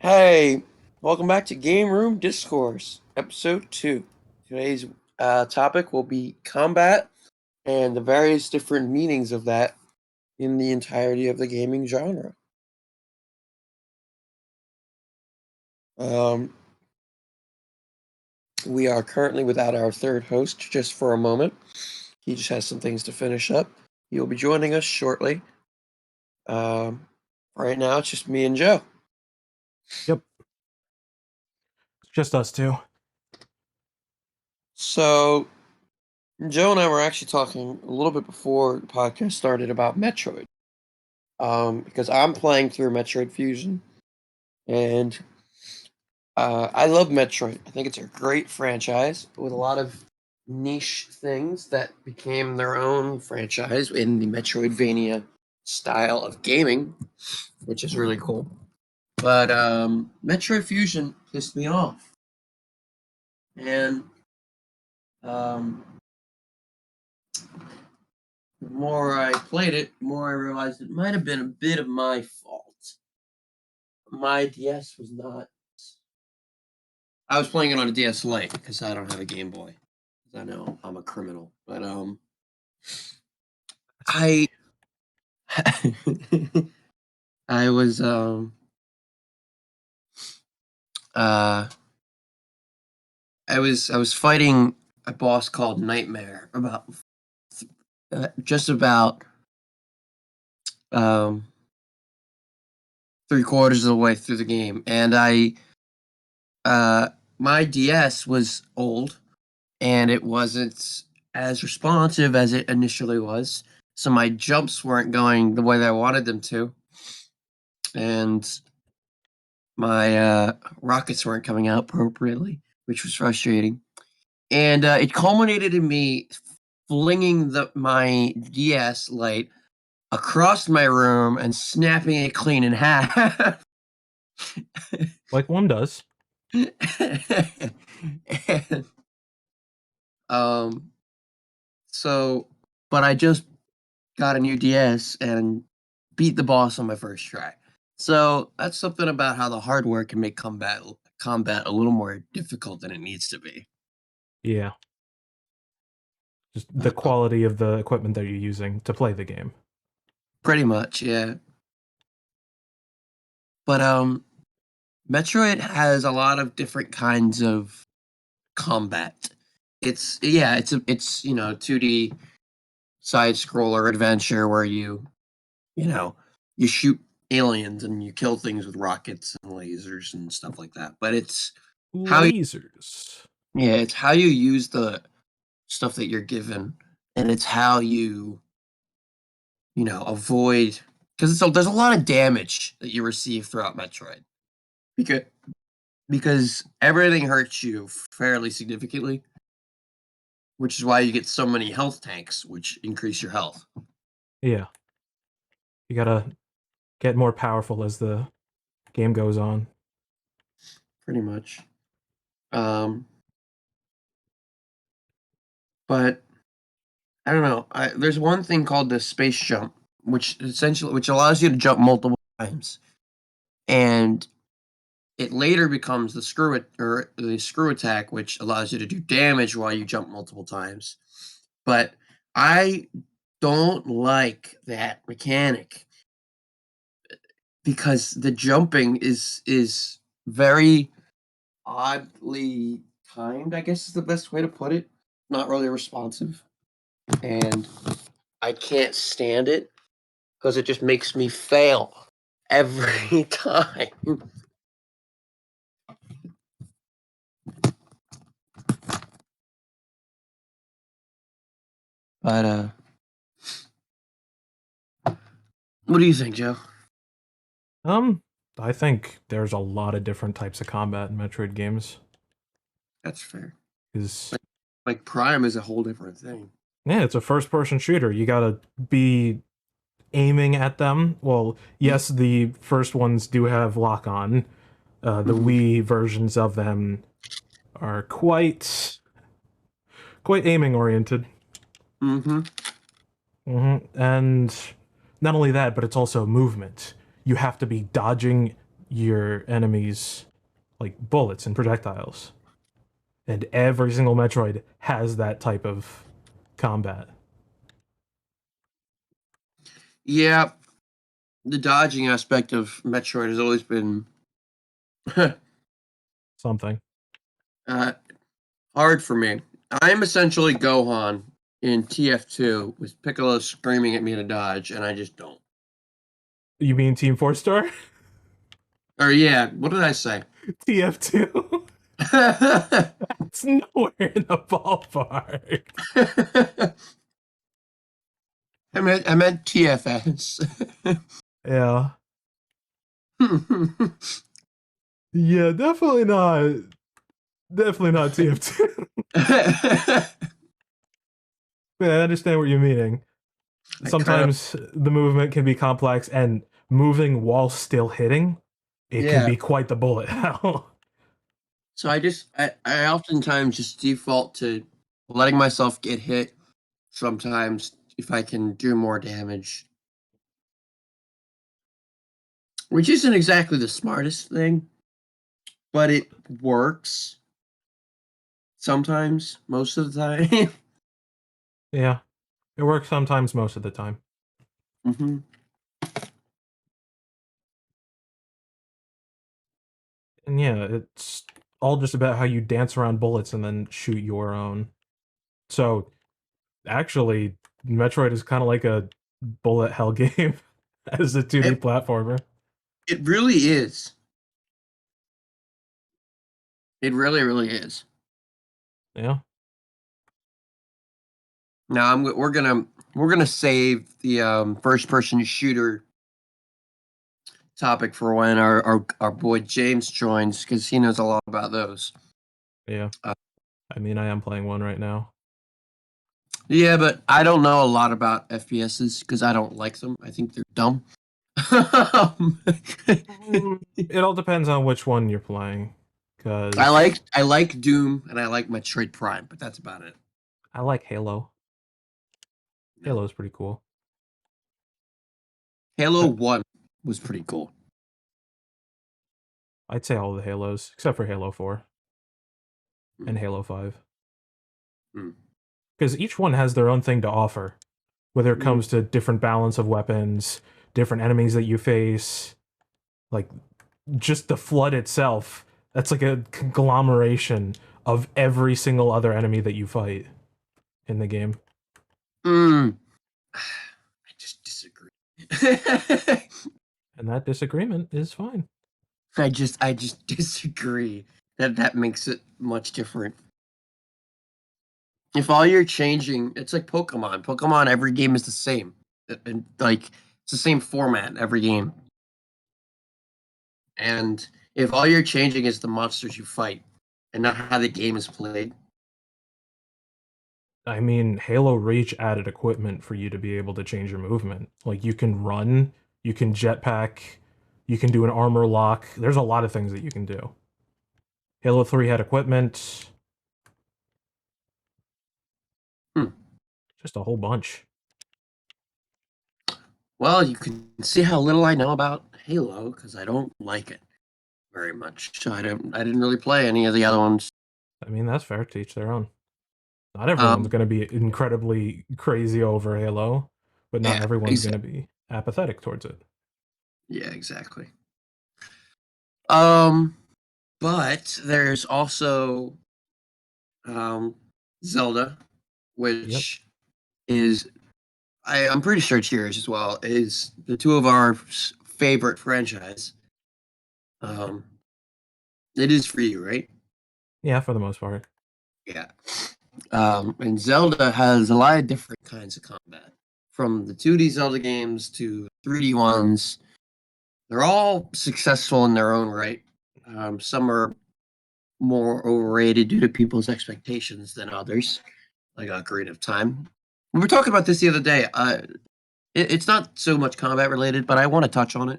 Hey, welcome back to Gameroom Discourse, Episode 2. Today's topic will be combat and the various different meanings of that in the entirety of the gaming genre. We are currently without our third host just for a moment. He just has some things to finish up. He will be joining us shortly. Right now, it's just me and Joe. Yep. It's just us two. So, Joe and I were actually talking a little bit before the podcast started about Metroid. Because I'm playing through Metroid Fusion, and I love Metroid. I think it's a great franchise with a lot of niche things that became their own franchise in the Metroidvania style of gaming, which is really cool. But Metroid Fusion pissed me off, and um, the more I played it, the more I realized it might have been a bit of my fault. My DS was not. I was playing it on a DS Lite because I don't have a Game Boy. I know I'm a criminal, but I I was uh I was fighting a boss called Nightmare about just about um 3/4 of the way through the game, and uh my DS was old and it wasn't as responsive as it initially was, so my jumps weren't going the way that I wanted them to, and my rockets weren't coming out appropriately, which was frustrating. And it culminated in me flinging my DS Lite across my room and snapping it clean in half. Like one does. and, um, so, but I just got a new DS and beat the boss on my first try. So that's something about how the hardware can make combat a little more difficult than it needs to be. Yeah. Just the quality of the equipment that you're using to play the game. Pretty much, yeah. But Metroid has a lot of different kinds of combat. It's 2D side scroller adventure where you shoot aliens and you kill things with rockets and lasers and stuff like that. But it's Lasers. it's how you use the stuff that you're given, and it's how you avoid, because there's a lot of damage that you receive throughout Metroid because everything hurts you fairly significantly, which is why you get so many health tanks, which increase your health. Yeah. You gotta get more powerful as the game goes on. Pretty much. But I don't know. There's one thing called the space jump, which allows you to jump multiple times, and it later becomes the screw attack, which allows you to do damage while you jump multiple times. But I don't like that mechanic because the jumping is very oddly timed, I guess is the best way to put it. Not really responsive. And I can't stand it because it just makes me fail every time. But what do you think, Joe? I think there's a lot of different types of combat in Metroid games. That's fair. Is Like Prime is a whole different thing. Yeah, it's a first-person shooter. You gotta be aiming at them. Well, yes, the first ones do have lock-on. The Wii versions of them are quite aiming oriented. And not only that, but it's also movement. You have to be dodging your enemies like bullets and projectiles. And every single Metroid has that type of combat. Yeah, the dodging aspect of Metroid has always been Something. hard for me. I'm essentially Gohan in TF2 with Piccolo screaming at me to dodge, and I just don't. You mean Team 4 Star? Or yeah, what did I say? TF2? It's nowhere in the ballpark. I meant TFS. Yeah. Yeah, definitely not. Definitely not TF2. But I understand what you're meaning. I kind of Sometimes the movement can be complex, and moving while still hitting, it can yeah. be quite the bullet hell. So I oftentimes just default to letting myself get hit. Sometimes if I can do more damage, which isn't exactly the smartest thing, but it works sometimes, most of the time. Yeah, it works sometimes, most of the time. hmm And yeah, it's all just about how you dance around bullets and then shoot your own. So actually, Metroid is kind of like a bullet hell game as a 2D It platformer. it really is. It really really is. Yeah. Now we're gonna save the first person shooter topic for when our boy James joins because he knows a lot about those. Yeah. Uh, I mean, I am playing one right now. yeah, but I don't know a lot about FPSs because I don't like them. I think they're dumb. It all depends on which one you're playing. Because I like Doom and I like Metroid Prime, but that's about it. I like Halo. No. Halo's pretty cool. Halo Uh, 1 was pretty cool. I'd say all the Halos, except for Halo 4 Mm, and Halo 5. mm, Because each one has their own thing to offer, whether it mm. comes to different balance of weapons, different enemies that you face, like just the flood itself. That's like a conglomeration of every single other enemy that you fight in the game. Mm. I just disagree. And that disagreement is fine. I just disagree that makes it much different. If all you're changing, it's like Pokemon. Pokemon, every game is the same, and like it's the same format every game. And if all you're changing is the monsters you fight, and not how the game is played, I mean, Halo Reach added equipment for you to be able to change your movement. Like you can run, you can jetpack, you can do an armor lock. There's a lot of things that you can do. Halo 3 had equipment, hmm. just a whole bunch. Well, you can see how little I know about Halo because I don't like it very much. So I didn't really play any of the other ones. I mean, that's fair, to each their own. Not everyone's Um, going to be incredibly crazy over Halo, but not yeah, everyone's going to exactly. be apathetic towards it. Yeah, exactly. Um, but there's also um Zelda, Yep. which is I'm pretty sure it's yours as well. Is the two of our favorite franchise. Um, it is for you, right? Yeah, for the most part. Yeah. And Zelda has a lot of different kinds of combat, from the 2D Zelda games to 3D ones. They're all successful in their own right. Some are more overrated due to people's expectations than others, like Ocarina of Time. We were talking about this the other day. It's not so much combat related, but I want to touch on it.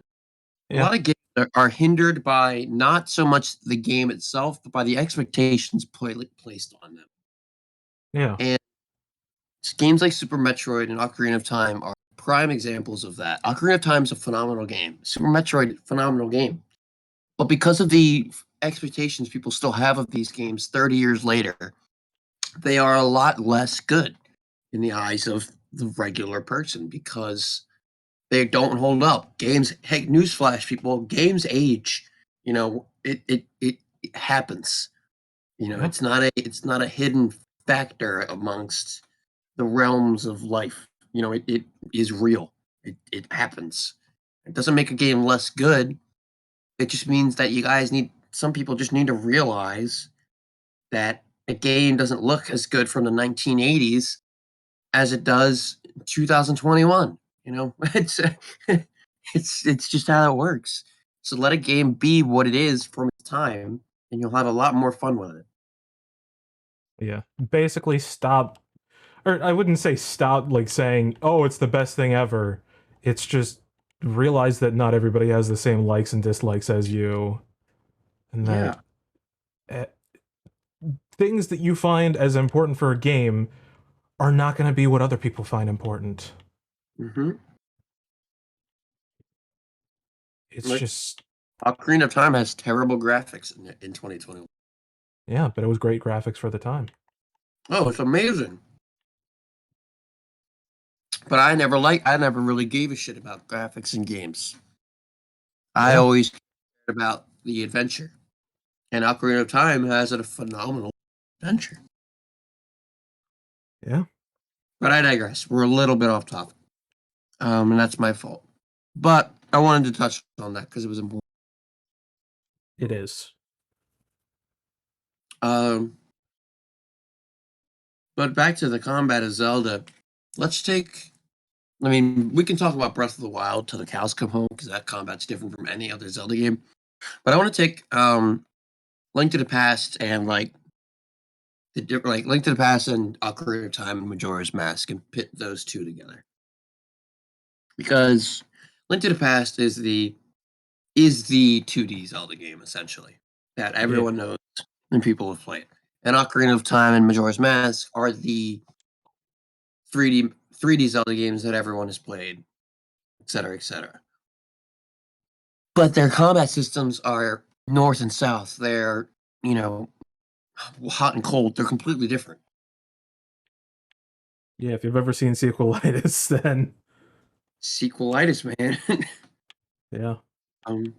A Yeah. lot of games are hindered by not so much the game itself, but by the expectations placed on them. Yeah. And games like Super Metroid and Ocarina of Time are prime examples of that. Ocarina of Time is a phenomenal game. Super Metroid, phenomenal game. But because of the expectations people still have of these games 30 years later, they are a lot less good in the eyes of the regular person because they don't hold up. Games, hey, newsflash, people, games age. It happens. Yeah. It's not a hidden factor amongst the realms of life. It is real. It happens. It doesn't make a game less good. It just means that some people just need to realize that a game doesn't look as good from the 1980s as it does 2021. It's it's just how it works. So let a game be what it is from its time, and you'll have a lot more fun with it. Yeah. Basically, stop. Or I wouldn't say stop, like saying, "Oh, it's the best thing ever." It's just realize that not everybody has the same likes and dislikes as you, and that Yeah. uh, things that you find as important for a game are not going to be what other people find important. Mm-hmm. It's Like just, Ocarina of Time has terrible graphics in 2021. yeah, but it was great graphics for the time. Oh, it's amazing. But I never really gave a shit about graphics in games. I Yeah, always cared about the adventure. And Ocarina of Time has a phenomenal adventure. yeah, But I digress. We're a little bit off topic. And that's my fault. But I wanted to touch on that because it was important. it is. Um, but back to the combat of Zelda. Let's take. I mean, we can talk about Breath of the Wild till the cows come home because that combat's different from any other Zelda game. But I want to take Link to the Past and like Link to the Past and Ocarina of Time and Majora's Mask and pit those two together because Link to the Past is the 2D Zelda game essentially that Yeah, everyone knows and people have played. And Ocarina of Time and Majora's Mask are the 3D Zelda games that everyone has played, etc., etc. But their combat systems are north and south. They're you know hot and cold. They're completely different. yeah. If you've ever seen sequelitis, then Sequelitis, man. yeah, um,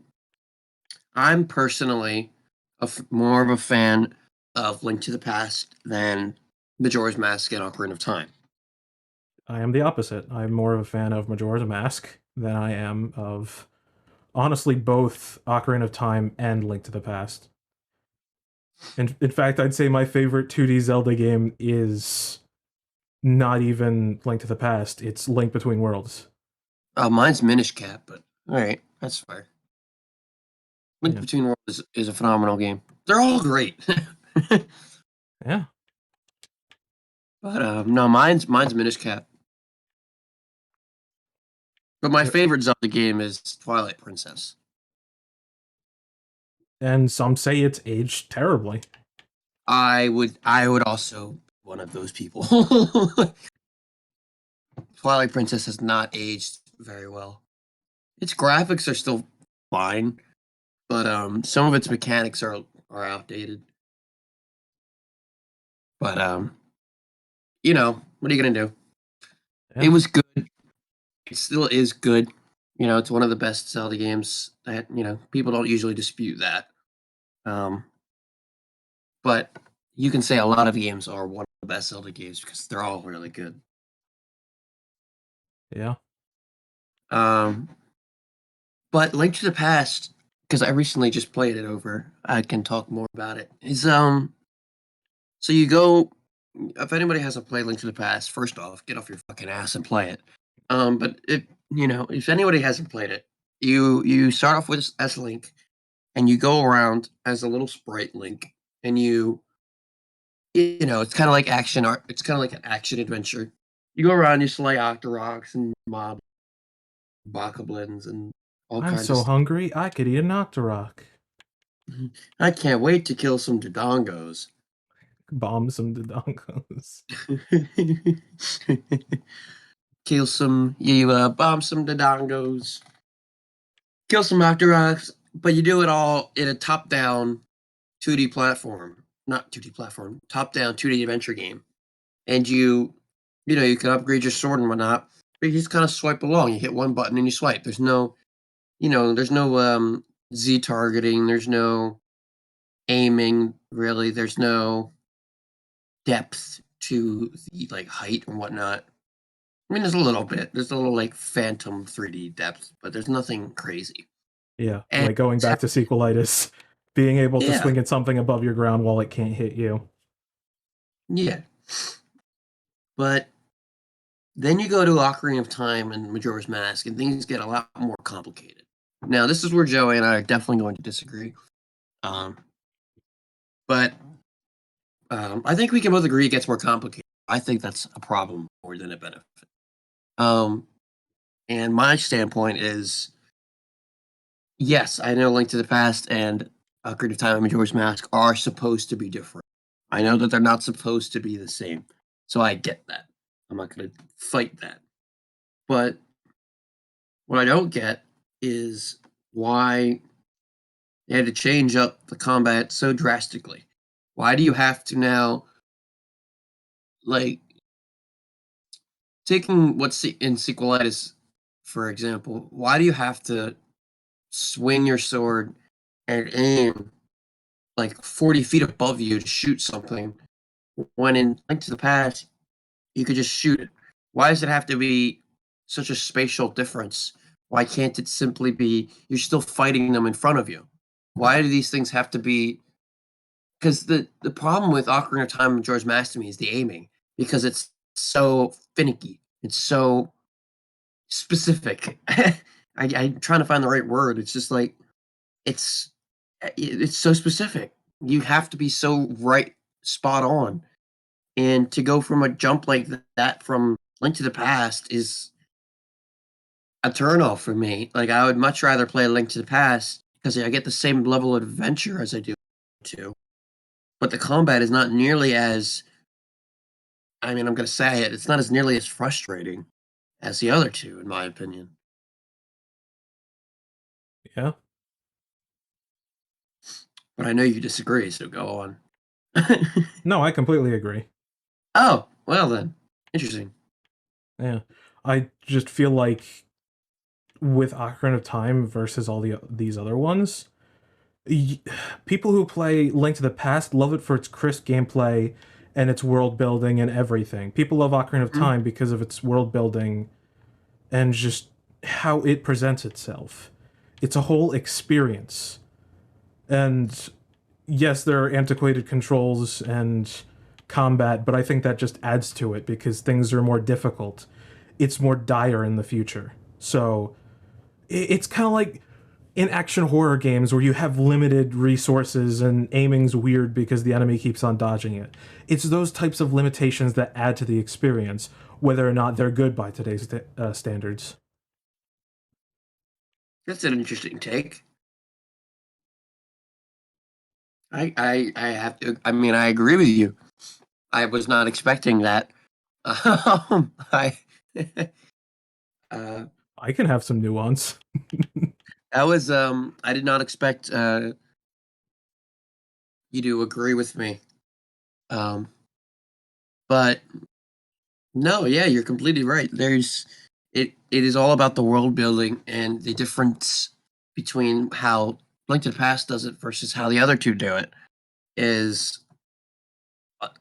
I'm personally more of a fan of Link to the Past than Majora's Mask and Ocarina of Time. I am the opposite. I'm more of a fan of Majora's Mask than I am of, honestly, both Ocarina of Time and Link to the Past. In fact, I'd say my favorite 2D Zelda game is not even Link to the Past. It's Link Between Worlds. Mine's Minish Cap, but all right, that's fair. Link Yeah, Between Worlds is a phenomenal game. They're all great. yeah. But no, mine's Minish Cap. But my favorite Zelda game is Twilight Princess. And some say it's aged terribly. I would also be one of those people. Twilight Princess has not aged very well. Its graphics are still fine, but some of its mechanics are outdated. But what are you gonna do? It Yeah, was good. It still is good. It's one of the best Zelda games that people don't usually dispute that. Um, but you can say a lot of games are one of the best Zelda games because they're all really good. yeah. Um, but Link to the Past, because I recently just played it over, I can talk more about it. Is so you go. If anybody hasn't played Link to the Past, first off, get off your fucking ass and play it. But if anybody hasn't played it, you start off with as Link, and you go around as a little sprite Link, and it's kind of like action art. It's kind of like an action adventure. You go around, you slay Octoroks and mob bokoblins and all I'm kinds of so stuff. hungry, I could eat an Octorok. I can't wait to kill some Dodongos. Bomb some Dodongos. Kill some, bomb some Dodongos, kill some Octoroks, but you do it all in a top-down 2D platform, not 2D platform, top-down 2D adventure game, and you can upgrade your sword and whatnot. But you just kind of swipe along. You hit one button and you swipe. There's no, there's no Z targeting. There's no aiming really. There's no depth to the like height and whatnot. I mean, there's a little bit. There's a little like phantom 3D depth, but there's nothing crazy. Yeah, And like going back to sequelitis, being able to yeah, swing at something above your ground while it can't hit you. yeah. But then you go to Ocarina of Time and Majora's Mask, and things get a lot more complicated. Now, this is where Joey and I are definitely going to disagree. Um, but I think we can both agree it gets more complicated. I think that's a problem more than a benefit. And my standpoint is, yes, I know Link to the Past and Ocarina of Time and Majora's Mask are supposed to be different. I know that they're not supposed to be the same. So I get that. I'm not going to fight that. But what I don't get is why they had to change up the combat so drastically. Why do you have to now, like, taking what's in sequelitis, for example, why do you have to swing your sword and aim like 40 feet above you to shoot something when in Link to the Past you could just shoot it? Why does it have to be such a spatial difference? Why can't it simply be you're still fighting them in front of you? Why do these things have to be? Because the problem with Ocarina of Time and George Master Me is the aiming, because it's so finicky. It's so specific. I'm trying to find the right word. It's just like it's it's so specific. You have to be so right, spot on, and to go from a jump like that from Link to the Past is a turnoff for me. Like I would much rather play Link to the Past because I get the same level of adventure as I do to, but the combat is not nearly as. I mean, I'm going to say it. It's not as nearly as frustrating as the other two, in my opinion. Yeah. But I know you disagree, so go on. No, I completely agree. Oh, well then. Interesting. Yeah. I just feel like with Ocarina of Time versus all these other ones, people who play Link to the Past love it for its crisp gameplay and its world building and everything. People love Ocarina of Mhm. Time because of its world building and just how it presents itself. It's a whole experience. And yes, there are antiquated controls and combat, but I think that just adds to it because things are more difficult. It's more dire in the future. So it's kind of like in action horror games where you have limited resources and aiming's weird because the enemy keeps on dodging it. It's those types of limitations that add to the experience, whether or not they're good by today's standards. That's an interesting take. I have to. I mean, I agree with you. I was not expecting that. I uh, I can have some nuance. that was I did not expect you to agree with me. Um, but no, yeah, you're completely right. It is all about the world building and the difference between how Link to the Past does it versus how the other two do it is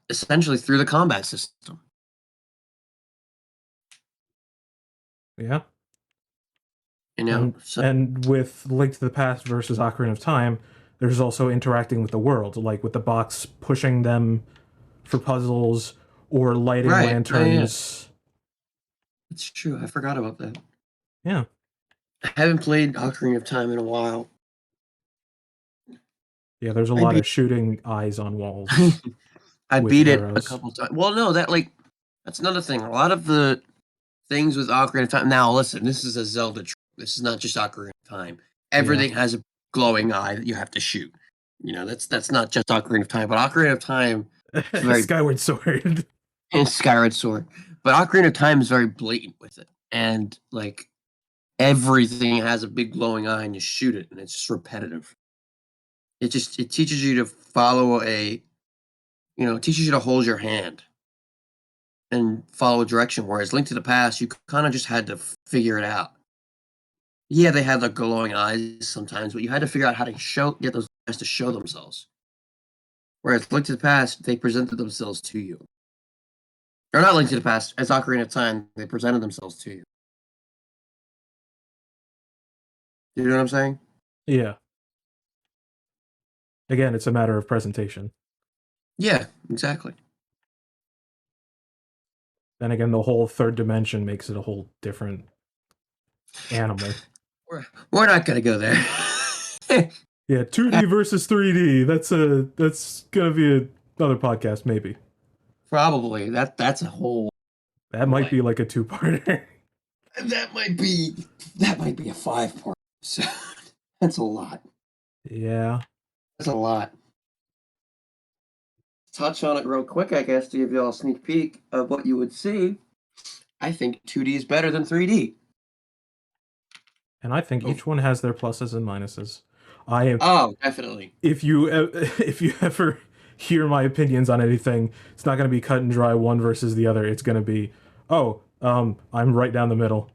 essentially through the combat system. Yeah. You know, And so and with Link to the Past versus Ocarina of Time, there's also interacting with the world, like with the box pushing them for puzzles or lighting right, yeah, lanterns. it's true. I forgot about that. Yeah. I haven't played Ocarina of Time in a while. Yeah, there's a I lot beat of shooting eyes on walls I with beat it a arrows. couple times. Well, no, that's another thing. A lot of the things with Ocarina of Time. Now, listen, this is a Zelda. This is not just Ocarina of Time. Yeah. Everything has a glowing eye that you have to shoot. That's not just Ocarina of Time, but Ocarina of Time is very Skyward Sword. and Skyward Sword. But Ocarina of Time is very blatant with it, and like everything has a big glowing eye and you shoot it, and it's just repetitive. It teaches you to follow it teaches you to hold your hand and follow a direction. Whereas Link to the Past, you kind of just had to figure it out. Yeah, they had the glowing eyes sometimes, but you had to figure out how to get those eyes to show themselves. Whereas Link to the Past, they presented themselves to you. Or not Link to the Past, as Ocarina of Time, they presented themselves to you. You know what I'm saying? Yeah. Again, it's a matter of presentation. Yeah, exactly. Then again, the whole third dimension makes it a whole different animal. We're not gonna go there. Yeah, 2D versus 3D. That's gonna be another podcast, maybe. Probably. That's a whole. That might be like a two-parter. That might be a 5-part. So that's a lot. Yeah. That's a lot. Touch on it real quick, I guess, to give you all a sneak peek of what you would see. I think 2D is better than 3D. And I think each one has their pluses and minuses. Oh, definitely. If you ever hear my opinions on anything, it's not going to be cut and dry one versus the other. It's going to be, I'm right down the middle.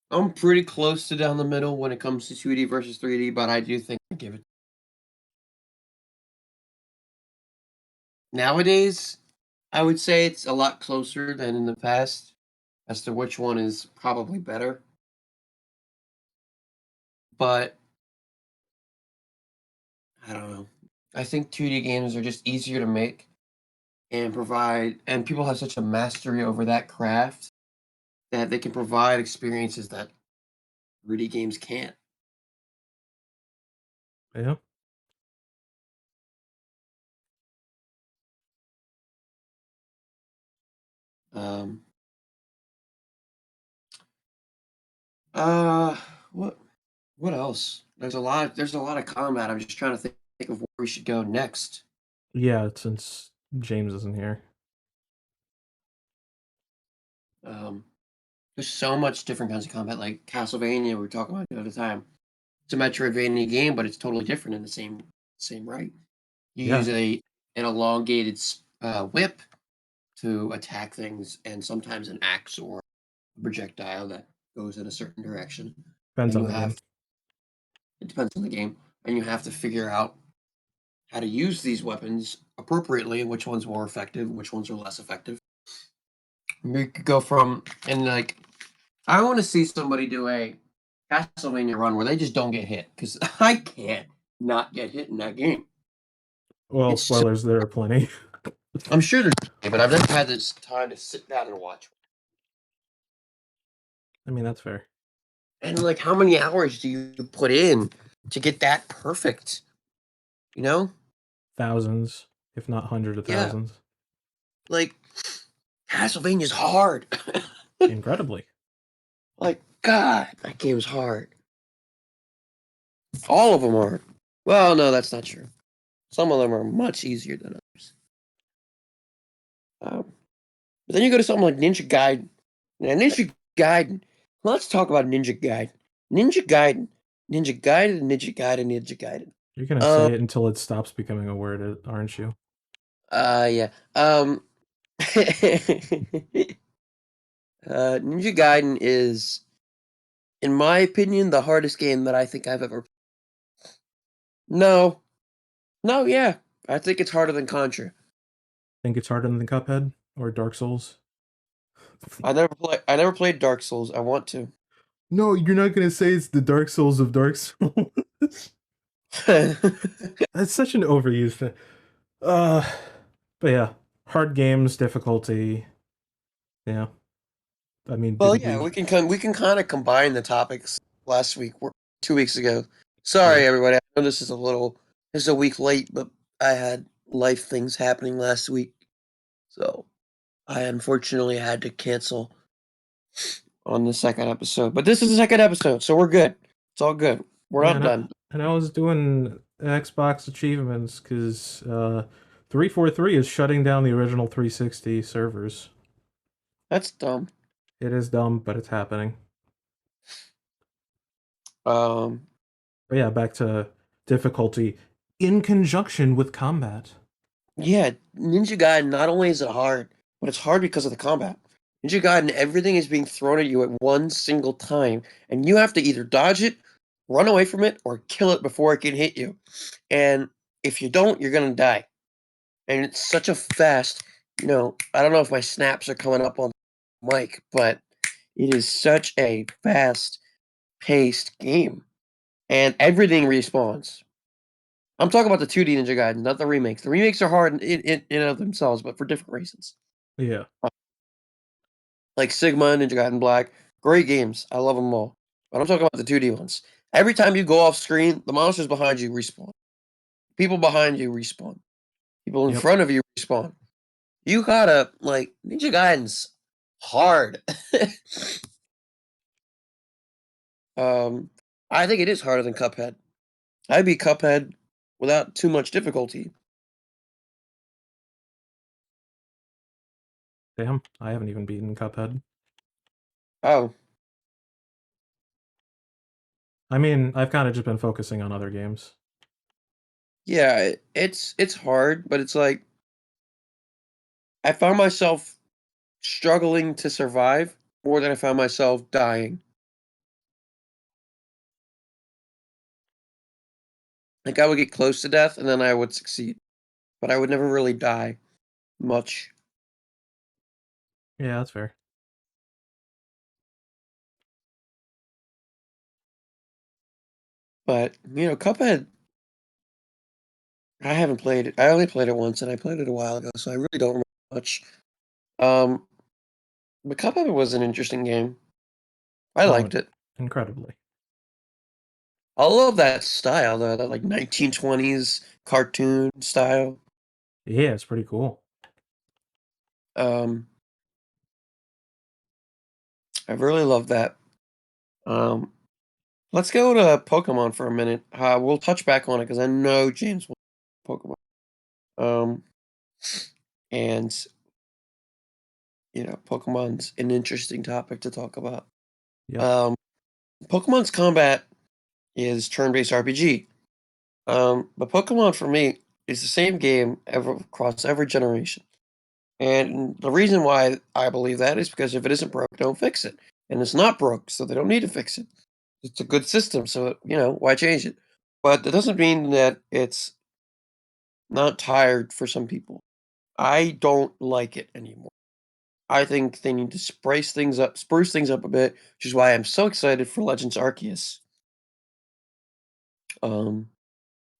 I'm pretty close to down the middle when it comes to 2D versus 3D, but I do think I give it. Nowadays, I would say it's a lot closer than in the past as to which one is probably better. But I don't know. I think 2D games are just easier to make and provide, and people have such a mastery over that craft that they can provide experiences that 3D games can't. Yeah. Um, uh, what what else? There's a lot of combat. I'm just trying to think of where we should go next. Yeah, since James isn't here. Um, there's so much different kinds of combat, like Castlevania we were talking about the other time. It's a Metroidvania game, but it's totally different in the same right. You Yeah. use an elongated whip to attack things, and sometimes an axe or a projectile that goes in a certain direction. Depends And on you the game. have it depends on the game, and you have to figure out how to use these weapons appropriately, which one's more effective, which ones are less effective. We could go from and like I want to see somebody do a Castlevania run where they just don't get hit because I can't not get hit in that game. Well, It's so, spoilers, there are plenty. I'm sure there's, but I've never had this time to sit down and watch. I mean, that's fair. And like, how many hours do you put in to get that perfect? You know? Thousands, if not hundreds of Yeah. thousands. Like, Castlevania's hard. Incredibly. Like, God, that game's hard. All of them are. Well, no, that's not true. Some of them are much easier than others. But then you go to something like Ninja Gaiden. Now, Ninja Gaiden. Let's talk about Ninja Gaiden. Ninja Gaiden. Ninja Gaiden, Ninja Gaiden, Ninja Gaiden. You're going to say it until it stops becoming a word, aren't you? Yeah. Ninja Gaiden is, in my opinion, the hardest game that I think I've ever. No, no, yeah, I think it's harder than Contra. Think it's harder than Cuphead or Dark Souls? I never played Dark Souls. I want to. No, you're not going to say it's the Dark Souls of Dark Souls. That's such an overused thing. But yeah, hard games, difficulty. Yeah. I mean, Well, didn't yeah, we? we can kind of combine the topics last week, 2 weeks ago. Sorry, Yeah. everybody. I know this is a week late, but I had life things happening last week, so I unfortunately had to cancel on the second episode. But this is the second episode, so we're good. It's all good. We're Yeah, not done. and I was doing Xbox achievements because 343 is shutting down the original 360 servers. That's dumb. It is dumb, but it's happening. Um, But yeah, back to difficulty in conjunction with combat. yeah, Ninja Gaiden, not only is it hard, but it's hard because of the combat. Ninja Gaiden, everything is being thrown at you at one single time, and you have to either dodge it, run away from it, or kill it before it can hit you. And if you don't, you're gonna die. And it's such a fast, I don't know if my snaps are coming up on the mic, but it is such a fast-paced game. And everything respawns. I'm talking about the 2D Ninja Gaiden, not the remakes. The remakes are hard in and of themselves, but for different reasons. Yeah. Like Sigma, Ninja Gaiden Black, great games. I love them all. But I'm talking about the 2D ones. Every time you go off screen, the monsters behind you respawn. People behind you respawn. People in Yep. front of you respawn. You gotta, Ninja Gaiden's hard. um, I think it is harder than Cuphead. I beat Cuphead without too much difficulty. Damn, I haven't even beaten Cuphead. Oh, I mean, I've kind of just been focusing on other games. yeah, it's hard, but it's like I found myself struggling to survive more than I found myself dying. Like, I would get close to death, and then I would succeed, but I would never really die much. Yeah, that's fair. But, Cuphead, I haven't played it. I only played it once, and I played it a while ago, so I really don't remember much. Um, but Cuphead was an interesting game. I Oh, liked it. incredibly. I love that style, though, that, 1920s cartoon style. Yeah, it's pretty cool. Um, I really love that. Um, let's go to Pokemon for a minute. We'll touch back on it because I know James wants Pokemon. Um, and Pokemon's an interesting topic to talk about. Yep. Um, Pokemon's combat is turn-based RPG. But Pokemon for me is the same game across every generation. And the reason why I believe that is because if it isn't broke, don't fix it. And it's not broke, so they don't need to fix it. It's a good system, so why change it? But that doesn't mean that it's not tired for some people. I don't like it anymore. I think they need to spruce things up a bit, which is why I'm so excited for Legends Arceus. Um,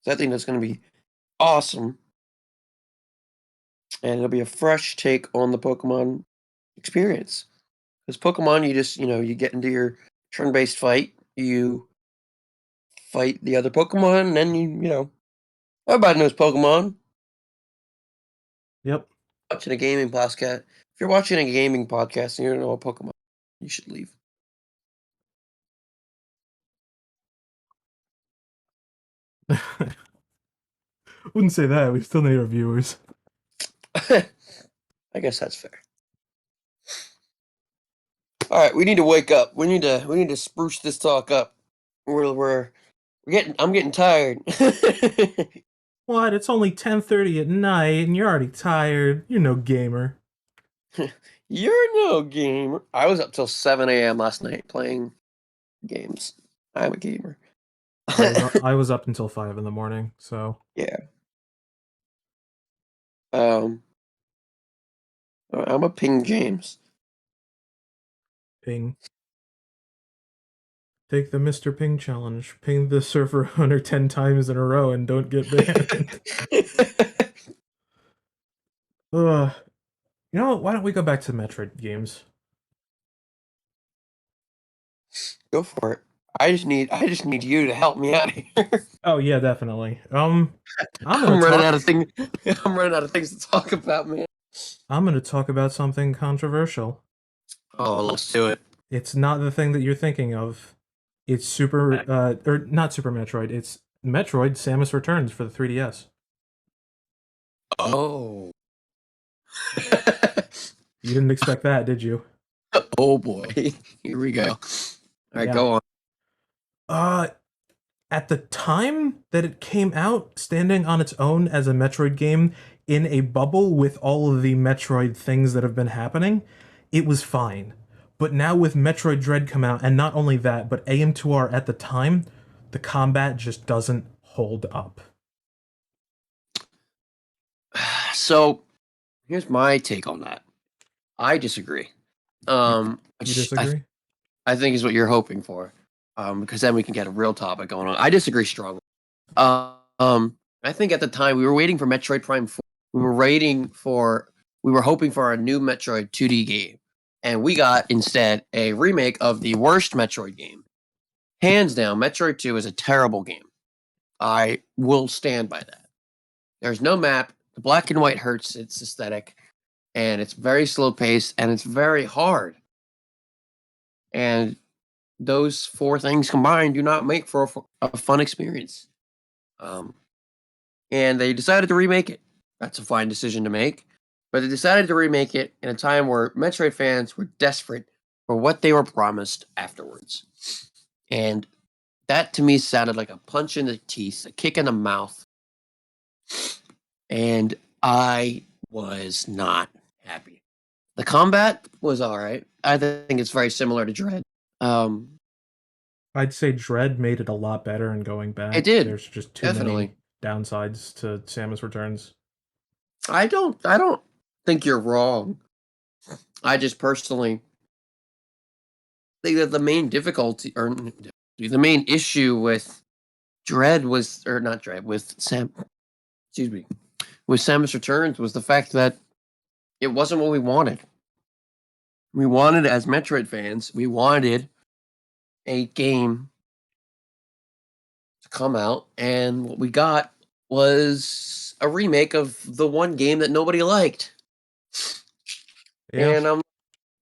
so I think that's going to be awesome, and it'll be a fresh take on the Pokemon experience. Because Pokemon, you just you get into your turn-based fight, you fight the other Pokemon, and then everybody knows Pokemon. Yep. Watching a gaming podcast. If you're watching a gaming podcast and you don't know what Pokemon, you should leave. Wouldn't say that. We still need our viewers. I guess that's fair. All right, we need to wake up. We need to spruce this talk up. I'm getting tired. What? It's only 10:30 at night and you're already tired. You're no gamer. You're no gamer. I was up till 7 a.m. last night playing games. I'm a gamer. I was up until 5 in the morning, so Yeah. Um, I'm a ping James. ping. Take the Mr. Ping challenge. Ping the server owner 10 times in a row and don't get banned. Ugh. You know what? Why don't we go back to the Metroid games? Go for it. I just need you to help me out here. Oh yeah, definitely. I'm gonna I'm running talk out of thing. I'm running out of things to talk about, man. I'm gonna talk about something controversial. Oh, let's do it. It's not the thing that you're thinking of. It's or not Super Metroid. It's Metroid Samus Returns for the 3DS. Oh. You didn't expect that, did you? Oh boy. Here we go. All right, Yeah. go on. Uh, at the time that it came out, standing on its own as a Metroid game in a bubble with all of the Metroid things that have been happening, it was fine. But now with Metroid Dread come out, and not only that, but AM2R at the time, the combat just doesn't hold up. So here's my take on that. I disagree. You, you Which disagree? I think is what you're hoping for. Because then we can get a real topic going on. I disagree strongly. I think at the time we were waiting for Metroid Prime 4. We were hoping for a new Metroid 2D game, and we got instead a remake of the worst Metroid game. Hands down, Metroid 2 is a terrible game. I will stand by that. There's no map. The black and white hurts its aesthetic, and it's very slow paced, and it's very hard. And those four things combined do not make for a fun experience. Um, and they decided to remake it. That's a fine decision to make. But they decided to remake it in a time where Metroid fans were desperate for what they were promised afterwards. And that to me sounded like a punch in the teeth, a kick in the mouth. And I was not happy. The combat was all right. I think it's very similar to Dread. I'd say Dread made it a lot better in going It back. did, There's just too many definitely. downsides to Samus Returns. I don't think you're wrong. I just personally think that the main difficulty or the main issue with Dread was or not Dread with Sam excuse me with Samus Returns was the fact that it wasn't what we wanted. We wanted as Metroid fans, we wanted a game to come out, and what we got was a remake of the one game that nobody liked. Yeah, And I'm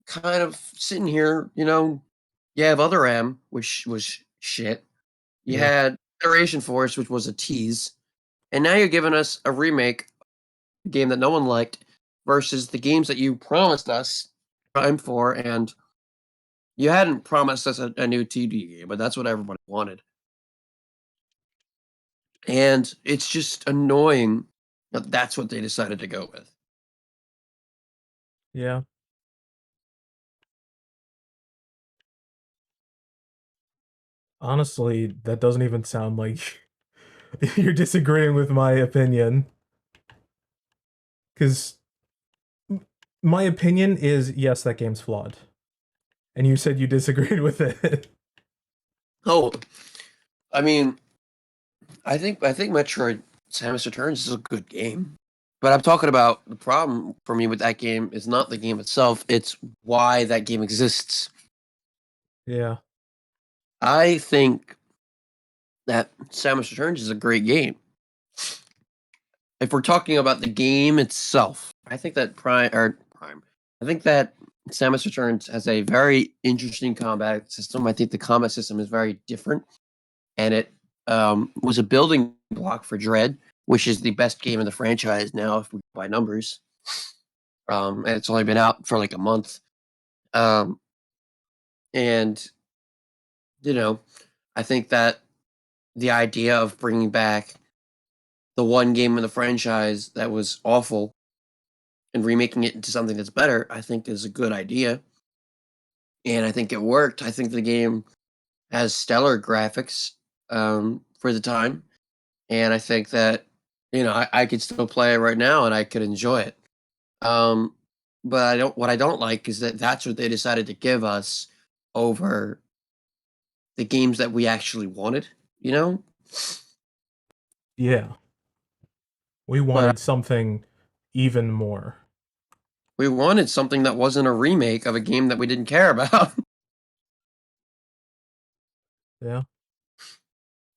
kind of sitting here, you have Other M, which was shit. You yeah, had Federation Force, which was a tease. And now you're giving us a remake, a game that no one liked, versus the games that you promised us time for, and you hadn't promised us a new TD game, but that's what everybody wanted. And it's just annoying that that's what they decided to go with. yeah. Honestly, that doesn't even sound like you're disagreeing with my opinion. Because my opinion is yes, that game's flawed. And you said you disagreed with it. Oh, I mean, I think Metroid Samus Returns is a good game. But I'm talking about the problem for me with that game is not the game itself, it's why that game exists. Yeah, I think that Samus Returns is a great game. If we're talking about the game itself, I think that Prime. I think that Samus Returns has a very interesting combat system. I think the combat system is very different, and it was a building block for Dread, which is the best game in the franchise now, if we go by numbers. And it's only been out for like a month. Um, and you know, I think that the idea of bringing back the one game in the franchise that was awful and remaking it into something that's better, I think is a good idea. And I think it worked. I think the game has stellar graphics for the time. And I think that, I could still play it right now and I could enjoy it. Um, but what I don't like is that that's what they decided to give us over the games that we actually wanted, you know? yeah. We But wanted something even more. we wanted something that wasn't a remake of a game that we didn't care about.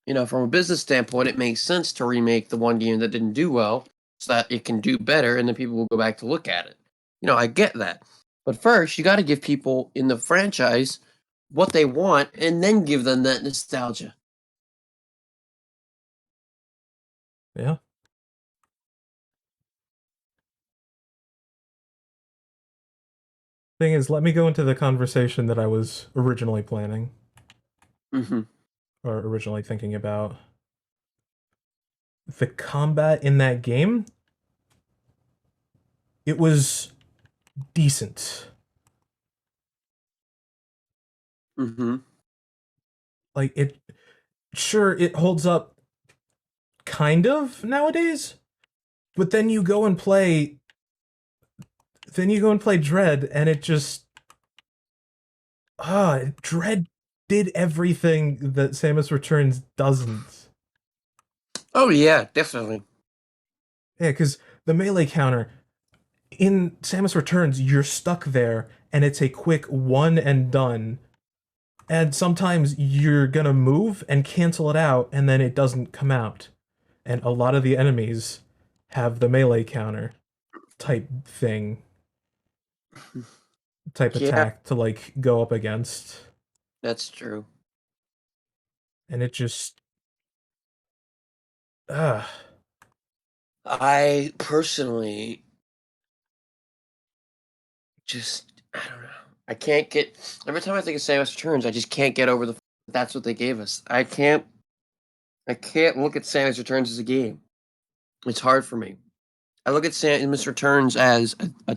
Yeah, From a business standpoint, it makes sense to remake the one game that didn't do well so that it can do better and then people will go back to look at it. I get that. But first, you got to give people in the franchise what they want and then give them that nostalgia. yeah. Thing is, let me go into the conversation that I was originally planning. Hmm. or originally thinking about. The combat in that game, it was decent. Mm-hmm. Like it sure it holds up kind of nowadays, but then you go and play Dread and it just Dread did everything that Samus Returns doesn't. Oh yeah, definitely. Yeah, because the melee counter in Samus Returns, you're stuck there and it's a quick one and done. And sometimes you're gonna move and cancel it out and then it doesn't come out. And a lot of the enemies have the melee counter type thing, type Yeah, attack to like go up against. that's true. And it just uh I personally just I don't know. I can't get every time I think of Samus Returns, I just can't get over that's what they gave us. I can't look at Samus Returns as a game. It's hard for me. I look at Samus Returns as a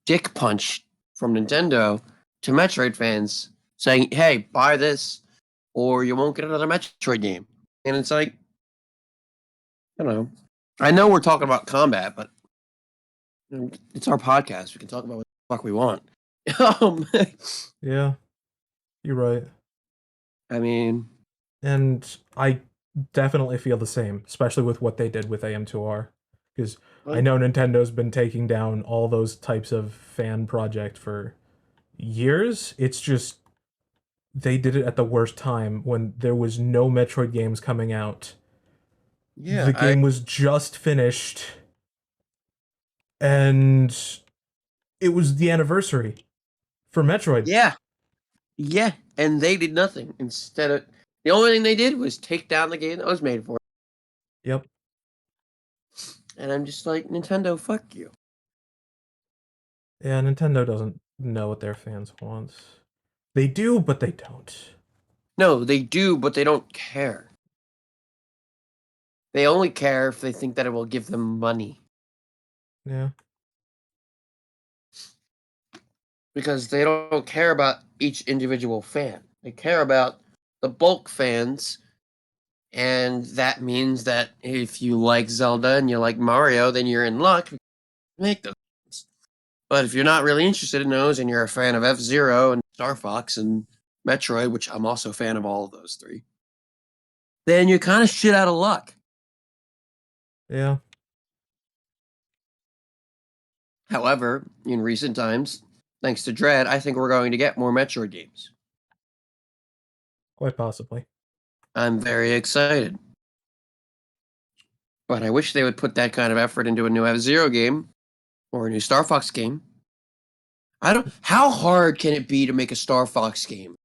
dick punch from Nintendo to Metroid fans saying, "Hey, buy this, or you won't get another Metroid game." And it's like, I don't know. I know we're talking about combat, but it's our podcast. We can talk about what the fuck we want. um, yeah, you're right. I mean, And I definitely feel the same, especially with what they did with AM2R. Because I like, know Nintendo's been taking down all those types of fan project for years. It's just they did it at the worst time when there was no Metroid games coming out. yeah, The game was just finished and it was the anniversary for Metroid. yeah, yeah, and they did nothing. Instead of the only thing they did was take down the game that was made for it. Yep. And I'm just like, Nintendo, fuck you. Yeah, Nintendo doesn't know what their fans want. They do, but they don't. No, they do, but they don't care. They only care if they think that it will give them money. Yeah. Because they don't care about each individual fan. They care about the bulk fans, and that means that if you like Zelda and you like Mario, then you're in luck to make those games. But if you're not really interested in those and you're a fan of F-Zero and Star Fox and Metroid, which I'm also a fan of all of those three, then you're kind of shit out of luck. Yeah. However, in recent times, thanks to Dread, I think we're going to get more Metroid games. Quite possibly. I'm very excited. But I wish they would put that kind of effort into a new F-Zero game or a new Star Fox game. I don't. How hard can it be to make a Star Fox game?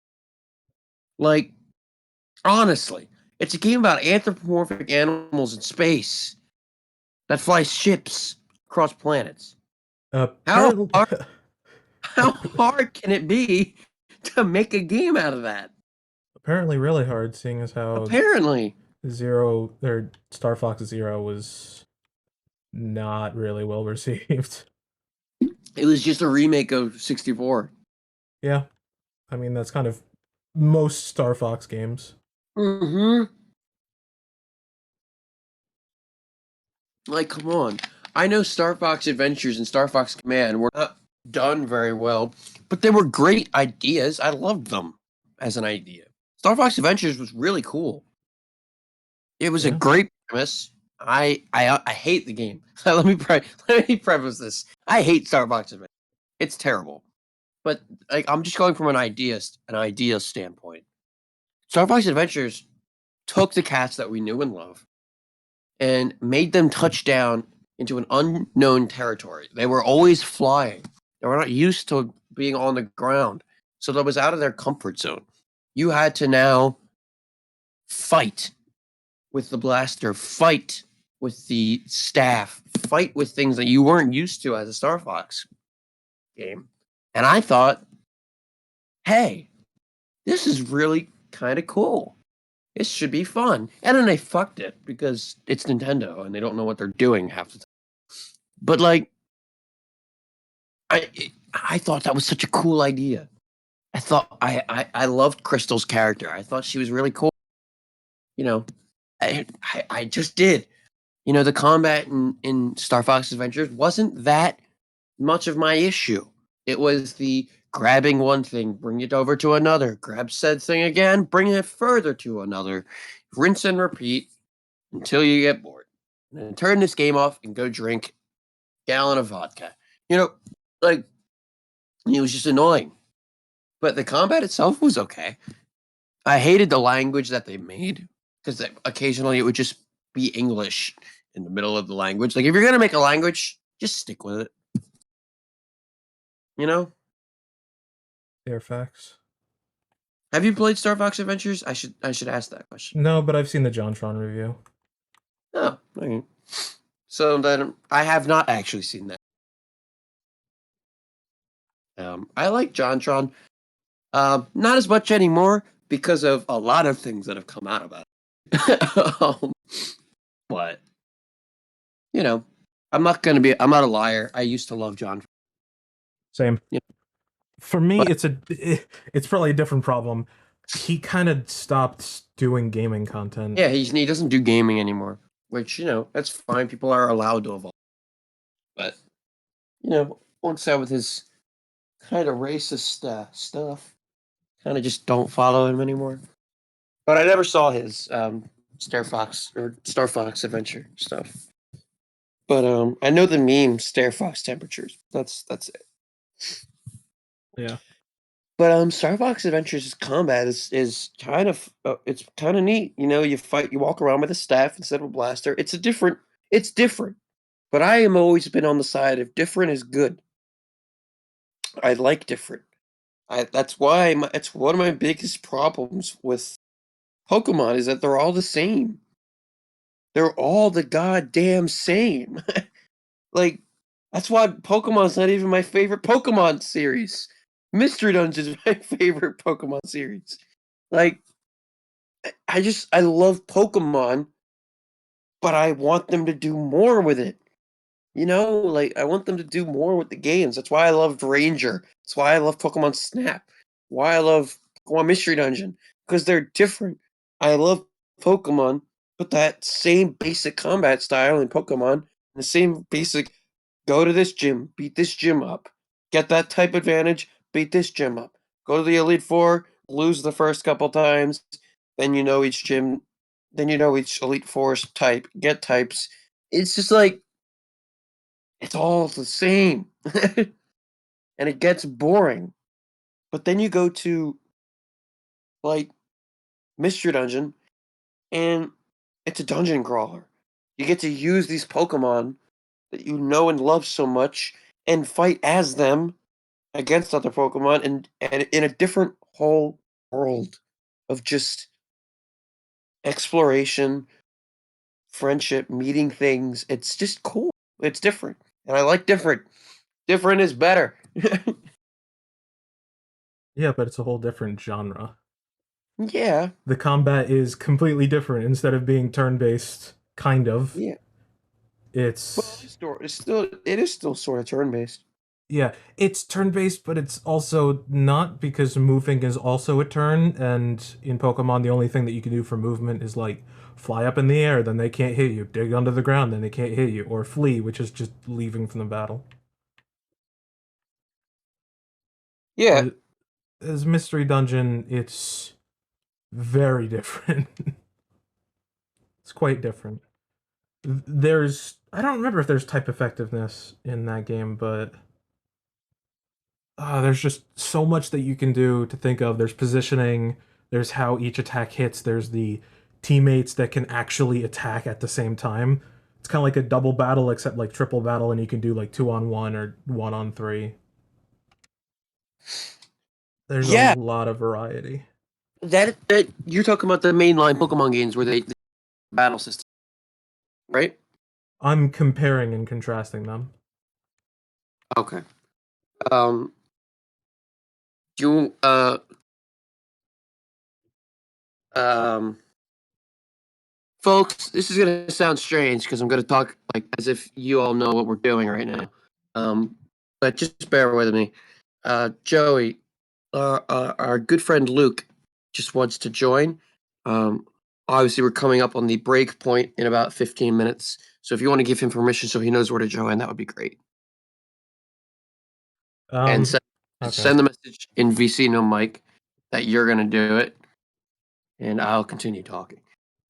Like, honestly, it's a game about anthropomorphic animals in space that fly ships across planets. How Apparently, hard? How hard can it be to make a game out of that? apparently really hard, seeing as how Apparently, Zero or Star Fox Zero was not really well received. it was just a remake of 64. Yeah, I mean that's kind of most Star Fox games. Mm-hmm. Like, come on. I know Star Fox Adventures and Star Fox Command were not done very well, but they were great ideas. I loved them as an idea. Star Fox Adventures was really cool. It was a Yeah, great premise. I hate the game. let me preface this. I hate Star Fox Adventures. It's terrible. But like I'm just going from an idea standpoint. Star Fox Adventures took the cats that we knew and loved and made them touch down into an unknown territory. They were always flying. They were not used to being on the ground. So that was out of their comfort zone. You had to now fight with the blaster, fight with the staff, fight with things that you weren't used to as a Star Fox game. And I thought, hey, this is really kind of cool. This should be fun. And then they fucked it because it's Nintendo and they don't know what they're doing half the time. But like, I thought that was such a cool idea. I thought I loved Crystal's character. I thought she was really cool. You know, I just did. You know, the combat in Star Fox Adventures wasn't that much of my issue. It was the grabbing one thing, bring it over to another, grab said thing again, bring it further to another, rinse and repeat until you get bored. And then turn this game off and go drink a gallon of vodka. You know, like, it was just annoying. But the combat itself was okay. I hated the language that they made because occasionally it would just be English in the middle of the language. Like, if you're going to make a language, just stick with it. You know? Fair facts. Have you played Star Fox Adventures? I should ask that question. No, but I've seen the JonTron review. Oh, okay. So then I have not actually seen that. I like JonTron. Not as much anymore because of a lot of things that have come out about it. But you know, I'm not a liar. I used to love John. Same. Yeah. For me, But it's probably a different problem. He kind of stopped doing gaming content. yeah, he doesn't do gaming anymore, which, you know, that's fine. People are allowed to evolve. But, you know, once that with his kind of racist stuff, kind of just don't follow him anymore. But I never saw his Star Fox Adventure stuff. But I know the meme Star Fox temperatures. That's it. Yeah. But Star Fox Adventures combat is kind of it's kind of neat. You know, you walk around with a staff instead of a blaster. It's different. But I am always been on the side of different is good. I like different. That's why it's one of my biggest problems with Pokemon is that they're all the same. They're all the goddamn same. Like, that's why Pokemon's not even my favorite Pokemon series. Mystery Dungeon is my favorite Pokemon series. Like, I love Pokemon, but I want them to do more with it. You know, like, I want them to do more with the games. That's why I loved Ranger. That's why I love Pokemon Snap. Why I love Pokemon Mystery Dungeon. Because they're different. I love Pokemon, but that same basic combat style in Pokemon, the same basic go to this gym, beat this gym up, get that type advantage, beat this gym up. Go to the Elite Four, lose the first couple times, then you know each gym, then you know each Elite Four's type, get types. It's just like, it's all the same. And it gets boring. But then you go to, like, Mystery Dungeon, and it's a dungeon crawler. You get to use these Pokemon that you know and love so much and fight as them against other Pokemon and in a different whole world of just exploration, friendship, meeting things. It's just cool. It's different. And I like different. Different is better. Yeah, but it's a whole different genre. Yeah. The combat is completely different. Instead of being turn-based, kind of, Yeah. Well, it's it is still sort of turn based. yeah, it's turn-based, but it's also not because moving is also a turn, and in Pokemon the only thing that you can do for movement is like fly up in the air, then they can't hit you, dig under the ground, then they can't hit you, or flee, which is just leaving from the battle. Yeah. Where as Mystery Dungeon, it's very different. It's quite different. There's I don't remember if there's type effectiveness in that game, but there's just so much that you can do to think of. There's positioning, there's how each attack hits, there's the teammates that can actually attack at the same time. It's kind of like a double battle, except like triple battle, and you can do like 2-on-1 or 1-on-3. There's a Yeah. lot of variety. That you're talking about the mainline Pokemon games where they battle system, right? I'm comparing and contrasting them. Okay. Um, do you Um, folks, this is gonna sound strange because I'm gonna talk like as if you all know what we're doing right now. But just bear with me. Joey, our good friend Luke just wants to join. Um, obviously, we're coming up on the break point in about 15 minutes. So if you want to give him permission so he knows where to join, that would be great. And Okay. send the message in VC no mic that you're going to do it, and I'll continue talking.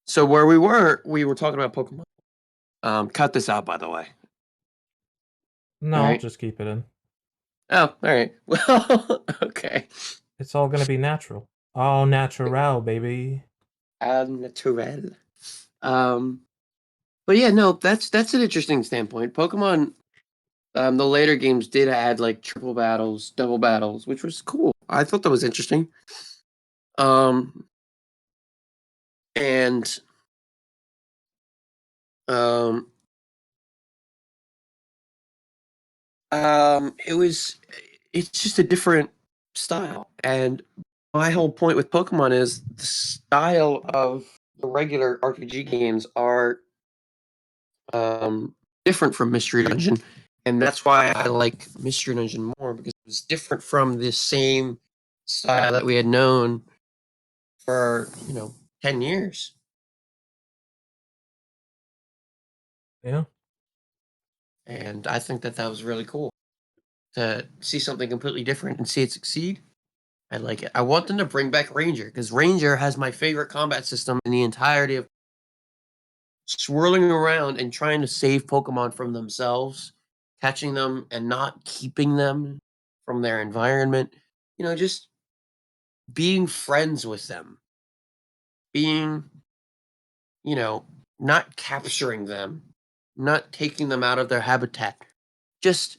So where we were talking about Pokemon. Cut this out, by the way. No, All I'll right. just keep it in. Oh, all right. Well, okay. It's all gonna be natural. All natural, baby. Natural. Um, but yeah, no, that's an interesting standpoint. Pokemon, the later games did add like triple battles, double battles, which was cool. I thought that was interesting. Um, and um, it was, it's just a different style. And my whole point with Pokemon is the style of the regular RPG games are different from Mystery Dungeon, and that's why I like Mystery Dungeon more because it was different from the same style that we had known for 10 years. Yeah. And I think that was really cool to see something completely different and see it succeed. I like it. I want them to bring back Ranger because Ranger has my favorite combat system in the entirety of swirling around and trying to save Pokemon from themselves, catching them and not keeping them from their environment. Just being friends with them, being, you know, not capturing them, not taking them out of their habitat, just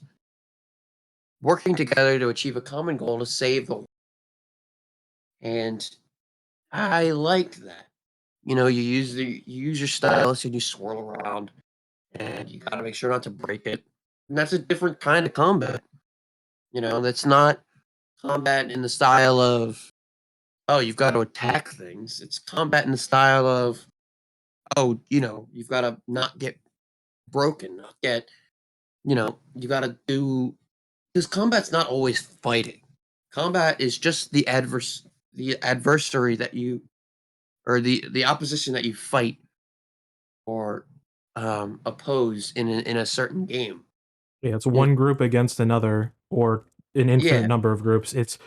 working together to achieve a common goal to save the world. And I like that. You use your stylus and you swirl around and you gotta make sure not to break it. And that's a different kind of combat. That's not combat in the style of, oh, you've got to attack things. It's combat in the style of, oh, you've got to not get broken, not get, you got to do, because combat's not always fighting. Combat is just the adversary that you, or the opposition that you fight or oppose in a certain game. Yeah, it's You know? one group against another, or an infinite Yeah, number of groups. It's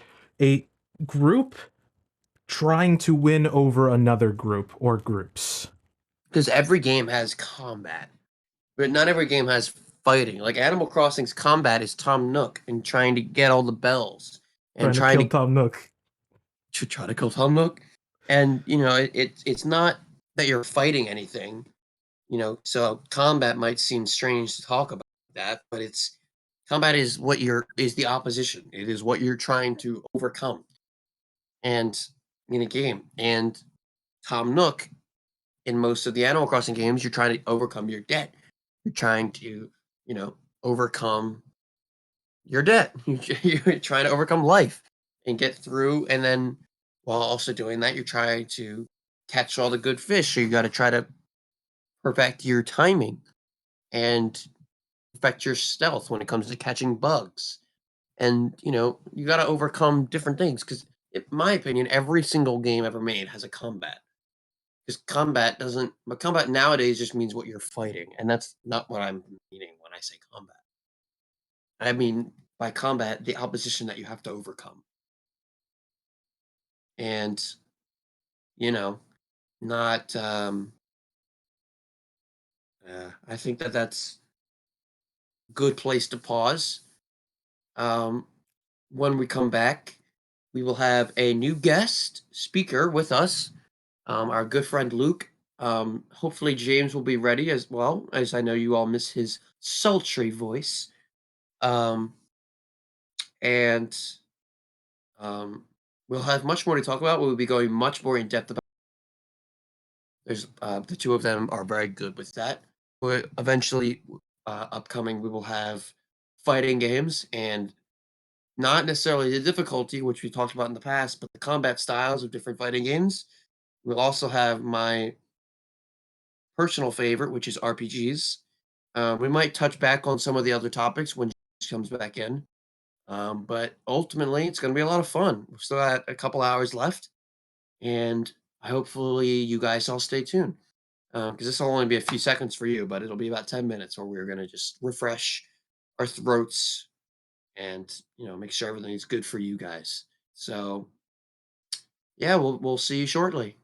a group trying to win over another group or groups. because every game has combat, but not every game has fighting. Like Animal Crossing's combat is Tom Nook and trying to get all the bells and Trying to trying kill to Tom Nook. try to kill Tom Nook. And it's not that you're fighting anything. So combat might seem strange to talk about that, but it's combat is the opposition. It is what you're trying to overcome, and in a game. And Tom Nook, in most of the Animal Crossing games, you're trying to overcome your debt. You're trying to, overcome your debt. You're trying to overcome life and get through. And then while also doing that, you're trying to catch all the good fish. So you got to try to perfect your timing and perfect your stealth when it comes to catching bugs. And, you got to overcome different things. Because, in my opinion, every single game ever made has a combat. Because combat nowadays just means what you're fighting. And that's not what I'm meaning when I say combat. I mean, by combat, the opposition that you have to overcome. And, you know, not, I think that that's a good place to pause. Um, when we come back, we will have a new guest speaker with us, our good friend Luke. Hopefully, James will be ready as well, as I know you all miss his sultry voice. Um, and we'll have much more to talk about. We'll be going much more in depth about. There's the two of them are very good with that. But eventually, upcoming, we will have fighting games and not necessarily the difficulty, which we talked about in the past, but the combat styles of different fighting games. We'll also have my personal favorite, which is RPGs. We might touch back on some of the other topics when she comes back in. But ultimately, it's going to be a lot of fun. We've still got a couple hours left, and hopefully, you guys all stay tuned because this will only be a few seconds for you, but it'll be about 10 minutes where we're going to just refresh our throats and make sure everything is good for you guys. So, yeah, we'll see you shortly.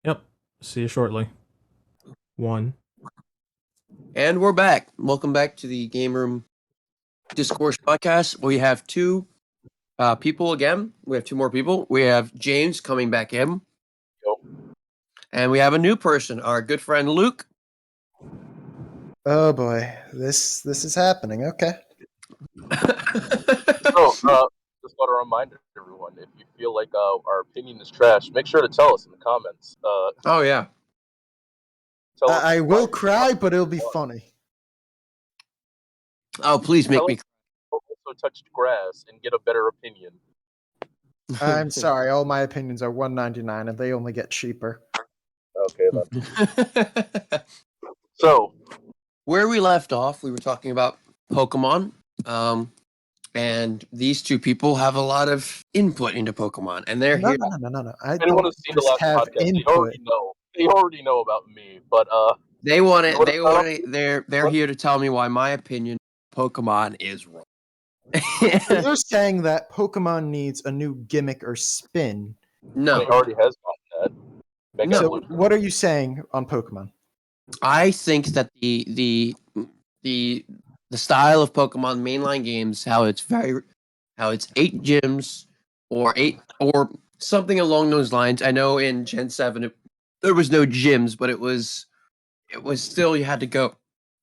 Yep. See you shortly. 1. And we're back. Welcome back to the Gameroom Discourse Podcast. We have two people again. We have two more people. We have James coming back in. And we have a new person, our good friend Luke. Oh boy, this is happening. Okay. Just want to remind everyone, if you feel like our opinion is trash, make sure to tell us in the comments. Oh, yeah. I will cry, but it'll be funny. Oh, please make me cry. Also touch grass and get a better opinion. I'm sorry, all my opinions are $1.99 and they only get cheaper. Okay, then. So, where we left off, we were talking about Pokemon. And these two people have a lot of input into Pokemon, and they're here. No. I anyone don't who's seen the just last have podcast, input. they already know about me, but They want it. You wanna start They're here to tell me why my opinion of Pokemon is wrong. So you're saying that Pokemon needs a new gimmick or spin. No, it already has gotten that. No. So what are you saying on Pokemon? I think that the style of Pokemon mainline games, how it's 8 gyms or something along those lines. I know in Gen 7 there was no gyms, but it was still, you had to go.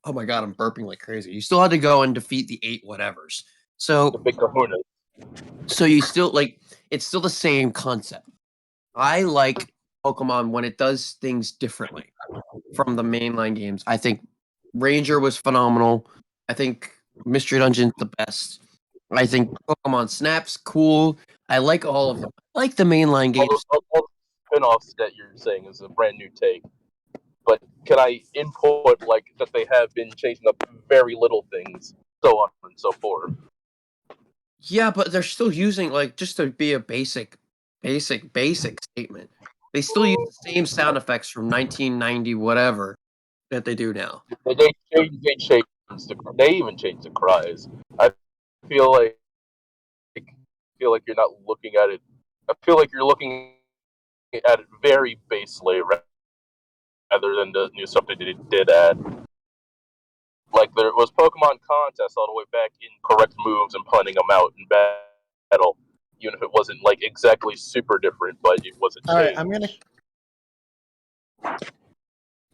Oh my god, I'm burping like crazy. You still had to go and defeat the 8 whatevers. So The big kahuna. So you still it's still the same concept. I like Pokemon when it does things differently from the mainline games. I think Ranger was phenomenal. I think Mystery Dungeon's the best. I think Pokemon Snap's cool. I like all of them. I like the mainline games. All the spin-offs that you're saying is a brand new take. But can I input that they have been changing up very little things, so on and so forth? Yeah, but they're still using just to be a basic statement. They still use the same sound effects from 1990 whatever that they do now. They even changed the cries. I feel like you're not looking at it. I feel like you're looking at it very basely rather than the new stuff they did add. Like there was Pokemon contests all the way back in correct moves and punting them out in battle, even if it wasn't exactly super different, but it was a change. All right, I'm gonna.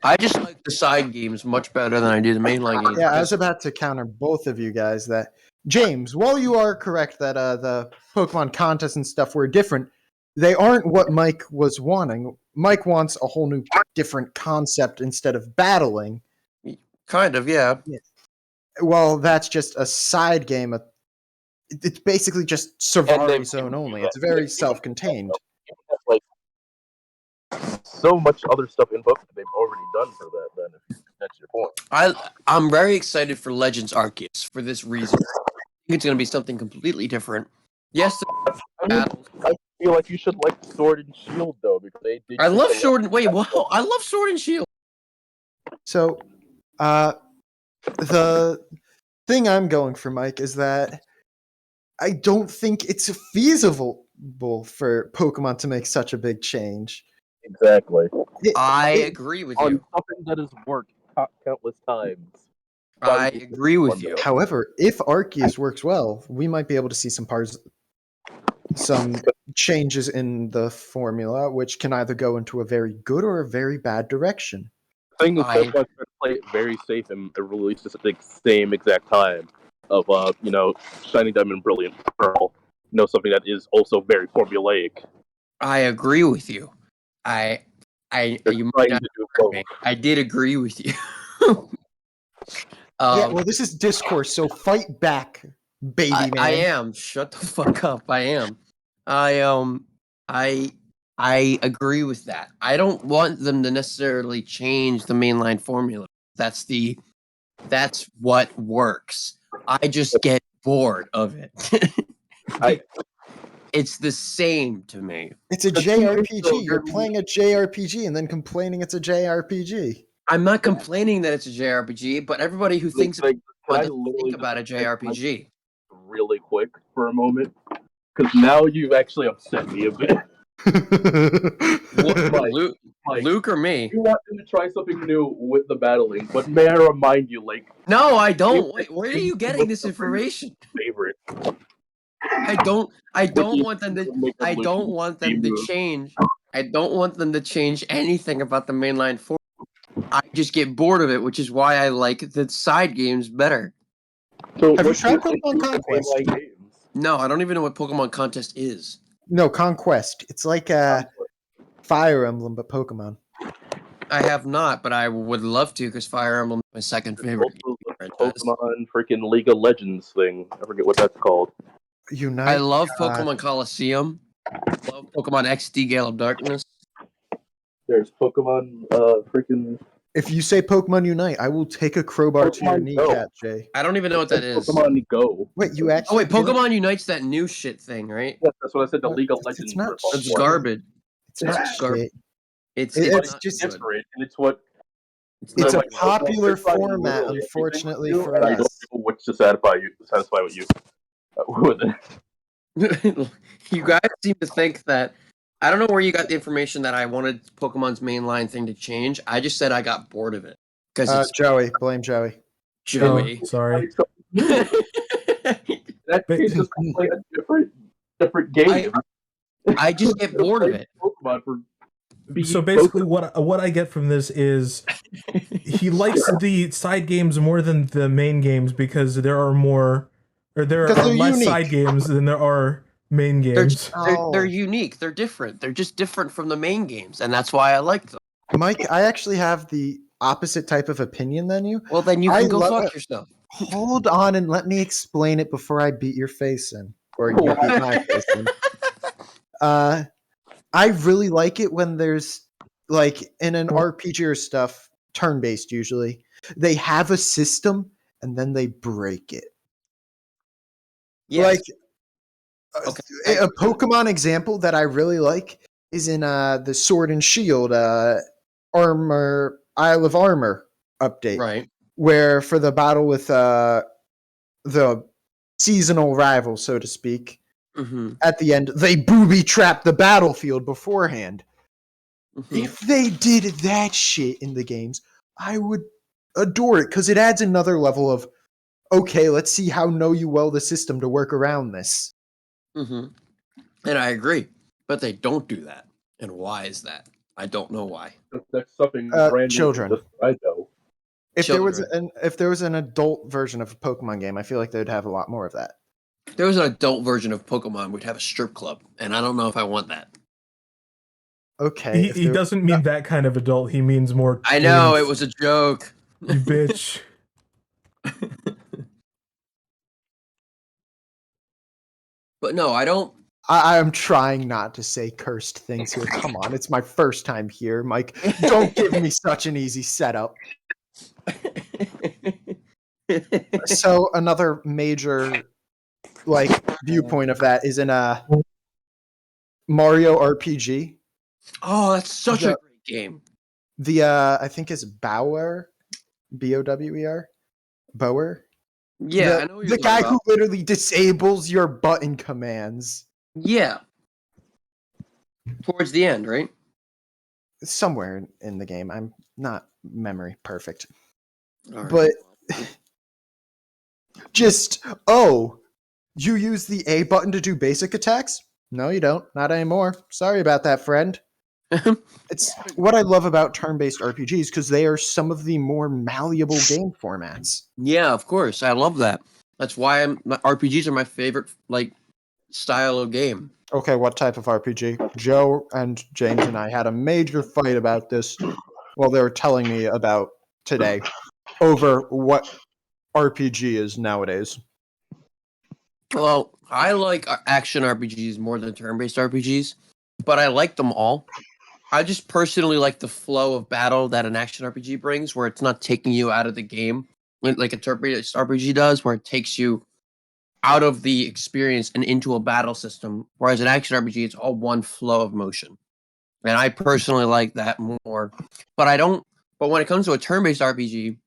I just like the side games much better than I do the mainline games. Yeah, I was about to counter both of you guys that James, while you are correct that the Pokemon contests and stuff were different, they aren't what Mike was wanting. Mike wants a whole new different concept instead of battling. Kind of, yeah. Well, that's just a side game. It's basically just Survival Zone only. It's very self-contained. So much other stuff in Pokemon they've already done for that, then, if that's your point. I'm very excited for Legends Arceus for this reason. I think it's going to be something completely different. Yes, I feel like you should like Sword and Shield, though, because they did. I love Sword and... Wait, whoa! I love Sword and Shield! So, the thing I'm going for, Mike, is that I don't think it's feasible for Pokemon to make such a big change. Exactly. I agree with you. On something that has worked countless times. I agree with you. However, if Arceus works well, we might be able to see some changes in the formula, which can either go into a very good or a very bad direction. The thing is, Pokemon trying to play it very safe and release this at the same exact time of Shining Diamond, Brilliant Pearl. Something that is also very formulaic. I agree with you. I did agree with you. Yeah, well, this is discourse, so fight back, baby man. I am. Shut the fuck up. I am. I I agree with that. I don't want them to necessarily change the mainline formula. That's what works. I just get bored of it. It's the same to me. It's a JRPG. You're playing a JRPG and then complaining it's a JRPG. I'm not complaining that it's a JRPG, but everybody who thinks Like, can I think literally about a JRPG. really quick for a moment? Because now you've actually upset me a bit. Luke or me? You want them to try something new with the battling, but may I remind you, like, No, I don't. Wait, where are you getting this information? favorite. I don't want them to. I don't want them to change. I don't want them to change anything about the mainline form. I just get bored of it, which is why I like the side games better. So have you tried Pokemon Conquest? No, I don't even know what Pokemon Contest is. No, Conquest. It's like a Fire Emblem, but Pokemon. I have not, but I would love to because Fire Emblem is my second favorite. Pokemon freaking League of Legends thing. I forget what that's called. Unite. I love Pokemon Coliseum. Love Pokemon XD Gale of Darkness. There's Pokemon freaking. If you say Pokemon Unite, I will take a crowbar to your Pokemon kneecap, Jay. I don't even know what that is. Pokemon Go. Wait, you actually? Oh wait, Pokemon Unite's that new shit thing, right? Yeah, that's what I said. The League of It's Legends. not It's shit. garbage. It's not garbage. shit. It's It's just different, and it's what. It's a like, popular trying format, literally unfortunately everything for I don't us. know which to satisfy with you. With it. You guys seem to think that I don't know where you got the information that I wanted Pokemon's mainline thing to change. I just said I got bored of it because it's Joey, blame Joey. Joey. Oh, sorry. That kid just played a different game. I just get bored of it. Pokemon for So basically, what I get from this is he likes the side games more than the main games because there are less unique. side games than there are main games. They're unique. They're different. They're just different from the main games, and that's why I like them. Mike, I actually have the opposite type of opinion than you. Well, then you can go fuck yourself. Hold on and let me explain it before I beat your face in, or you beat my face in. I really like it when there's, like, in an RPG or stuff, turn-based usually, they have a system and then they break it. Yes. Like, a Pokemon example that I really like is in the Sword and Shield Armor Isle of Armor update. Right. Where for the battle with the seasonal rival, so to speak, at the end, they booby-trap the battlefield beforehand. If they did that shit in the games, I would adore it, because it adds another level of, okay, let's see how know you well the system to work around this. And I agree, but they don't do that. And why is that? I don't know why. That's something brand children. new. I know. If there was an adult version of a Pokemon game, I feel like they'd have a lot more of that. If there was an adult version of Pokemon, we'd have a strip club, and I don't know if I want that. Okay. He doesn't mean that kind of adult. He means more. I know, it was a joke. You bitch. But no, I don't. I'm trying not to say cursed things here. Come on, it's my first time here, Mike. Don't give me such an easy setup. So another major, like, viewpoint of that is in a Mario RPG. Oh, that's such a great game. The I think it's Bower, Bower, Bower. Yeah, I know the guy who literally disables your button commands. Yeah. Towards the end, right? Somewhere in the game. I'm not memory perfect. Right. But just, you use the A button to do basic attacks? No, you don't. Not anymore. Sorry about that, friend. It's what I love about turn-based RPGs, because they are some of the more malleable game formats. Yeah, of course. I love that. That's why RPGs are my favorite, like, style of game. Okay, what type of RPG? Joe and James and I had a major fight about this while they were telling me about today over what RPG is nowadays. Well, I like action RPGs more than turn-based RPGs but I like them all. I just personally like the flow of battle that an action RPG brings, where it's not taking you out of the game like a turn-based RPG does, where it takes you out of the experience and into a battle system. Whereas an action RPG, it's all one flow of motion, and I personally like that more. But I don't. But when it comes to a turn-based RPG,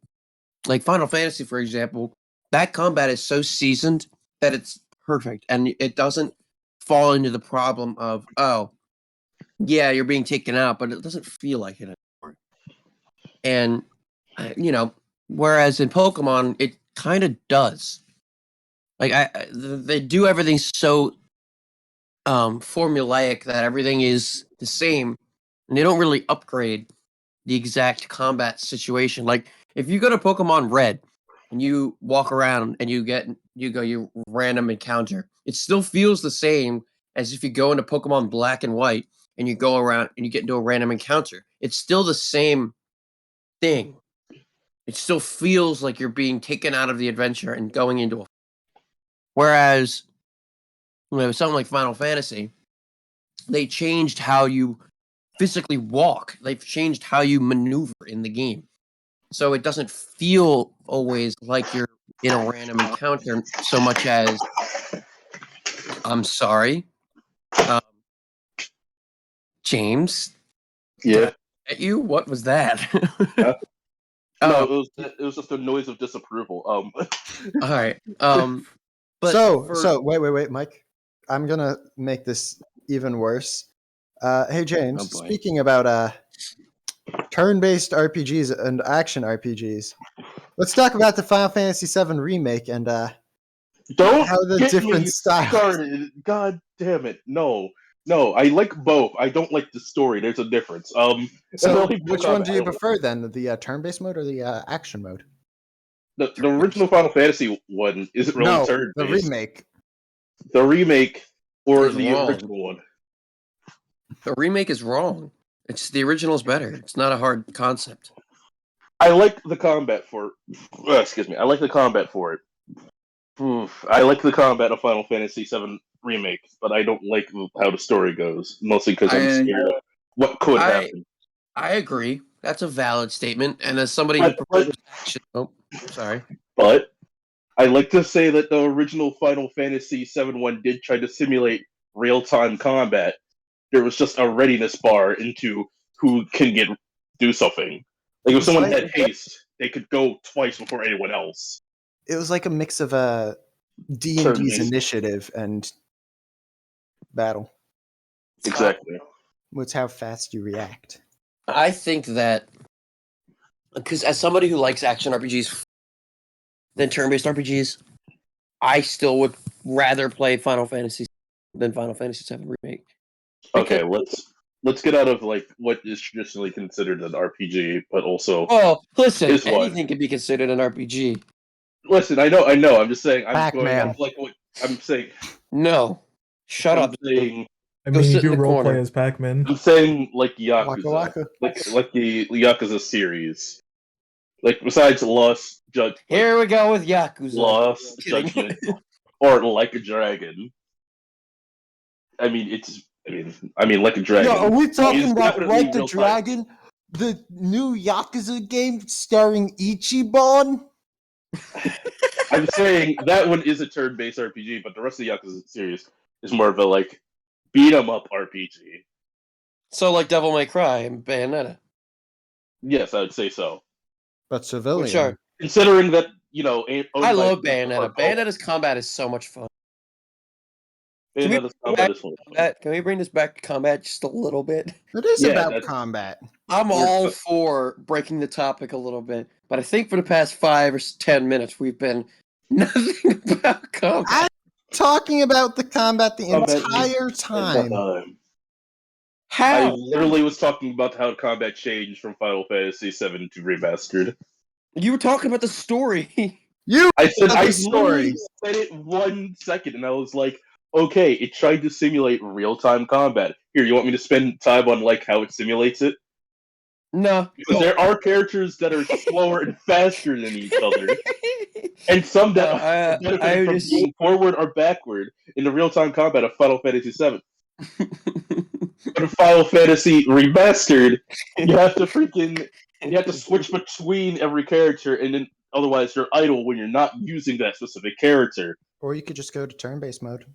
like Final Fantasy, for example, that combat is so seasoned that it's perfect, and it doesn't fall into the problem of, oh, yeah, you're being taken out, but it doesn't feel like it anymore. And, whereas in Pokemon, it kind of does. Like, they do everything so formulaic that everything is the same, and they don't really upgrade the exact combat situation. Like, if you go to Pokemon Red and you walk around and you random encounter, it still feels the same as if you go into Pokemon Black and White and you go around and you get into a random encounter. It's still the same thing. It still feels like you're being taken out of the adventure and going into a. Whereas, something like Final Fantasy, they changed how you physically walk. They've changed how you maneuver in the game. So it doesn't feel always like you're in a random encounter so much as, I'm sorry, James. Yeah. At you? What was that? No, it was just a noise of disapproval. All right. But so wait, Mike. I'm gonna make this even worse. Hey James, speaking about turn-based RPGs and action RPGs, let's talk about the Final Fantasy VII remake and don't how the get different me styles. started. God damn it! No, I like both. I don't like the story. There's a difference. So which one do you prefer then, the turn-based mode or the action mode? The original Final Fantasy one isn't really turn-based. The remake. The remake or It's the wrong. original one. The remake is wrong. It's the original is better. It's not a hard concept. I like the combat for. Excuse me. I like the combat for it. I like the combat of Final Fantasy VII remake, but I don't like how the story goes. Mostly because I'm scared of what could happen. I agree. That's a valid statement. And as somebody who prefers action, sorry. But I like to say that the original Final Fantasy VII one did try to simulate real-time combat. There was just a readiness bar into who can do something. Like if someone had haste, they could go twice before anyone else. It was like a mix of D&D's initiative and battle. Exactly. It's how fast you react. I think that because as somebody who likes action RPGs than turn-based RPGs, I still would rather play Final Fantasy than Final Fantasy VII Remake. Okay, let's get out of like what is traditionally considered an RPG, but also listen, anything can be considered an RPG. Listen, I know. I'm just saying. I'm Pac-Man. going off like what I'm saying. No, shut up. I mean, you do roleplay as Pac-Man. I'm saying like Yakuza, Waka. like the Yakuza series. Like besides Lost Judgment. Here we go with Yakuza. Lost Judgment, or Like a Dragon. I mean, Like a Dragon. Yo, are we talking about Like the Dragon, the new Yakuza game starring Ichiban? I'm saying that one is a turn-based RPG, but the rest of the Yakuza series is more of a like beat 'em up RPG. So like Devil May Cry and Bayonetta. Yes, I would say so. But civilian. Sure. Considering that, I love Bayonetta. Bayonetta's combat is so much fun. Can we bring this back to combat just a little bit? It is about combat. I'm all for breaking the topic a little bit, but I think for the past 5 or 10 minutes we've been nothing about combat. I'm talking about the combat the entire time. How? I literally was talking about how combat changed from Final Fantasy VII to Remastered. You were talking about the story. I said it 1 second, and I was like, okay, it tried to simulate real-time combat. Here, you want me to spend time on like how it simulates it? No. Because there are characters that are slower and faster than each other. And some that benefit from being forward or backward in the real-time combat of Final Fantasy VII. in Final Fantasy Remastered, you have to switch between every character, and then otherwise you're idle when you're not using that specific character. Or you could just go to turn-based mode.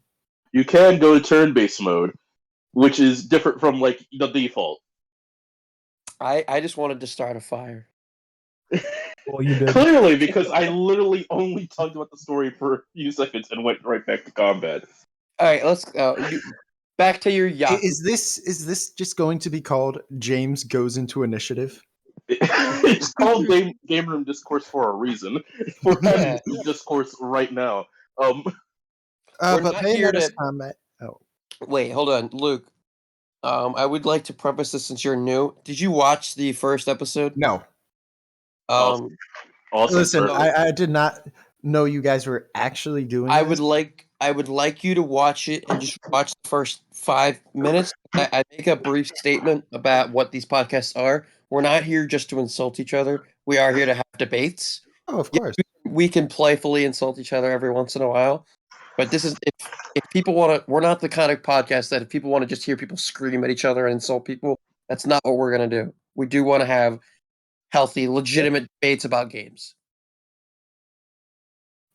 You can go to turn-based mode, which is different from like the default. I just wanted to start a fire. Well, you did. Clearly, because I literally only talked about the story for a few seconds and went right back to combat. All right, let's back to your yacht. Is this just going to be called James Goes into Initiative? It's called Gameroom Discourse for a reason. We're having this discourse right now. We're But not here Bayonetta's to- combat. Oh, Wait, hold on, Luke. I would like to preface this since you're new. Did you watch the first episode? no. Um, Awesome. Listen, Perfect. I did not know you guys were actually doing I this. would like you to watch it and just watch the first 5 minutes. I make a brief statement about what these podcasts are. We're not here just to insult each other. We are here to have debates. Oh, of course. We can playfully insult each other every once in a while. But this is if people want to, we're not the kind of podcast that if people want to just hear people scream at each other and insult people, that's not what we're gonna do. We do want to have healthy, legitimate debates about games.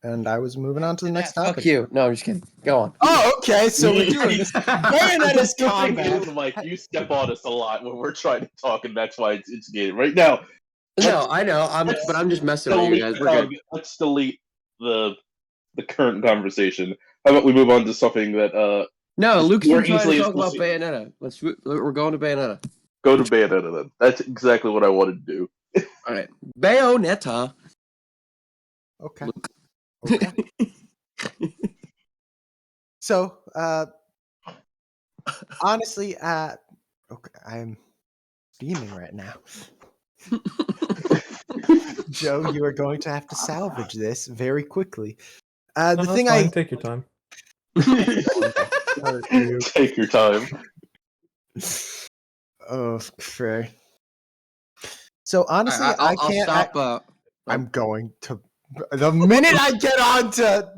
And I was moving on to the next Fuck topic. you. No, I'm just kidding. Go on. Oh, okay. So we're doing Bayonetta's The thing combat. is, Mike, you step on us a lot when we're trying to talk, and that's why it's instigated. Right now, No, I know. But I'm just messing with you guys. We're good. let's delete the current conversation. How about we move on to something that No, Luke's more been trying to easily talk about associated. Bayonetta. We're going to Bayonetta. Go to Bayonetta then. That's exactly what I wanted to do. All right, Bayonetta. Okay. Okay. So, honestly, okay, I'm steaming right now. Joe, you are going to have to salvage this very quickly. No, The that's thing fine. Take your time. Take your time. Oh, Frey. So honestly, All right, I can't. I'll stop. I'm going to. The minute I get on to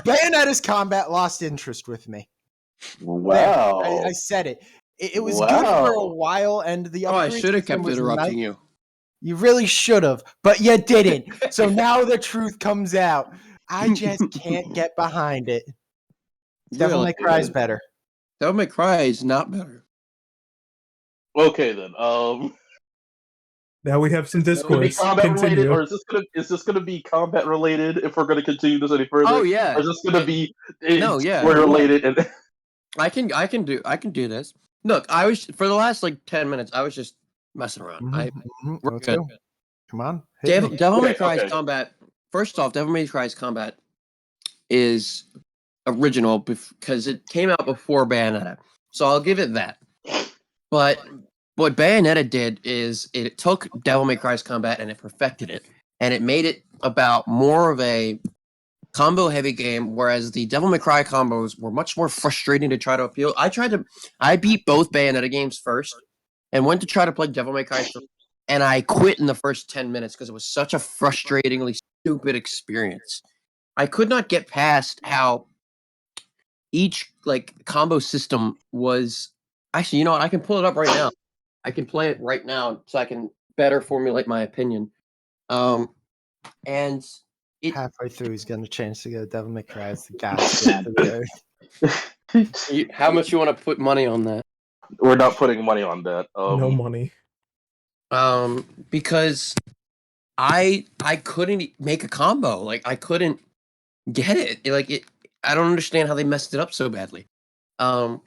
Bayonetta's combat, lost interest with me. Wow. There, I said it. It was good for a while, and the I upgrade should have system kept was interrupting nice. you. You really should have, but you didn't. So now the truth comes out. I just can't get behind it. Devil May Cry is better. Devil May Cry is not better. Okay then. Now we have some Is it gonna be discourse. combat related, Continue. or is this gonna be combat related? If we're gonna continue this any further, Oh yeah. or is this gonna be No, yeah. story related? And I can do this. Look, I was for the last like 10 minutes. I was just messing around. We're Let's good. go. Come on. hit me. Devil May Okay, Cry's okay. combat. First off, Devil May Cry's combat is original because it came out before Bayonetta, so I'll give it that. But what Bayonetta did is it took Devil May Cry's combat and it perfected it, and it made it about more of a combo-heavy game, whereas the Devil May Cry combos were much more frustrating to try to appeal. I beat both Bayonetta games first, and went to try to play Devil May Cry first, and I quit in the first 10 minutes because it was such a frustratingly stupid experience. I could not get past how each like combo system was. Actually, you know what? I can pull it up right now. I can play it right now so I can better formulate my opinion. And Halfway through, he's going to change to go Devil May Cry as the god. how much you want to put money on that? we're not putting money on that. No money. Because I couldn't make a combo. Like I couldn't get it. I don't understand how they messed it up so badly. I'm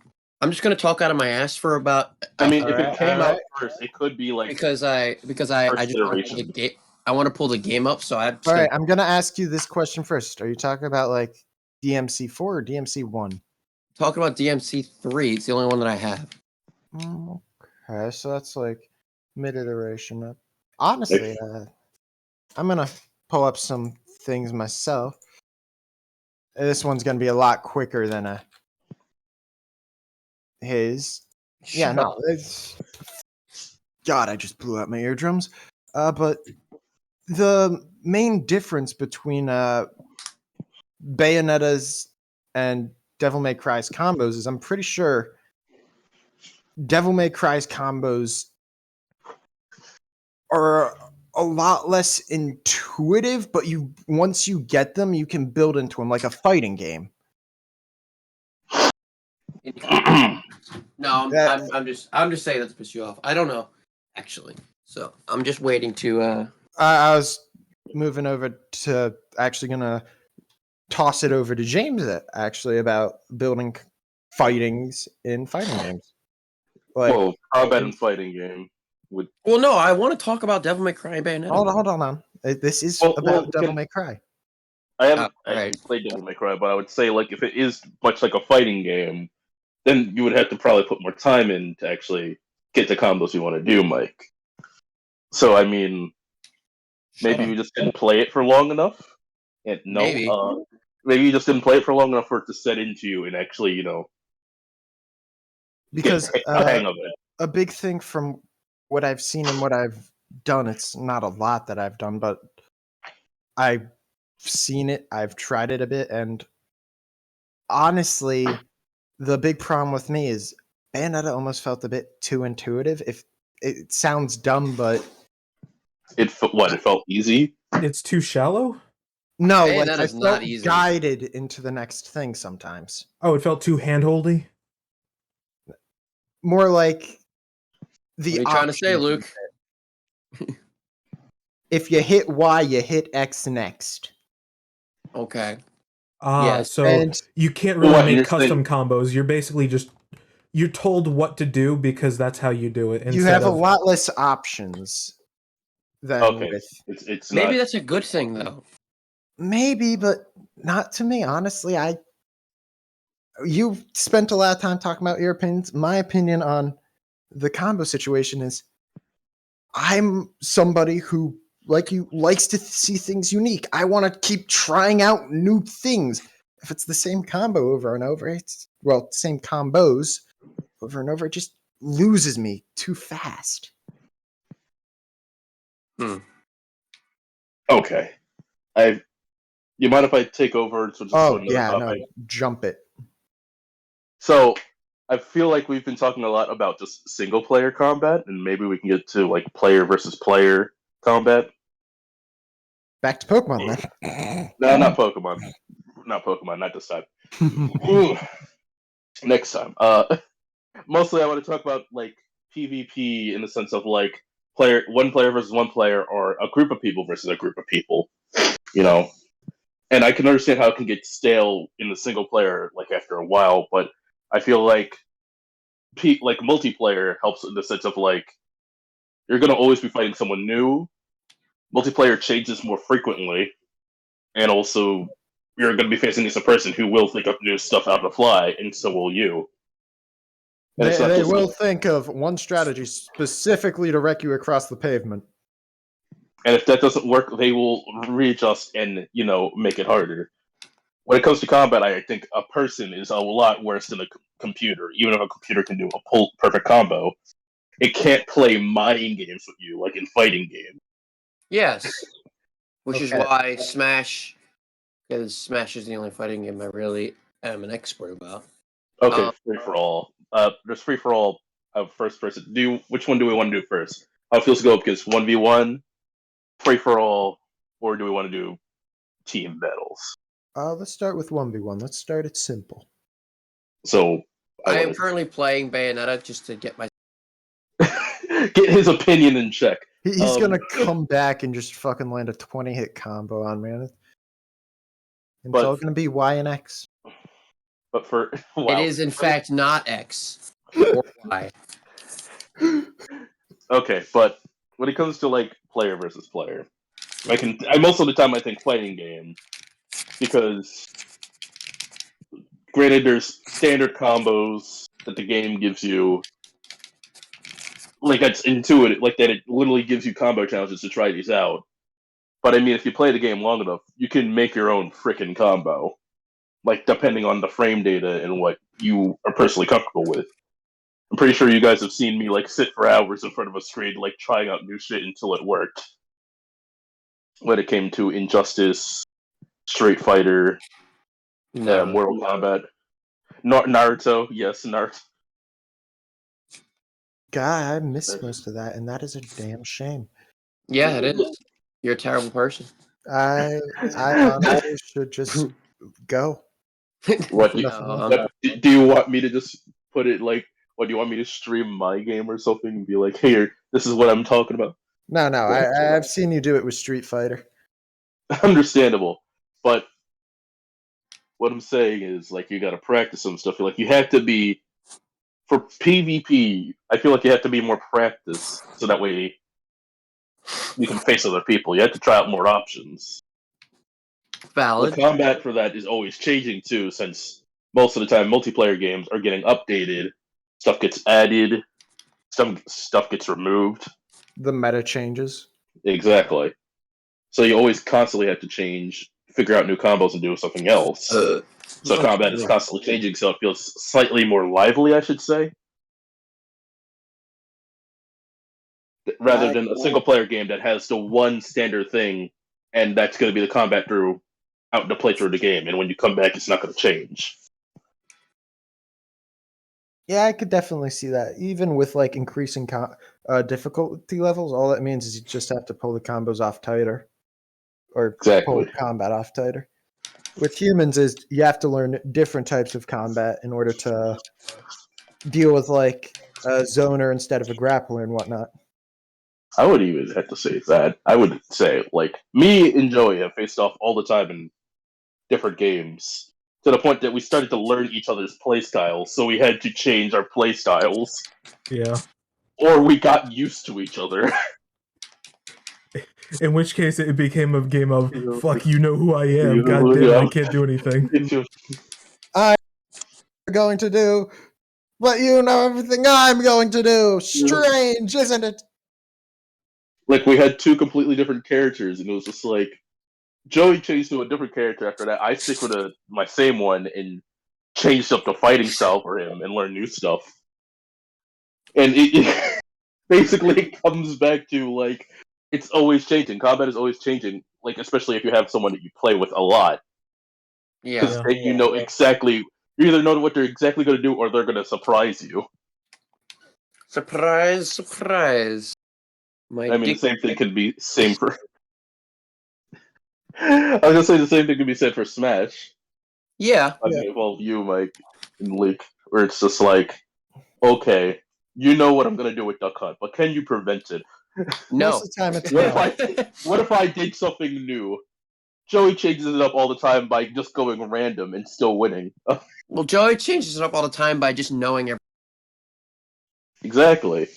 just gonna talk out of my ass for about. I mean, if Alright, it came out alright. first, it could be like because I first just want to pull the iteration. game. I want to pull the game up, so All right, I'm going to ask you this question first. Are you talking about like DMC4 or DMC1? talking about DMC3. It's the only one that I have. Okay, so that's like mid-iteration up. Honestly, I'm going to pull up some things myself. This one's going to be a lot quicker than his. Yeah, no, it's... God, I just blew out my eardrums. But the main difference between Bayonetta's and Devil May Cry's combos is I'm pretty sure Devil May Cry's combos are a lot less intuitive, but once you get them, you can build into them like a fighting game. No, I'm just saying that to piss you off. I don't know, actually. So I'm just waiting to. I was moving over to actually gonna toss it over to James actually about building fightings in fighting games. Like, well, combat and fighting game would. Well, no, I want to talk about Devil May Cry and Bayonetta. hold on. This is about Devil May Cry. I haven't right. played Devil May Cry, but I would say like if it is much like a fighting game, then you would have to probably put more time in to actually get the combos you want to do, Mike. So I mean, maybe you just didn't play it for long enough, and maybe you just didn't play it for long enough for it to set into you and actually, because get a hang of it. A big thing from what I've seen and what I've done, it's not a lot that I've done, but I've seen it, I've tried it a bit, and honestly, the big problem with me is Bayonetta almost felt a bit too intuitive. If it sounds dumb, but it felt easy. It's too shallow? No, Hey, like that I is not felt easy. guided into the next thing sometimes. Oh, it felt too handholdy? More like the What are you trying to say, Luke? If you hit Y, you hit X next. Okay. Yes. So and you can't really make custom combos. You're basically you're told what to do because that's how you do it. You have a lot less options than with. It's maybe not... that's a good thing though. Maybe, but not to me. Honestly, you spent a lot of time talking about your opinions. My opinion on the combo situation is I'm somebody who, like you, likes to see things unique. I want to keep trying out new things. If it's the same combo over and over, same combos over and over, it just loses me too fast. Okay. You mind if I take over? Jump it. So, I feel like we've been talking a lot about just single player combat, and maybe we can get to like player versus player combat. Back to Pokemon then. No, not Pokemon. Not Pokemon, not this time. Ooh. Next time. Mostly I want to talk about like PvP in the sense of like one player versus one player, or a group of people versus a group of people. And I can understand how it can get stale in the single player like after a while, but I feel like multiplayer helps in the sense of like you're gonna always be fighting someone new. Multiplayer changes more frequently, and also you're gonna be facing against a person who will think up new stuff out of the fly, and so will you. And they will think of one strategy specifically to wreck you across the pavement. And if that doesn't work, they will readjust and, make it harder. When it comes to combat, I think a person is a lot worse than a computer. Even if a computer can do a perfect combo, it can't play mind games with you, like in fighting games. Yes. Which is why Smash, because Smash is the only fighting game I really am an expert about. Okay, free for all. There's free for all of first person. Which one do we want to do first? How it feels to go up against 1v1, free for all, or do we want to do team battles? Let's start with 1v1. Let's start it simple. So I am currently playing Bayonetta just to get my get his opinion in check. He's gonna come back and just fucking land a 20-hit combo on me. And it's all gonna be Y and X. But it is in fact not X or Y. Okay, but when it comes to like player versus player, I most of the time I think fighting game, because granted there's standard combos that the game gives you, like that's intuitive, like that it literally gives you combo challenges to try these out. But I mean, if you play the game long enough, you can make your own frickin' combo, like depending on the frame data and what you are personally comfortable with. I'm pretty sure you guys have seen me like sit for hours in front of a screen, like trying out new shit until it worked. When it came to Injustice, Street Fighter, Mortal Kombat, Naruto, yes, Naruto. God, I missed most of that, and that is a damn shame. Yeah, it is. You're a terrible person. I honestly should just go. What do Nothing else. what, do you want me to just put it like? What do you want me to stream my game or something and be like, "Here, this is what I'm talking about"? No, I've seen you do it with Street Fighter. Understandable, but what I'm saying is like you got to practice some stuff. Like you have to be for PvP. I feel like you have to be more practice so that way you can face other people. You have to try out more options. The Valid. combat for that is always changing too, since most of the time multiplayer games are getting updated. Stuff gets added, some stuff gets removed. The meta changes. Exactly. So you always constantly have to change, figure out new combos, and do something else. So combat is constantly changing, so it feels slightly more lively, I should say. Rather than a single player game that has the one standard thing, and that's going to be the combat throughout the playthrough of the game, and when you come back, it's not going to change. Yeah, I could definitely see that. Even with like increasing difficulty levels, all that means is you just have to pull the combos off tighter, or pull Exactly. combat off tighter. With humans, is you have to learn different types of combat in order to deal with like a zoner instead of a grappler and whatnot. I would even have to say that. I would say, like, me and Joey have faced off all the time in different games, to the point that we started to learn each other's playstyles, so we had to change our playstyles. Yeah. Or we got used to each other. In which case, it became a game of fuck. You know who I am. God damn, I can't do anything. I'm going to do what you know everything I'm going to do. Strange, isn't it? Like, we had two completely different characters, and it was just like, Joey changed to a different character after that. I stick with my same one and changed up the fighting style for him and learn new stuff. And it basically comes back to, like, it's always changing. Combat is always changing, like, especially if you have someone that you play with a lot. Because Yeah. then you know exactly, you either know what they're exactly going to do or they're going to surprise you. Surprise, surprise. The same thing can be same for. I was gonna say the same thing can be said for Smash. Yeah. I mean, well, you, Mike, and Leak, where it's just like, okay, you know what I'm gonna do with Duck Hunt, but can you prevent it? No. Most of the time it's What if I did something new? Joey changes it up all the time by just going random and still winning. Well, Joey changes it up all the time by just knowing everything. Exactly.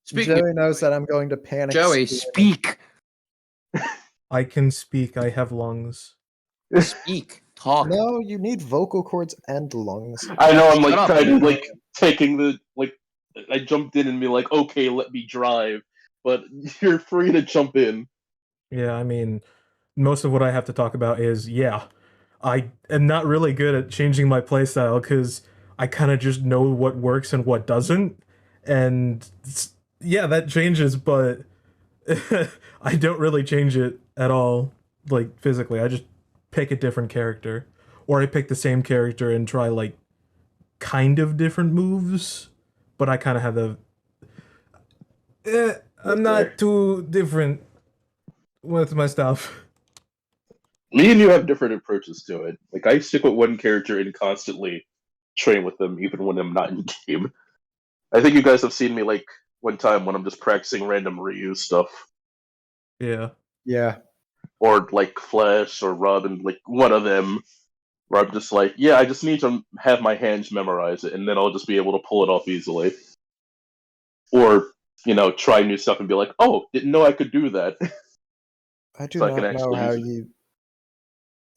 Joey knows that I'm going to panic. Joey, speak. I can speak. I have lungs. Speak. Talk. No, you need vocal cords and lungs. I know. I'm like Shut up, kind of man. like taking the like. I jumped in and be like, okay, let me drive, but you're free to jump in. Yeah, I mean, most of what I have to talk about is, I am not really good at changing my playstyle because I kind of just know what works and what doesn't. And yeah, that changes, but I don't really change it at all, like, physically. I just pick a different character. Or I pick the same character and try, like, kind of different moves. But I kind of have I'm not too different with my stuff. Me and you have different approaches to it. Like, I stick with one character and constantly train with them, even when I'm not in game. I think you guys have seen me, like, one time when I'm just practicing random reuse stuff. Yeah. Yeah. Or, like, Flash or Robin, like, one of them, where I'm just like, yeah, I just need to have my hands memorize it, and then I'll just be able to pull it off easily. Or, try new stuff and be like, oh, didn't know I could do that. I do So I not can know actually how use it.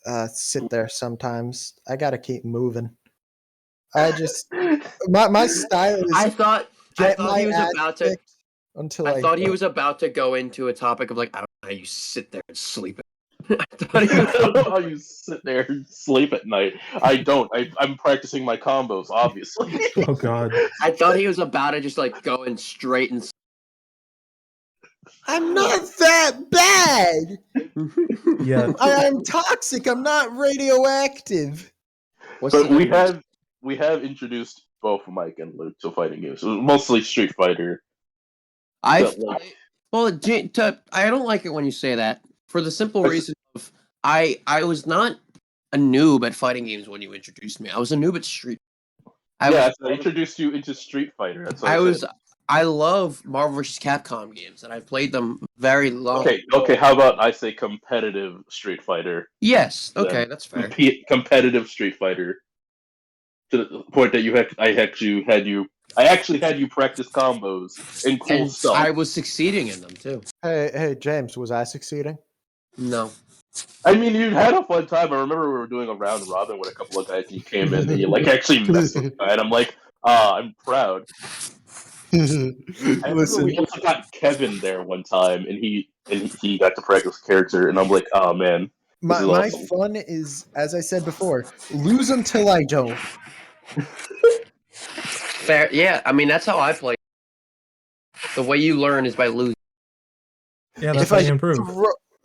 you sit there sometimes. I gotta keep moving. I just my style is I thought he was about to. Until I thought he was about to go into a topic of like, I don't know how you sit there and sleep. I thought he I don't know was. how you sit there and sleep at night. I don't. I'm practicing my combos, obviously. Oh, God. I thought he was about to just like go in straight and. I'm not that bad. Yeah. I'm toxic. I'm not radioactive. What's But the we difference? have introduced both Mike and Luke to fighting games. It was mostly Street Fighter. I've like- well, I don't like it when you say that for the simple reason of I was not a noob at fighting games when you introduced me. I was a noob at Street. I introduced you into Street Fighter. That's what I love Marvel vs. Capcom games, and I've played them very long. Okay. How about I say competitive Street Fighter? Yes. Okay, that's fair. Competitive Street Fighter. To the point that I actually had you practice combos and cool And stuff. I was succeeding in them too. Hey, James, was I succeeding? No. I mean, you had a fun time. I remember we were doing a round robin with a couple of guys, and you came in and you actually messed with the guy, and I'm like, I'm proud. Listen, We also got Kevin there one time, and he got to practice character, and I'm like, oh man. my awesome. fun is, as I said before, lose until I don't. Fair. Yeah. I mean, that's how I play. The way you learn is by losing. Yeah, that's how you improve.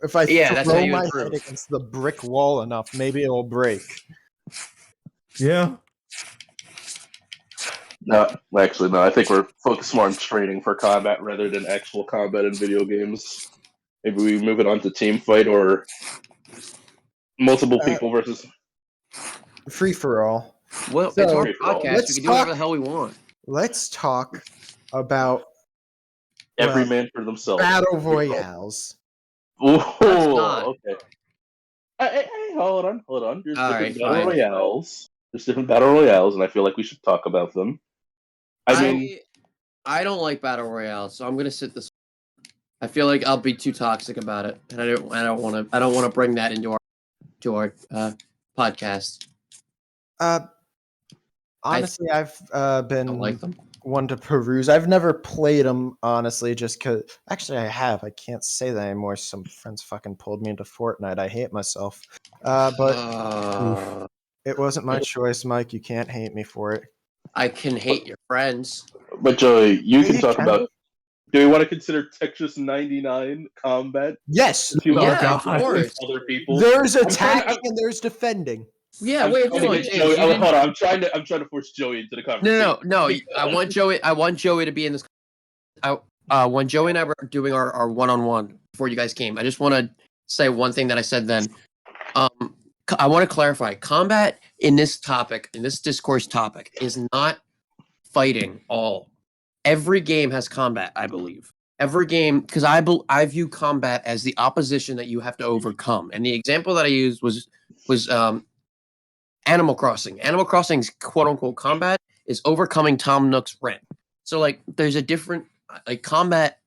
If I that's how throw you my improve. head against the brick wall enough, maybe it'll break. Yeah. No, actually, no. I think we're focused more on training for combat rather than actual combat in video games. Maybe we move it on to team fight or multiple people versus. Free for all. Well, So, it's our let's podcast. We can do whatever the hell we want. Let's talk about Every man for themselves. battle royales. Oh, not. okay. Hey, hold on. There's All different right, battle fine. royales. There's different battle royales, and I feel like we should talk about them. I mean, I don't like battle royales, so I'm gonna sit this. I feel like I'll be too toxic about it, and I don't want to bring that into our podcast. Honestly, I've I been don't like them. one to peruse. I've never played them, honestly, just because. Actually, I have. I can't say that anymore. Some friends fucking pulled me into Fortnite. I hate myself. But it wasn't my choice, Mike. You can't hate me for it. I can hate your friends. but Joey, you Yeah, can you talk can. about. Do we want to consider Tetris 99 combat? Yes, If you Yeah, want to of course. other people. there's I'm trying attacking and there's defending. Yeah, I'm wait, trying hold to on, get James. Joey- you didn't- hold on. I'm trying to force Joey into the conversation. No. I want Joey to be in this. When Joey and I were doing our one-on-one before you guys came, I just want to say one thing that I said then. I want to clarify. Combat in this discourse topic, is not fighting all. Every game has combat, I believe. Every game, because I view combat as the opposition that you have to overcome. And the example that I used was Animal Crossing. Animal Crossing's quote-unquote combat is overcoming Tom Nook's rent. So, like, there's a different... Like, combat,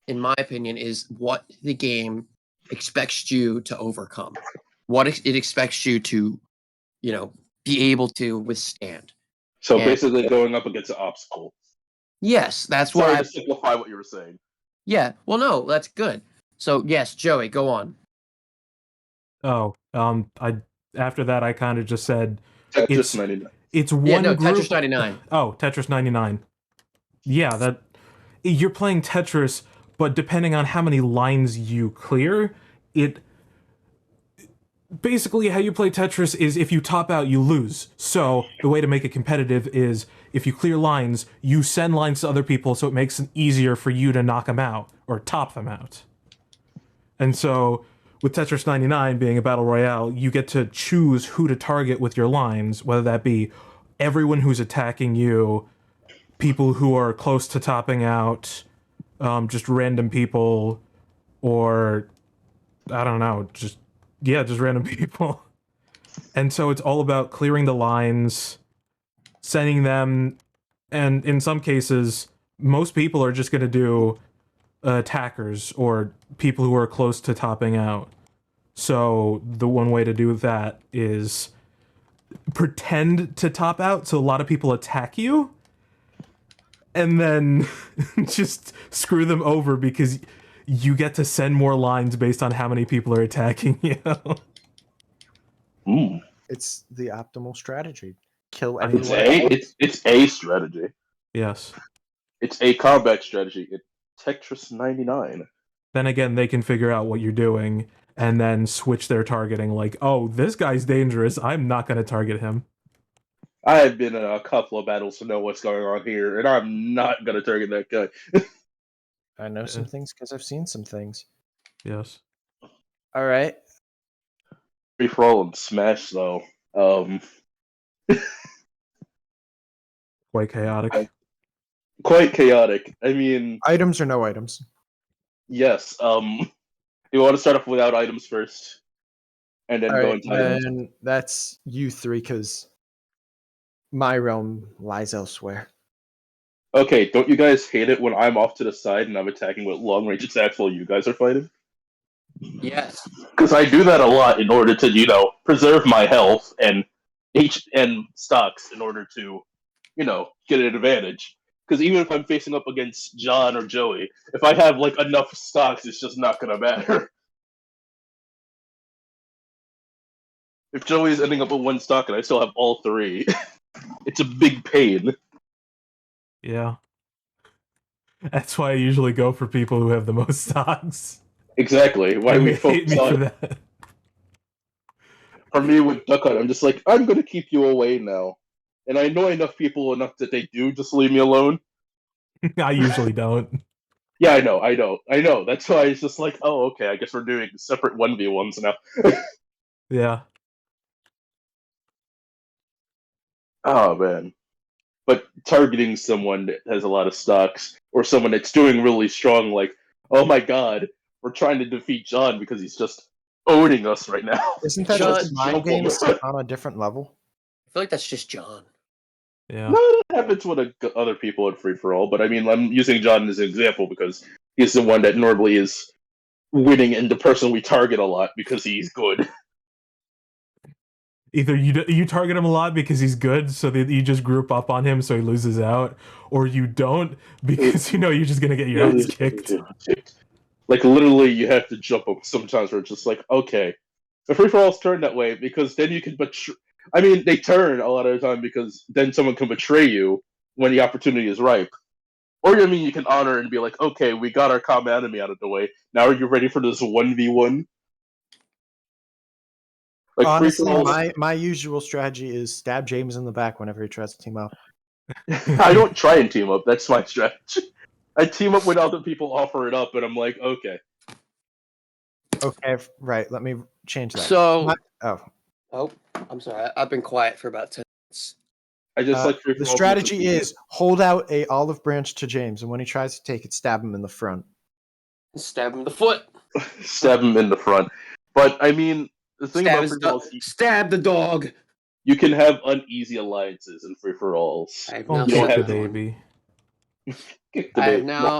in my opinion, is what the game expects you to overcome. What it expects you to, be able to withstand. So Yeah. basically, going up against an obstacle. Yes, that's Sorry what to simplify what you were saying. Yeah, well, no, that's good. So, yes, Joey, go on. Oh, after that I kind of just said Tetris 99. it's one Yeah, no, group. Tetris 99. Oh, Tetris 99. Yeah, that you're playing Tetris, but depending on how many lines you clear, it basically how you play Tetris is if you top out, you lose. So the way to make it competitive is if you clear lines, you send lines to other people, so it makes it easier for you to knock them out or top them out. And so with Tetris 99 being a battle royale, you get to choose who to target with your lines, whether that be everyone who's attacking you, people who are close to topping out, just random people, or I don't know, just random people. And so it's all about clearing the lines, sending them, and in some cases, most people are just going to do attackers or people who are close to topping out. So the one way to do that is pretend to top out, so a lot of people attack you, and then just screw them over because you get to send more lines based on how many people are attacking you. It's the optimal strategy. Kill It's everyone. it's a strategy. Yes. It's a combat strategy. It's Tetris 99. Then again, they can figure out what you're doing and then switch their targeting. Like, oh, this guy's dangerous. I'm not going to target him. I have been in a couple of battles to know what's going on here, and I'm not gonna target that guy. I know some things because I've seen some things. Yes. All right. Free for all and Smash though. Quite chaotic. Quite chaotic. I mean, Items or no items? yes. You want to start off without items first, and then All go right, into items. then that's you three because my realm lies elsewhere. Okay, don't you guys hate it when I'm off to the side and I'm attacking with long range attacks while you guys are fighting? Yes. Because I do that a lot in order to, preserve my health and stocks in order to, get an advantage. Because even if I'm facing up against John or Joey, if I have like enough stocks, it's just not gonna matter. If Joey's ending up with one stock and I still have all three, it's a big pain. Yeah. That's why I usually go for people who have the most stocks. Exactly. Why And we they hate focus me for on that. For me with Duck Hunt, I'm just like, I'm gonna keep you away now. And I know enough people enough that they do just leave me alone. I usually don't. Yeah, I know. That's why it's just like, oh, okay, I guess we're doing separate 1v1s now. Yeah. Oh, man. But targeting someone that has a lot of stocks, or someone that's doing really strong, like, oh my god, we're trying to defeat John because he's just owning us right now. Isn't that John- just mind Jump him. games on a different level? I feel like that's just John. Yeah. No, that happens with other people at Free For All, but I mean, I'm using John as an example because he's the one that normally is winning and the person we target a lot because he's good. Either you target him a lot because he's good, so that you just group up on him so he loses out, or you don't because you're just gonna get your ass kicked. Like, literally, you have to jump up sometimes where it's just like, okay. The Free For Alls turn that way because then you can they turn a lot of the time because then someone can betray you when the opportunity is ripe. Or, you can honor and be like, okay, we got our common enemy out of the way. Now are you ready for this 1v1? Like, Honestly, Free For Alls, my usual strategy is stab James in the back whenever he tries to team up. I don't try and team up. That's my strategy. I team up when other people offer it up, and I'm like, okay. Okay, right. Let me change that. So, Oh, I'm sorry. I've been quiet for about 10 minutes. I just like Free For the Alls strategy because- is hold out a olive branch to James, and when he tries to take it, stab him in the front. Stab him in the foot. stab him in the front. But, I mean, the thing Stab, about his Free For Alls, stab the dog. you can have uneasy alliances in Free For Alls. I have Oh, now You don't kick said the have- baby.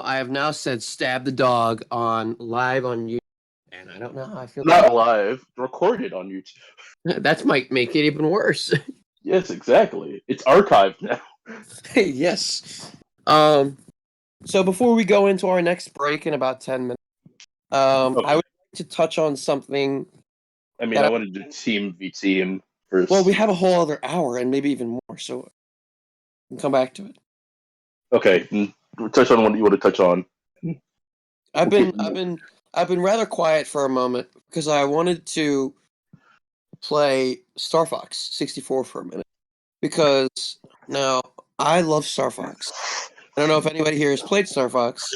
I have now said stab the dog on live on YouTube, and I don't know how I feel. Not live, recorded on YouTube. That might make it even worse. Yes, exactly. It's archived now. Yes. So before we go into our next break in about 10 minutes, Okay. I would like to touch on something. I mean, I wanted to team v team first. Well, we have a whole other hour and maybe even more, so we can come back to it. Okay, touch on what you want to touch on. I've been rather quiet for a moment because I wanted to play Star Fox 64 for a minute. Because now I love Star Fox. I don't know if anybody here has played Star Fox.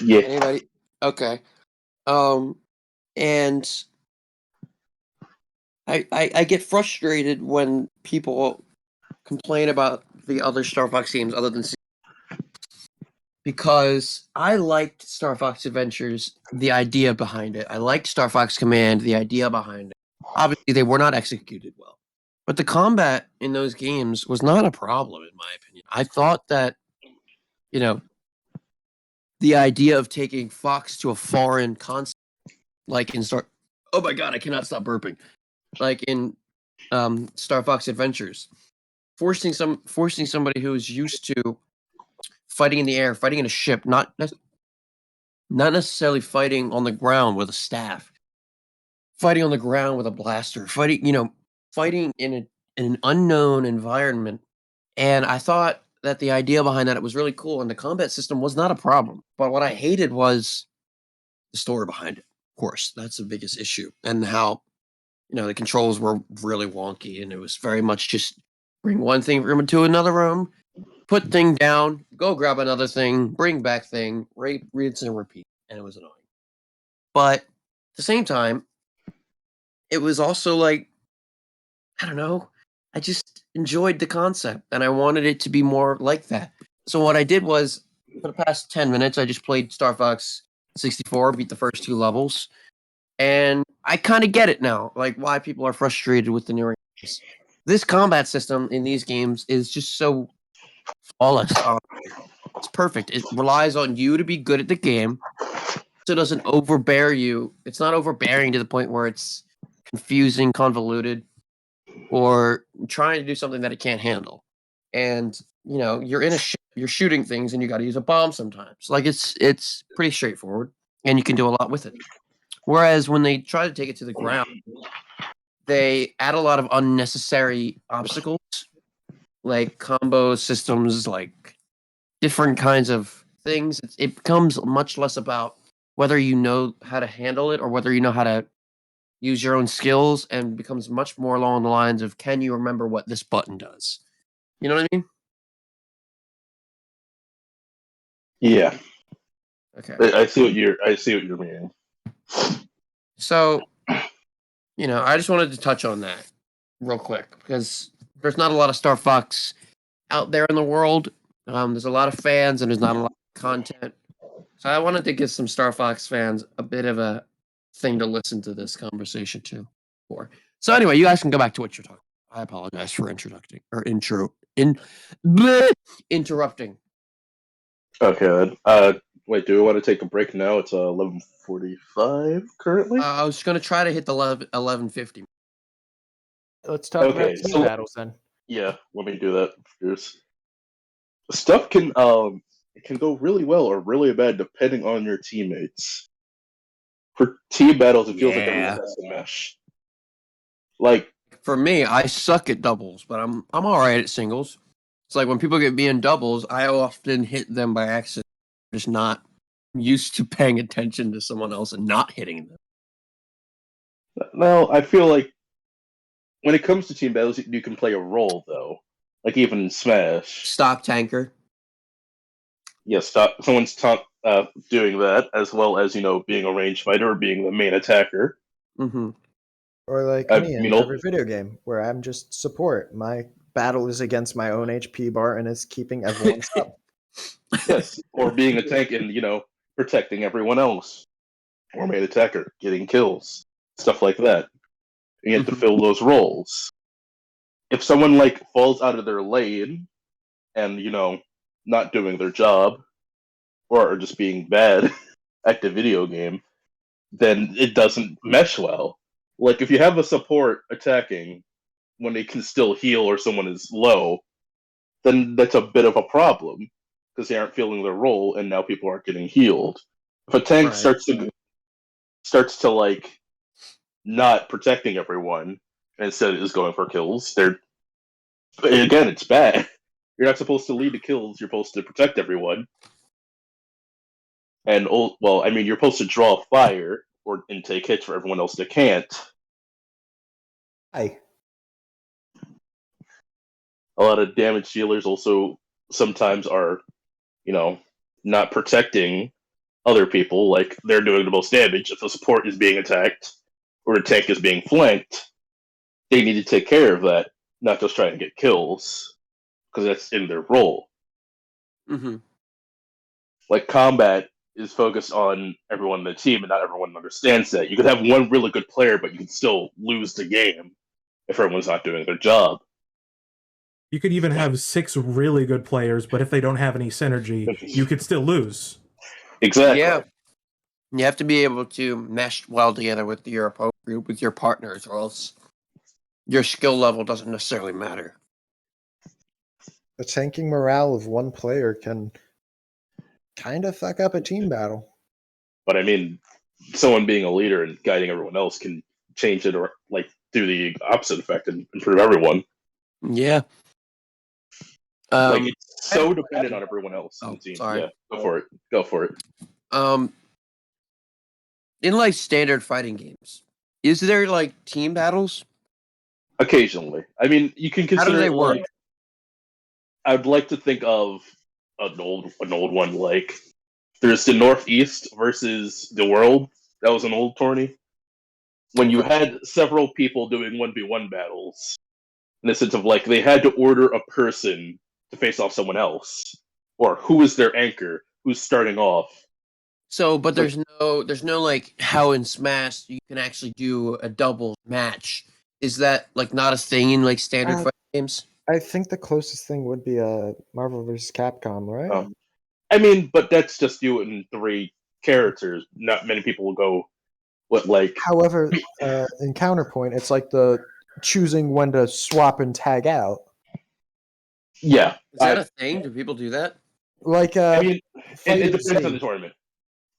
Yeah. Anybody? Okay. And I get frustrated when people complain about the other Star Fox games other than because I liked Star Fox Adventures, the idea behind it. I liked Star Fox Command, the idea behind it. Obviously, they were not executed well. But the combat in those games was not a problem, in my opinion. I thought that, the idea of taking Fox to a foreign concept, like in Star... Oh my god, I cannot stop burping. Like in Star Fox Adventures. Forcing somebody who is used to fighting in the air, fighting in a ship, not necessarily fighting on the ground with a staff, fighting on the ground with a blaster, fighting in an unknown environment. And I thought that the idea behind that, it was really cool, and the combat system was not a problem. But what I hated was the story behind it. Of course, that's the biggest issue, and how the controls were really wonky, and it was very much just bring one thing room into another room, put thing down, go grab another thing, bring back thing, rinse and repeat, and it was annoying. But at the same time, it was also like, I don't know, I just enjoyed the concept, and I wanted it to be more like that. So what I did was, for the past 10 minutes, I just played Star Fox 64, beat the first 2 levels, and I kind of get it now, like why people are frustrated with the newer games. This combat system in these games is just so flawless. It's perfect. It relies on you to be good at the game, so it doesn't overbear you. It's not overbearing to the point where it's confusing, convoluted, or trying to do something that it can't handle. And you're in a ship, you're shooting things, and you got to use a bomb sometimes. Like it's pretty straightforward, and you can do a lot with it. Whereas when they try to take it to the ground, they add a lot of unnecessary obstacles, like combo systems, like different kinds of things. It becomes much less about whether you know how to handle it or whether you know how to use your own skills, and becomes much more along the lines of, can you remember what this button does? You know what I mean? Yeah, Okay. I see what you're meaning. So, I just wanted to touch on that real quick because there's not a lot of Star Fox out there in the world. There's a lot of fans and there's not a lot of content. So I wanted to give some Star Fox fans a bit of a thing to listen to this conversation to for. So anyway, you guys can go back to what you're talking about. I apologize for interrupting. Okay, then. Wait, do we want to take a break now? It's 11:45 currently. I was going to try to hit the 11:50. Let's talk about Okay, team so battles then. yeah, let me do that first. Stuff can go really well or really bad depending on your teammates. For team battles, it feels like everyone Yeah. has to mesh. Like, For me, I suck at doubles, but I'm all right at singles. It's like when people get me in doubles, I often hit them by accident. I'm just not used to paying attention to someone else and not hitting them. well, I feel like when it comes to team battles, you can play a role though. Like even in Smash, Stock tanker. yes, someone's doing that as well as being a range fighter or being the main attacker. Mm-hmm. Or like I me in mean, every video game where I'm just support. My battle is against my own HP bar and is keeping everyone up. yes, or being a tank and protecting everyone else, or main attacker, getting kills, stuff like that. You have to fill those roles. If someone falls out of their lane and not doing their job or are just being bad at the video game, then it doesn't mesh well. Like if you have a support attacking when they can still heal or someone is low, then that's a bit of a problem because they aren't filling their role and now people aren't getting healed. If a tank Right. starts to not protecting everyone and instead is going for kills, it's bad. You're not supposed to lead the kills. You're supposed to protect everyone. And you're supposed to draw fire and take hits for everyone else that can't. Hi. A lot of damage dealers also sometimes are, not protecting other people. Like they're doing the most damage. If a support is being attacked or a tank is being flanked, they need to take care of that, not just try and get kills because that's in their role. Mm-hmm. Like combat is focused on everyone in the team, and not everyone understands that. You could have one really good player, but you can still lose the game if everyone's not doing their job. You could even have 6 really good players, but if they don't have any synergy, you could still lose. Exactly. Yeah. You have to be able to mesh well together with your opponent group, with your partners, or else your skill level doesn't necessarily matter. The tanking morale of one player can kind of fuck up a team battle. But I mean, someone being a leader and guiding everyone else can change it or do the opposite effect and improve everyone. Yeah. It's so dependent on everyone else in the team. Sorry. Yeah, go for it. In standard fighting games, Is there like team battles? Occasionally. I mean, you can How consider do they it work? like I'd like to think of an old one like there's the Northeast versus the World. That was an old tourney. When you had several people doing 1v1 battles, in the sense of like they had to order a person to face off someone else. Or who is their anchor, who's starting off. So, but there's no like how in Smash you can actually do a double match. Is that like not a thing in like standard fighting games? I think the closest thing would be Marvel vs. Capcom, right? I mean, but that's just you and 3 characters. Not many people will go with like. However, in Counterpoint, it's like the choosing when to swap and tag out. Yeah. Is that a thing? Do people do that? Like, I mean, it Fighters depends on the tournament.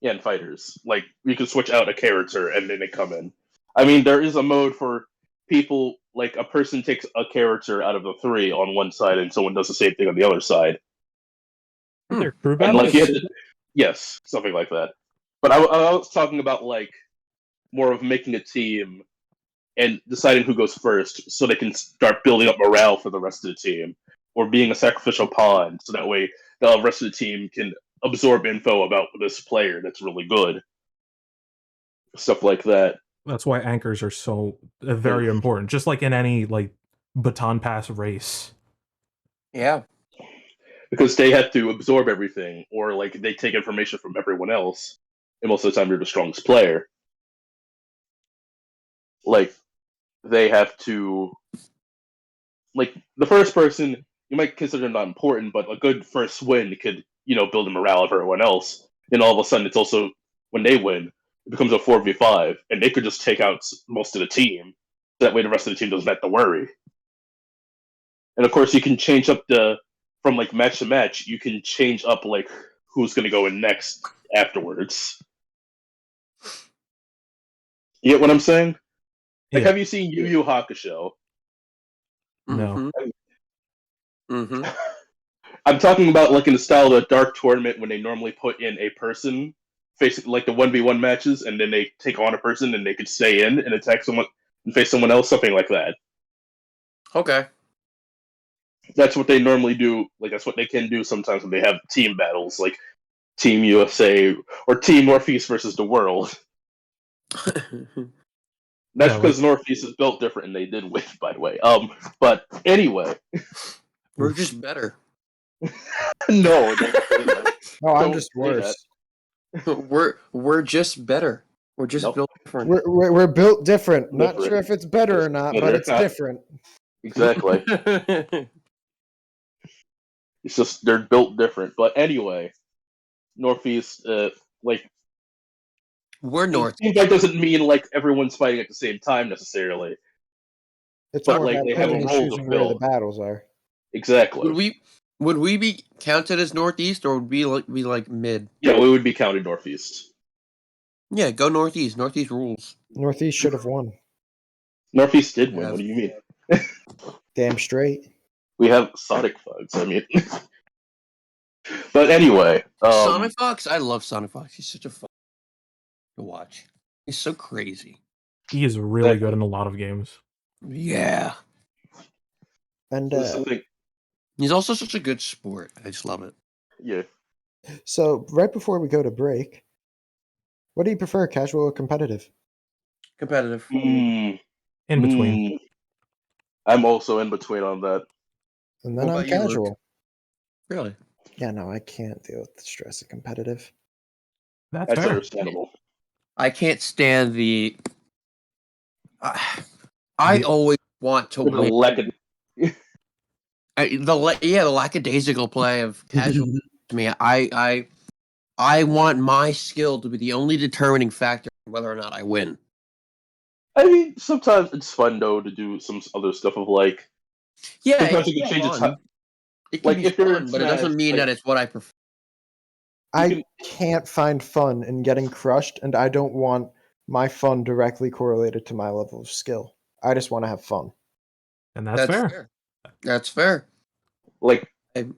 Yeah, and fighters. Like, you can switch out a character and then they come in. I mean, there is a mode for people, like, a person takes a character out of the 3 on one side and someone does the same thing on the other side. Are there crew And, battles? like, you had to, yes, something like that. But I was talking about, like, more of making a team and deciding who goes first so they can start building up morale for the rest of the team. Or being a sacrificial pawn, so that way the rest of the team can absorb info about this player that's really good. Stuff like that. That's why anchors are so very important. Just like in any like baton pass race. Yeah. Because they have to absorb everything, or like they take information from everyone else. And most of the time you're the strongest player. Like they have to like the first person you might consider them not important, but a good first win could, build the morale of everyone else. And all of a sudden, it's also when they win, it becomes a 4v5, and they could just take out most of the team. So that way, the rest of the team doesn't have to worry. And of course, you can change up from like match to match. You can change up like who's going to go in next afterwards. You get what I'm saying? Like, Yeah. have you seen Yu Yu Hakusho? No. Mm-hmm. I'm talking about like in the style of a dark tournament when they normally put in a person facing like the 1v1 matches, and then they take on a person and they could stay in and attack someone and face someone else, something like that. Okay. That's what they normally do. Like that's what they can do sometimes when they have team battles, like Team USA or Team Northeast versus the World. That's because Northeast is built different and they did win, by the way. But anyway. We're just better. No, I'm just worse. We're just better. We're just built different. We're built different. Not sure if it's better or not, but it's different. Exactly. It's just they're built different. But anyway, Northeast, like we're North. That doesn't mean like everyone's fighting at the same time necessarily. It's but more like about they have a picking and role to choosing where the fill. battles are. Exactly. Would we be counted as Northeast, or would we be like mid? Yeah, we would be counted Northeast. Yeah, go Northeast. Northeast rules. Northeast should have won. Northeast did win. What do you mean? Damn straight. We have Sonic Fox. I mean, but anyway, Sonic Fox. I love Sonic Fox. He's such a fun to watch. He's so crazy. He is really good in a lot of games. Yeah. And he's also such a good sport. I just love it. Yeah. So right before we go to break, what do you prefer, casual or competitive? Competitive. In between. I'm also in between on that. And then I'm casual. Really? Yeah, no, I can't deal with the stress of competitive. That's fair. Understandable. I can't stand the. I always want to win. The lackadaisical play of casual to me. I want my skill to be the only determining factor whether or not I win. I mean, sometimes it's fun though to do some other stuff of like. Yeah, sometimes you can change its time. It can be fun, but it doesn't mean that it's what I prefer. I can't find fun in getting crushed, and I don't want my fun directly correlated to my level of skill. I just want to have fun. And that's fair. That's fair. Like,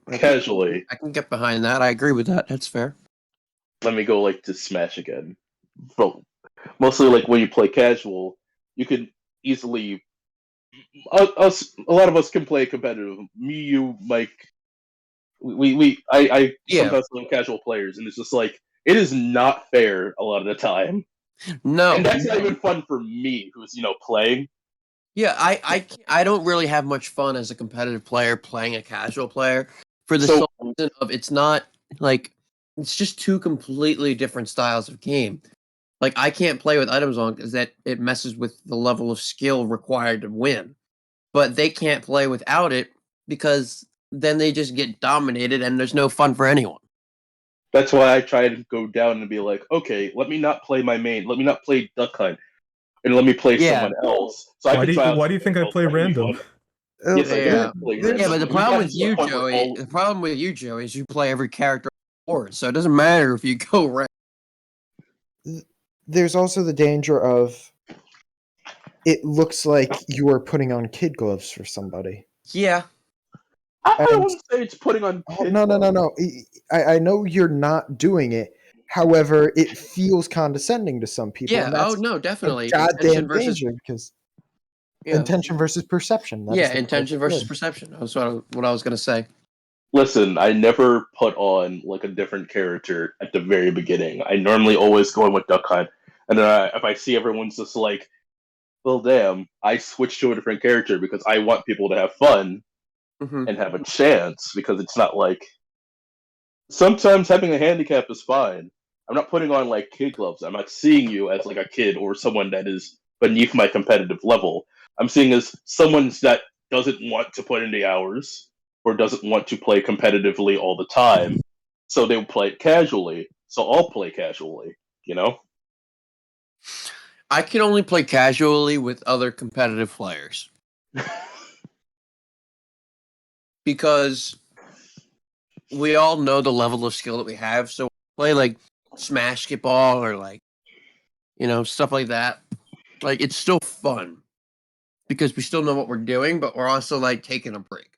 casually. I can get behind that. I agree with that. That's fair. Let me go, like, to Smash again. But mostly, like, when you play casual, you could easily. A lot of us can play competitive. Me, you, Mike. I Yeah. sometimes play with casual players, and it's just like it is not fair a lot of the time. No, And that's not even fun for me, who's playing. Yeah, I don't really have much fun as a competitive player playing a casual player for the So- sole reason of it's not like it's just two completely different styles of game. Like I can't play with items on because that it messes with the level of skill required to win. But they can't play without it because then they just get dominated and there's no fun for anyone. That's why I try to go down and be like, okay, let me not play my main. Let me not play Duck Hunt, and let me play Yeah. someone else. So Why do you think I play random? Yes, I Yeah. do play Yeah, random. but the We problem got with to the you, point where Joey, the problem with you, Joey, is you play every character on board, so it doesn't matter if you go random. There's also the danger of it looks like you are putting on kid gloves for somebody. Yeah. I And- wouldn't say it's putting on. Oh, no. I know you're not doing it. However, it feels condescending to some people. Yeah. and Oh that's no, a definitely. goddamn danger because Yeah. intention versus perception. That is Yeah, the intention correct versus word. perception. That's what I was gonna say. Listen, I never put on like a different character at the very beginning. I normally always go in with Duck Hunt, and then if I see everyone's just like, well, damn, I switch to a different character because I want people to have fun Mhm. and have a chance. Because it's not like sometimes having a handicap is fine. I'm not putting on like kid gloves. I'm not seeing you as like a kid or someone that is beneath my competitive level. I'm seeing as someone that doesn't want to put in the hours or doesn't want to play competitively all the time. So they'll play it casually. So I'll play casually, you know? I can only play casually with other competitive players because we all know the level of skill that we have. So play like Smash Skip Ball or like stuff like that. Like it's still fun because we still know what we're doing, but we're also like taking a break.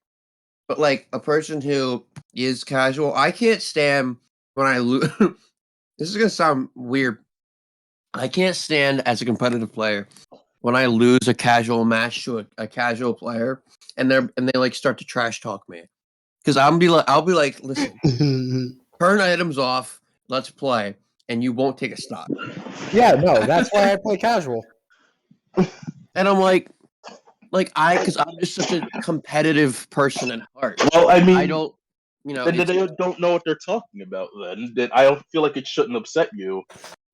But like a person who is casual, I can't stand when I lose. This is gonna sound weird. I can't stand as a competitive player when I lose a casual match to a casual player, and they like start to trash talk me, because I'll be like, listen, turn items off, let's play, and you won't take a stock. Yeah, no, that's why I play casual. And I'm because I'm just such a competitive person at heart. Well, I mean, I don't, then they don't know what they're talking about. Then I don't feel like it shouldn't upset you.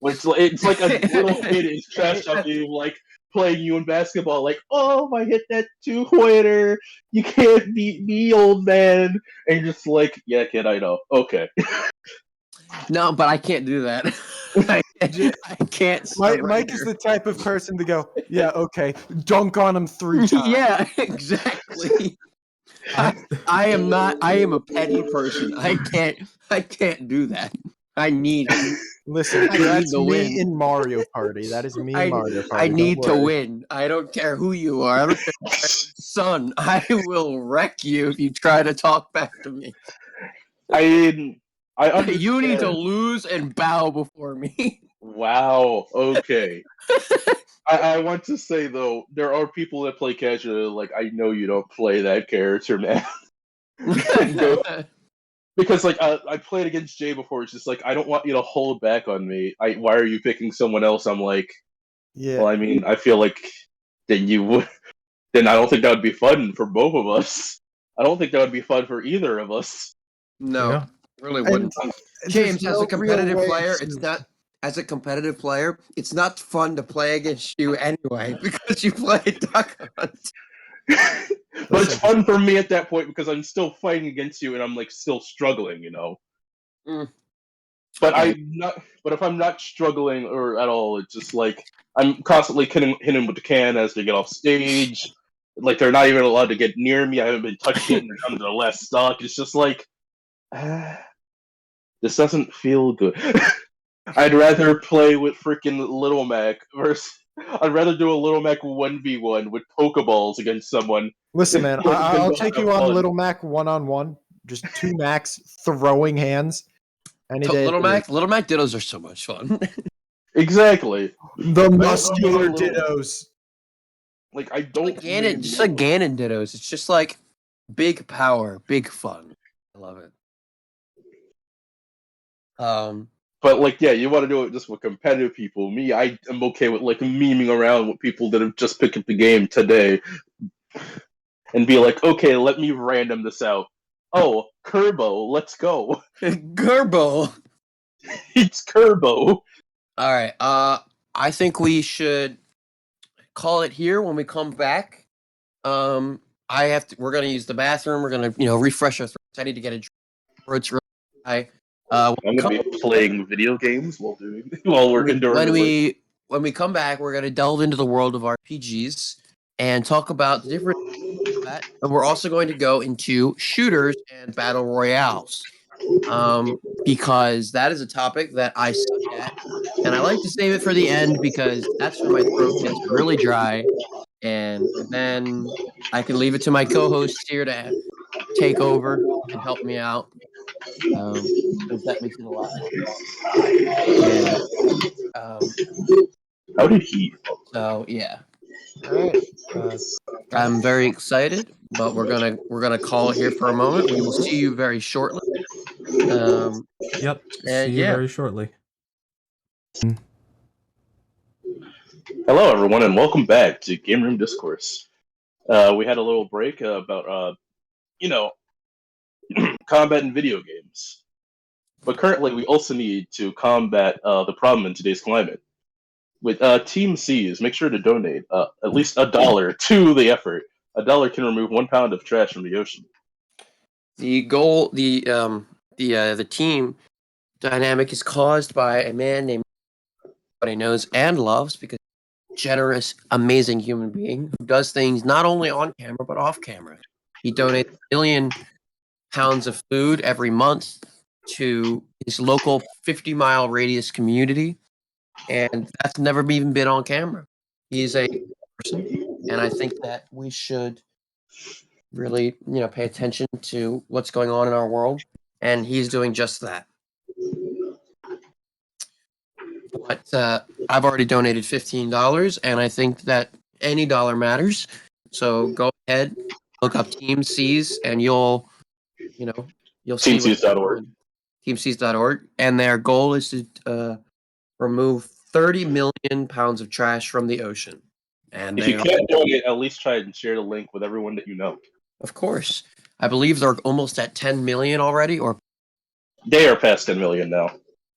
It's like a little kid is trash talking you, like playing you in basketball. Like, oh, I hit that 2-pointer. You can't beat me, old man. And you're just like, yeah, kid, I know. Okay. No, but I can't do that. I can't. Mike is the type of person to go, yeah, okay, dunk on him 3 times. Yeah, exactly. I am not. I am a petty person. I can't do that. I need. Listen, I need that's to me win. in Mario Party. That is me in Mario Party. I don't need to worry. win. I don't care who you are. I don't care, son. I will wreck you if you try to talk back to me. I understand. You need to lose and bow before me. Wow. Okay. I want to say though, there are people that play casual. Like, I know you don't play that character, man. Because like I played against Jay before. It's just like I don't want you to hold back on me. Why are you picking someone else? I'm like, Yeah. well, I mean, I feel like then you would. Then I don't think that would be fun for both of us. I don't think that would be fun for either of us. No, Yeah. really wouldn't. There's James, no as a real competitive way player, to- it's not. As a competitive player, it's not fun to play against you anyway because you play Duck Hunt. But it's fun for me at that point because I'm still fighting against you and I'm like still struggling, you know. Mm. But Okay. I'm not. But if I'm not struggling or at all, it's just like I'm constantly hitting with the can as they get off stage. Like they're not even allowed to get near me. I haven't been touched yet, and they're down to the last stock. It's just like this doesn't feel good. I'd rather play with freaking Little Mac versus. I'd rather do a Little Mac 1v1 with Pokeballs against someone. Listen, man, Than I'll to take have you on fun. Little Mac 1-on-1. Just 2 Macs throwing hands. Any day. Little Mac Dittos are so much fun. Exactly. The muscular Little- dittos. Like I don't Like really Ganon, just know. like Ganon Dittos. It's just like big power, big fun. I love it. But like, yeah, you want to do it just with competitive people. Me, I am okay with like memeing around with people that have just picked up the game today and be like, okay, let me random this out. Oh, Kerbo, let's go. Gerbo. It's Kerbo. All right. I think we should call it here when we come back. We're gonna use the bathroom. We're gonna, refresh our throats. I need to get a drink. Throats really dry. I'm gonna be playing video games while we're enduring. When we come back, we're gonna delve into the world of RPGs and talk about the different that. And we're also going to go into shooters and battle royales. Because that is a topic that I suck at, and I like to save it for the end because that's when my throat gets really dry, and then I can leave it to my co-hosts here to take over and help me out. Because that makes it a lot more fun. And How did he? so yeah, All right. I'm very excited, but we're gonna call it here for a moment. We will see you very shortly. Yep. And See you yeah. very shortly. Hello, everyone, and welcome back to Gameroom Discourse. We had a little break about combat in video games, but currently we also need to combat the problem in today's climate. With Team C's, make sure to donate at least $1 to the effort. $1 can remove 1 pound of trash from the ocean. The goal, the team dynamic is caused by a man named everybody knows and loves because generous, amazing human being who does things not only on camera but off camera. He donates 1 million pounds of food every month to his local 50-mile radius community, and that's never even been on camera. He's a person, and I think that we should really, pay attention to what's going on in our world, and he's doing just that. But I've already donated $15, and I think that any dollar matters. So go ahead, look up Team C's, and you'll see TeamC's.org. TeamC's.org, and their goal is to remove 30 million pounds of trash from the ocean. And If you can't donate, at least try and share the link with everyone that you know. Of course, I believe they're almost at 10 million already, or they are past 10 million now.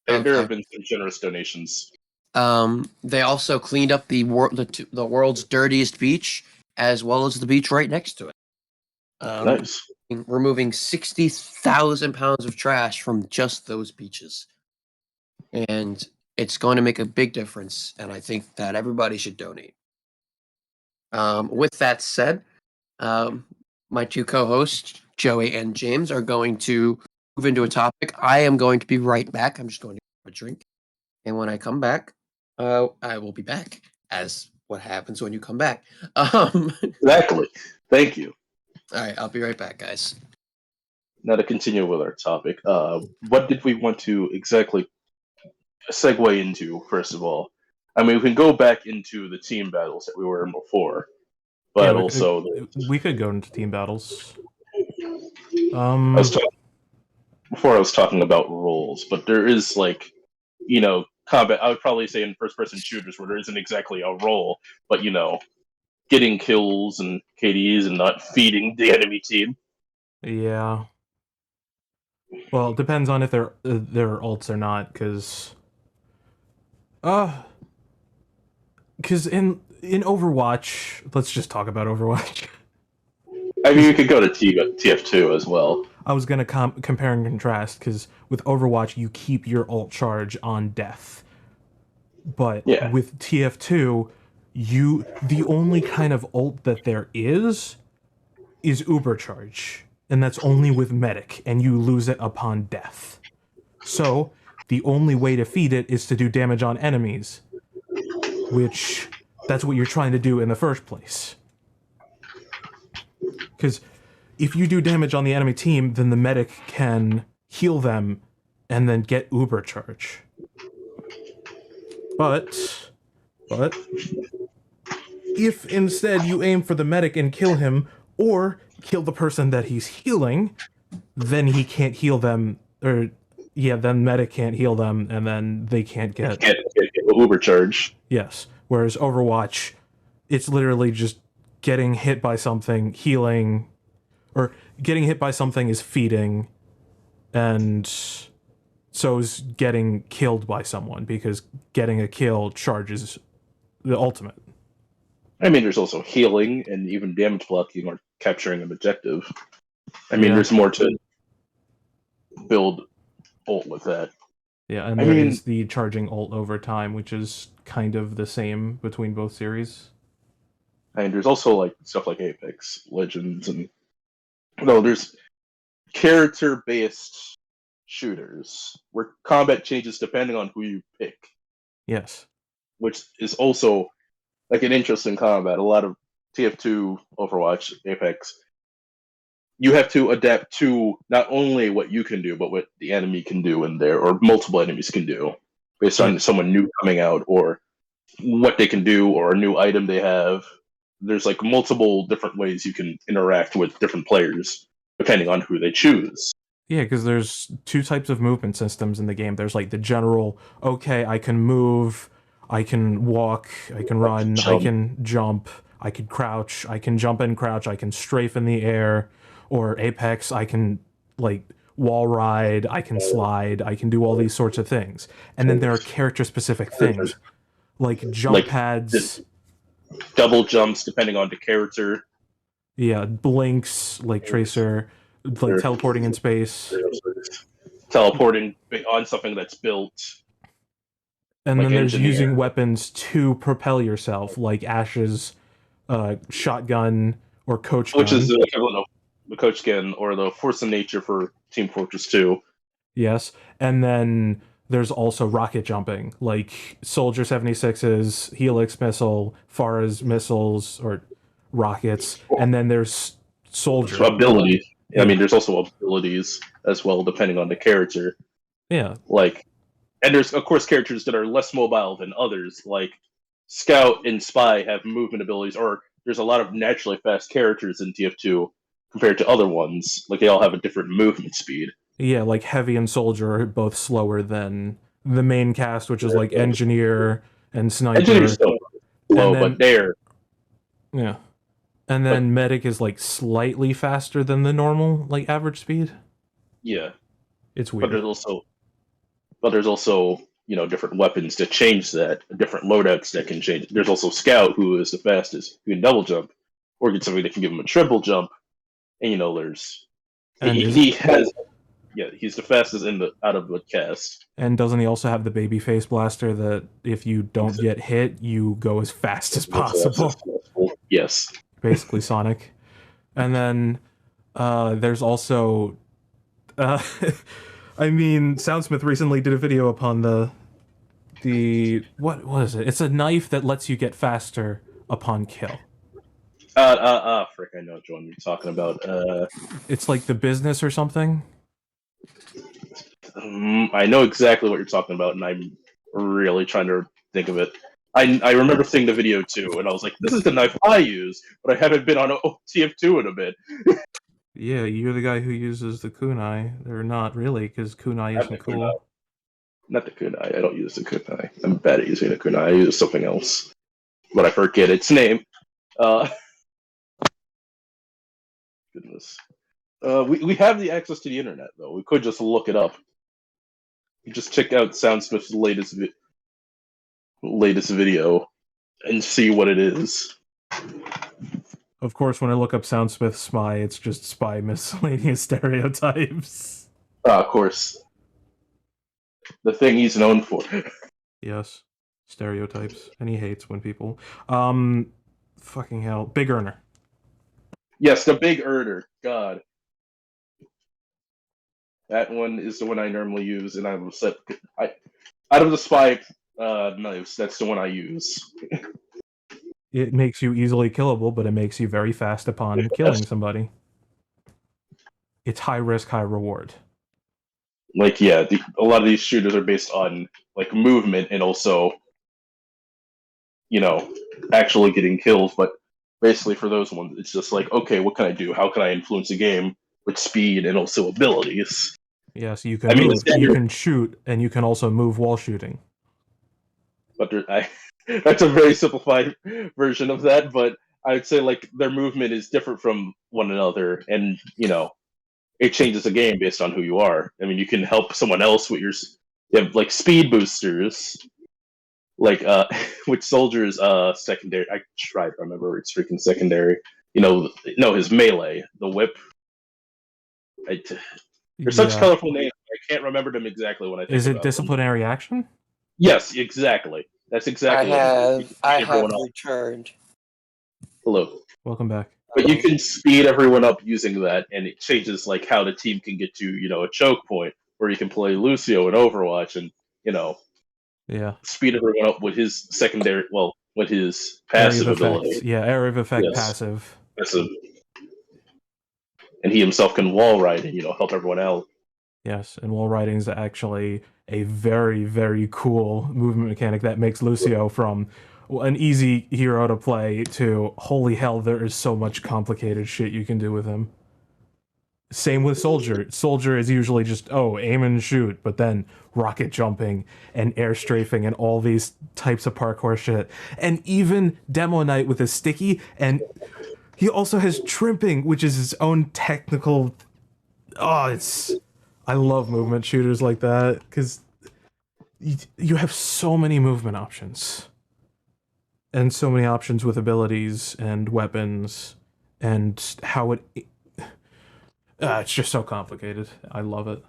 Okay. There have been some generous donations. They also cleaned up the world's dirtiest beach, as well as the beach right next to it. Nice. Removing 60,000 pounds of trash from just those beaches. And it's going to make a big difference, and I think that everybody should donate. With that said, my two co-hosts, Joey and James, are going to move into a topic. I am going to be right back. I'm just going to have a drink. And when I come back, I will be back, as what happens when you come back. Exactly. Thank you. All right, I'll be right back, guys. Now to continue with our topic, what did we want to exactly segue into, first of all? I mean, we can go back into the team battles that we were in before, but we could go into team battles. Before I was talking about roles, but there is combat. I would probably say in first-person shooters where there isn't exactly a role, but getting kills and KDs and not feeding the enemy team. Yeah. Well, it depends on if they're ults or not, because in Overwatch, let's just talk about Overwatch. I mean, you could go to TF2 as well. I was gonna compare and contrast, because with Overwatch you keep your ult charge on death, but with TF2, the only kind of ult that there is Uber charge, and that's only with medic, and you lose it upon death. So the only way to feed it is to do damage on enemies, which that's what you're trying to do in the first place. Because if you do damage on the enemy team, then the medic can heal them and then get Uber charge. But if instead you aim for the medic and kill him, or kill the person that he's healing, then he can't heal them, or then medic can't heal them, and then they can't get Uber charge. Yes. Whereas Overwatch, it's literally just getting hit by something, healing, or getting hit by something is feeding, and so is getting killed by someone, because getting a kill charges the ultimate. I mean, there's also healing and even damage blocking or capturing an objective. I mean, there's more to build ult with that. Yeah, and there is the charging ult over time, which is kind of the same between both series. And there's also like stuff like Apex Legends, and there's character-based shooters where combat changes depending on who you pick. Yes. Which is also like an interesting combat. A lot of TF2, Overwatch, Apex, you have to adapt to not only what you can do, but what the enemy can do in there, or multiple enemies can do, based on someone new coming out, or what they can do, or a new item they have. There's like multiple different ways you can interact with different players, depending on who they choose. Yeah, because there's two types of movement systems in the game. There's like the general, okay, I can move, I can walk, I can run, I can jump, I can crouch, I can jump and crouch, I can strafe in the air, or Apex, I can like wall ride, I can slide, I can do all these sorts of things. And then there are character-specific things, like jump pads. Double jumps, depending on the character. Yeah, blinks, like Tracer, like teleporting in space. Teleporting on something that's built. And like then there's using weapons to propel yourself, like Ash's shotgun or coach gun. Which is the equivalent of the coach gun or the Force of Nature for Team Fortress 2. Yes, and then there's also rocket jumping, like Soldier 76's Helix missile, Farah's missiles, or rockets, and then there's Soldier. Abilities. I mean, there's also abilities as well, depending on the character. Yeah. And there's, of course, characters that are less mobile than others, like Scout and Spy have movement abilities, or there's a lot of naturally fast characters in TF2 compared to other ones. Like, they all have a different movement speed. Yeah, like Heavy and Soldier are both slower than the main cast, which is like Engineer and Sniper. Engineer's still slow, but they're... Yeah. And then Medic is like slightly faster than the normal, like average speed. Yeah. It's weird. But there's also, different weapons that change that, different loadouts that can change. There's also Scout, who is the fastest, who can double jump, or get somebody that can give him a triple jump. And there's... he's the fastest out of the cast. And doesn't he also have the baby face blaster that if you don't get hit, you go as fast as possible? Yes. Basically Sonic. And then there's also... Soundsmith recently did a video upon the what is it? It's a knife that lets you get faster upon kill. Frick, I know which one you're talking about. It's like the business or something. I know exactly what you're talking about, and I'm really trying to think of it. I remember seeing the video too, and I was like, "This is the knife I use," but I haven't been on TF2 in a bit. Yeah, you're the guy who uses the kunai. Or not really, because kunai isn't cool. Kunai. Not the kunai. I don't use the kunai. I'm bad at using the kunai. I use something else, but I forget its name. Goodness. We have the access to the internet, though. We could just look it up. You just check out Soundsmith's latest video and see what it is. Of course, when I look up Soundsmith Spy, it's just Spy miscellaneous stereotypes. Of course. The thing he's known for. Yes. Stereotypes. And he hates when people... Fucking hell. Big Earner. Yes, the Big Earner. God. That one is the one I normally use, and I'm set. Out of the Spy knives, that's the one I use. It makes you easily killable, but it makes you very fast upon killing somebody. It's high risk, high reward. A lot of these shooters are based on movement and also actually getting kills. But basically, for those ones, it's just like, okay, what can I do? How can I influence the game with speed and also abilities? Yes, you can move, you can shoot, and you can also move while shooting. But that's a very simplified version of that. But I'd say like their movement is different from one another, and it changes the game based on who you are. I mean, you can help someone else with you have like speed boosters, like which soldiers secondary. I tried to remember it's freaking secondary. No, his melee, the whip. They're such colorful names. I can't remember them exactly when I think Is it about disciplinary them. action? Yes, exactly. That's exactly I have returned. Hello. Welcome back. But you can speed everyone up using that, and it changes like how the team can get to a choke point where you can play Lucio in Overwatch and speed everyone up with his secondary, with his passive ability. Yeah, area of effect passive. And he himself can wall ride and help everyone out. Yes, and wall riding is actually a very, very cool movement mechanic that makes Lucio from an easy hero to play to holy hell, there is so much complicated shit you can do with him. Same with Soldier. Soldier is usually just, aim and shoot, but then rocket jumping and air strafing and all these types of parkour shit. And even Demo Knight with his sticky, and he also has trimping, which is his own technical... I love movement shooters like that, because you have so many movement options. And so many options with abilities and weapons, and how it's just so complicated. I love it.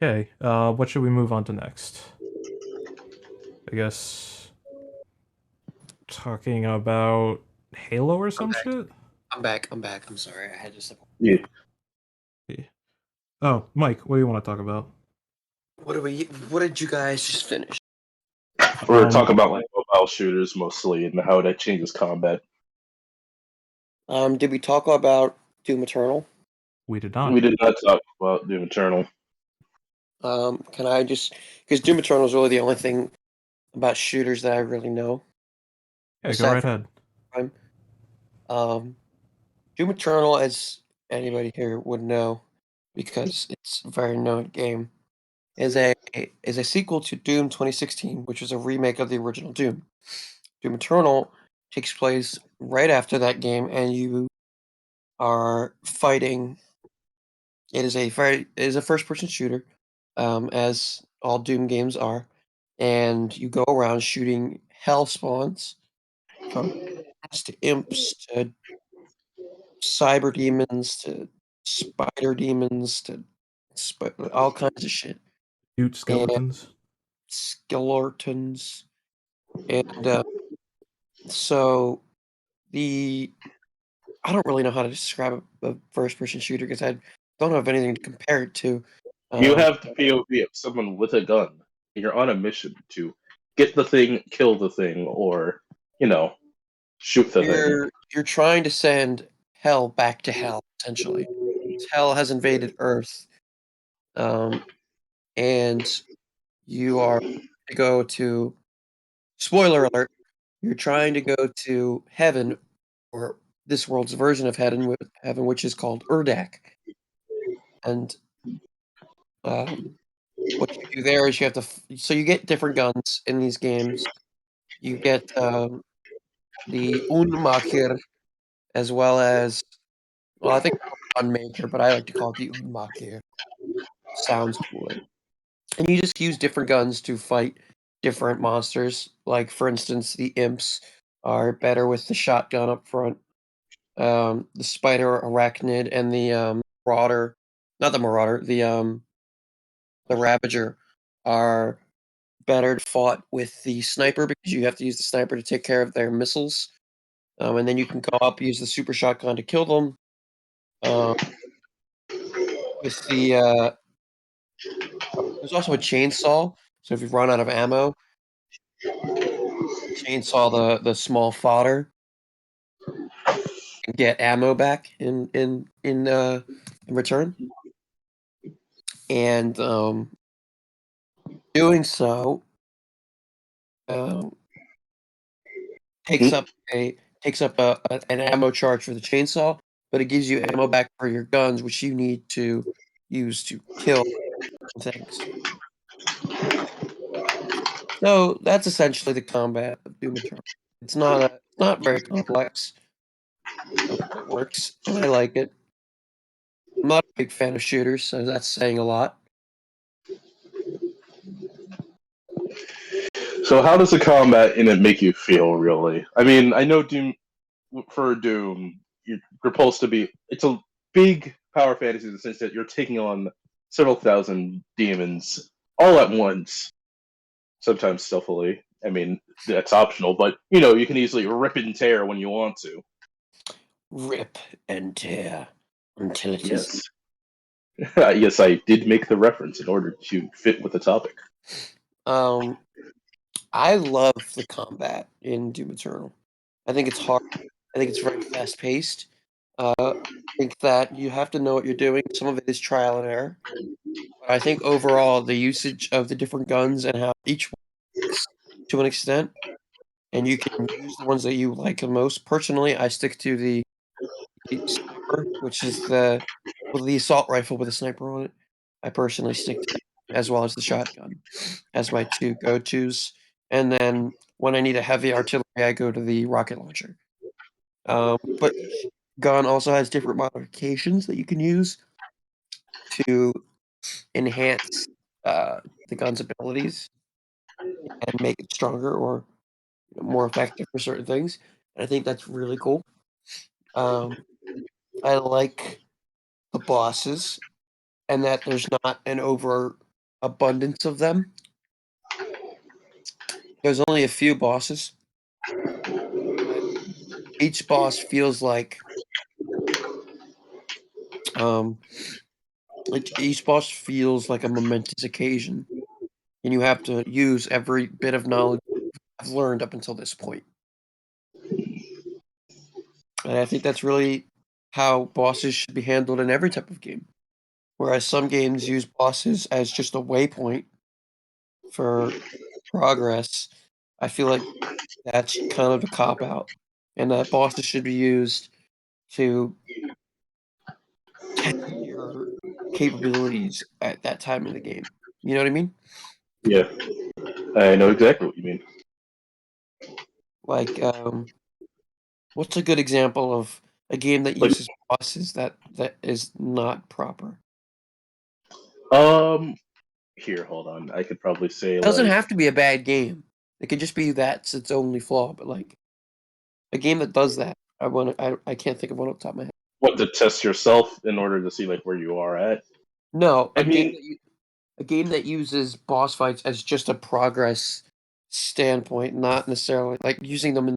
Okay, what should we move on to next? I guess talking about Halo or some shit? I'm back. I'm sorry. I had to step. Yeah. Oh, Mike, what do you want to talk about? What did you guys just finish? We're talking about like mobile shooters mostly and how that changes combat. Did we talk about Doom Eternal? We did not. We did not talk about Doom Eternal. Can I just, because Doom Eternal is really the only thing about shooters that I really know. Yeah, go right ahead. Doom Eternal, as anybody here would know, because it's a very known game, is a sequel to Doom 2016, which was a remake of the original Doom. Doom Eternal takes place right after that game, and you are fighting. It is a first-person shooter, as all Doom games are, and you go around shooting hell spawns, from to imps to cyber demons to spider demons to all kinds of shit. Shoot skeletons. And so I don't really know how to describe a first-person shooter because I don't have anything to compare it to. You have the POV of someone with a gun, and you're on a mission to get the thing, kill the thing, or shoot the thing. You're trying to send hell back to hell, essentially. Hell has invaded Earth, and you are to go to. Spoiler alert! You're trying to go to heaven, or this world's version of heaven, which is called Urdak. And what you do there is you have to. So you get different guns in these games. You get the Unmaker, as well as, I think it's called Unmaker, but I like to call it the Unmaker. Sounds cooler. And you just use different guns to fight different monsters. Like, for instance, the imps are better with the shotgun up front. The spider arachnid and the marauder, not the marauder, the ravager are better fought with the sniper because you have to use the sniper to take care of their missiles. And then you can go up, use the super shotgun to kill them. With there's also a chainsaw. So if you run out of ammo, chainsaw the small fodder and get ammo back in in return, and doing so um, takes up an ammo charge for the chainsaw, but it gives you ammo back for your guns, which you need to use to kill things. So that's essentially the combat of Doom Eternal. It's not very complex, but it works, and I like it. I'm not a big fan of shooters, so that's saying a lot. So how does the combat in it make you feel, really? I mean, I know Doom, you're supposed to be... It's a big power fantasy in the sense that you're taking on several thousand demons all at once, sometimes stealthily. I mean, that's optional, but, you can easily rip and tear when you want to. Rip and tear until it is. Yes. Yes, I did make the reference in order to fit with the topic. I love the combat in Doom Eternal. I think it's hard. I think it's very fast paced. I think that you have to know what you're doing. Some of it is trial and error. But I think overall, the usage of the different guns and how each one works to an extent, and you can use the ones that you like the most. Personally, I stick to the sniper, which is the assault rifle with a sniper on it. I personally stick to that, as well as the shotgun, as my two go-tos. And then when I need a heavy artillery, I go to the rocket launcher. But each gun also has different modifications that you can use to enhance the gun's abilities and make it stronger or more effective for certain things. And I think that's really cool. I like the bosses and that there's not an over abundance of them. There's only a few bosses, but each boss feels like each boss feels like a momentous occasion, and you have to use every bit of knowledge I've learned up until this point. And I think that's really how bosses should be handled in every type of game. Whereas some games use bosses as just a waypoint for progress, I feel like that's kind of a cop out, and that bosses should be used to test your capabilities at that time in the game. You know what I mean? Yeah, I know exactly what you mean. Like, what's a good example of a game that Like, uses bosses that is not proper? Here, hold on. I could probably say It doesn't like have to be a bad game. It could just be that's its only flaw. But like a game that does that, I can't think of one off the top of my head. what to test yourself in order to see like where you are at. No, I mean, a game that uses boss fights as just a progress standpoint, not necessarily like using them in.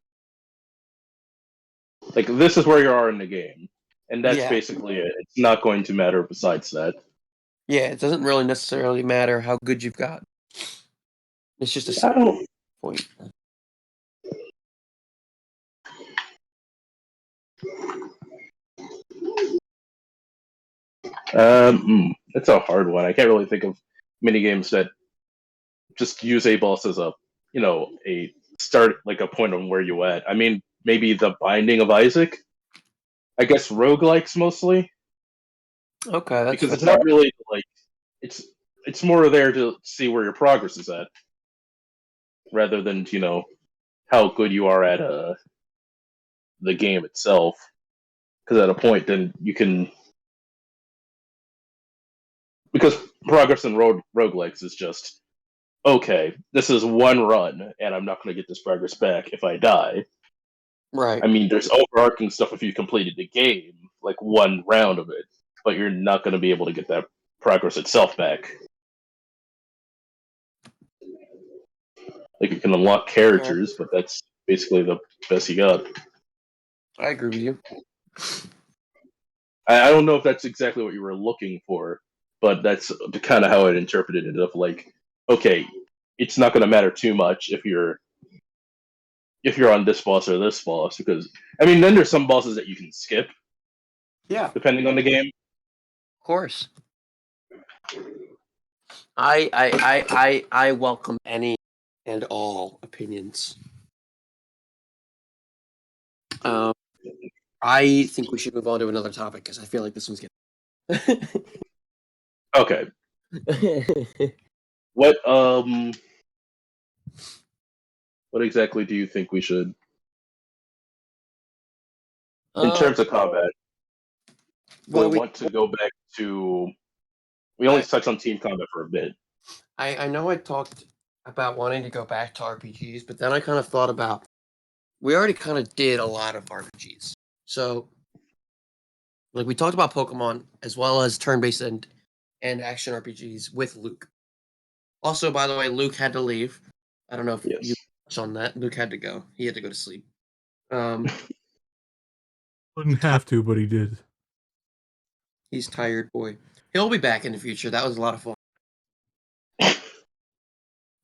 like this is where you are in the game, and that's Yeah, basically it. It's not going to matter besides that. yeah. It doesn't really necessarily matter how good you've got. It's just a I don't. point. It's a hard one. I can't really think of many games that just use a boss as a start, like a point on where you at. I mean, maybe the Binding of Isaac. I guess roguelikes mostly, Okay, that's because fair. it's not really like it's it's more there to see where your progress is at, rather than how good you are at the game itself. Because at a point, then you can, because progress in roguelikes is just okay. This is one run, and I'm not going to get this progress back if I die. Right. I mean, there's overarching stuff if you completed the game, like one round of it, but you're not going to be able to get that progress itself back. Like, you can unlock characters, but that's basically the best you got. I agree with you. I don't know if that's exactly what you were looking for, but that's kind of how I interpreted it. Of like, okay, it's not going to matter too much if you're on this boss or this boss, because I mean, then there's some bosses that you can skip Yeah. depending on the game. course. I welcome any and all opinions. I think we should move on to another topic because I feel like this one's getting. Okay. What exactly do you think we should in terms of combat? Well, we want to go back to. We only touched on team combat for a bit. I know I talked about wanting to go back to RPGs, but then I kind of thought about we already kind of did a lot of RPGs. So, like we talked about Pokemon as well as turn-based and action RPGs with Luke. Also, by the way, Luke had to leave. I don't know if you touched on that. Luke had to go. He had to go to sleep. Wouldn't have to, but he did. He's tired, boy. He'll be back in the future. That was a lot of fun.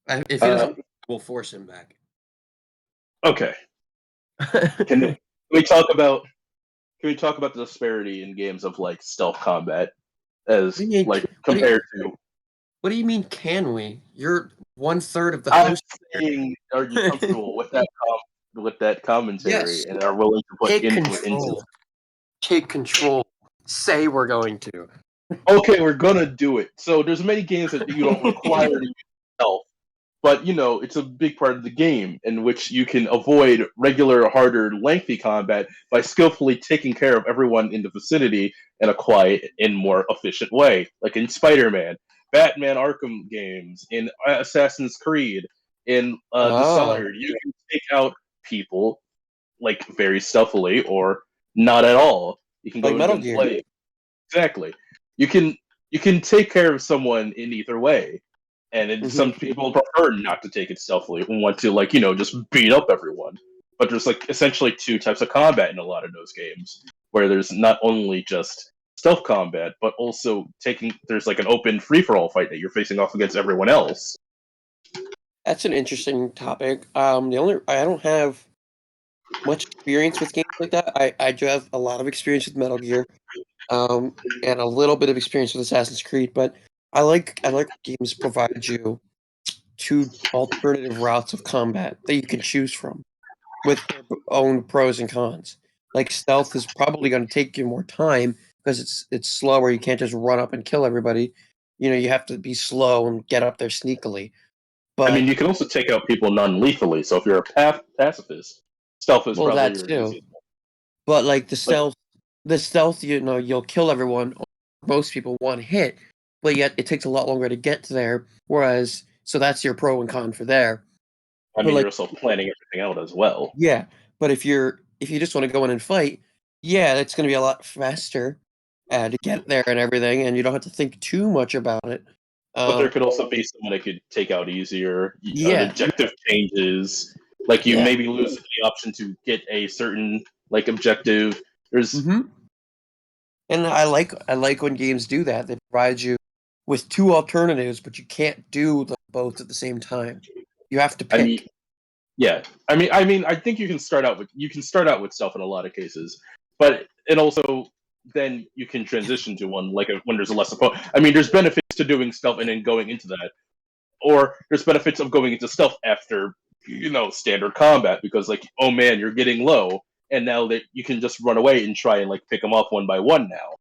If he doesn't, we'll force him back. Okay. Can we talk about the disparity in games of like stealth combat as like compared to? What do you mean? Can we? You're 1/3 of the host. I'm saying, are you comfortable with that commentary? Yes. And are willing to put input into it? Take control. Say we're going to. Okay, we're gonna do it. So there's many games that you don't require to use stealth, but it's a big part of the game in which you can avoid regular, harder, lengthy combat by skillfully taking care of everyone in the vicinity in a quiet and more efficient way, like in Spider-Man, Batman Arkham games, in Assassin's Creed, in Dishonored. You can take out people like very stealthily or not at all. You can go like Metal and Gear. play. Exactly. You can take care of someone in either way. And some people prefer not to take it stealthily and want to just beat up everyone. But there's essentially two types of combat in a lot of those games, where there's not only just stealth combat, but also there's an open free-for-all fight that you're facing off against everyone else. That's an interesting topic. I don't have much experience with games like that. I do have a lot of experience with Metal Gear, and a little bit of experience with Assassin's Creed, but I like games provide you two alternative routes of combat that you can choose from with their own pros and cons. Like stealth is probably going to take you more time because it's slower. You can't just run up and kill everybody. You have to be slow and get up there sneakily. But you can also take out people non-lethally. So if you're a pacifist, stealth is probably that too. But the stealth, you'll kill everyone, most people, one hit, but yet it takes a lot longer to get to there. Whereas, so that's your pro and con for there. You're also planning everything out as well. Yeah, but if you just want to go in and fight, yeah, it's going to be a lot faster to get there and everything, and you don't have to think too much about it. But there could also be someone that could take out easier. Yeah. Objective changes. Maybe lose the option to get a certain objective. There's And I like when games do that. They provide you with two alternatives, but you can't do them both at the same time. You have to pick. I think you can start out with stealth in a lot of cases, but also then you can transition to one when there's a less opponent. There's benefits to doing stealth and then going into that, or there's benefits of going into stealth after standard combat because oh man, you're getting low, and now that you can just run away and try and pick them off one by one now.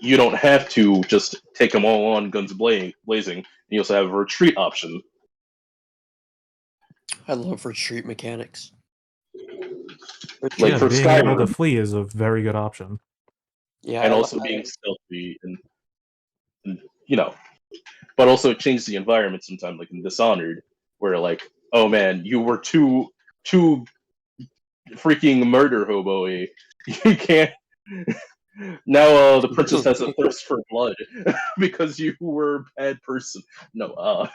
You don't have to just take them all on guns blazing. You also have a retreat option. I love retreat mechanics. For being Skyrim, able to flee is a very good option. Yeah, and also being stealthy and but also it changes the environment sometimes, like in Dishonored, where oh man, you were too freaking murder hobo-y. You can't. Now the princess has a thirst for blood because you were a bad person. No,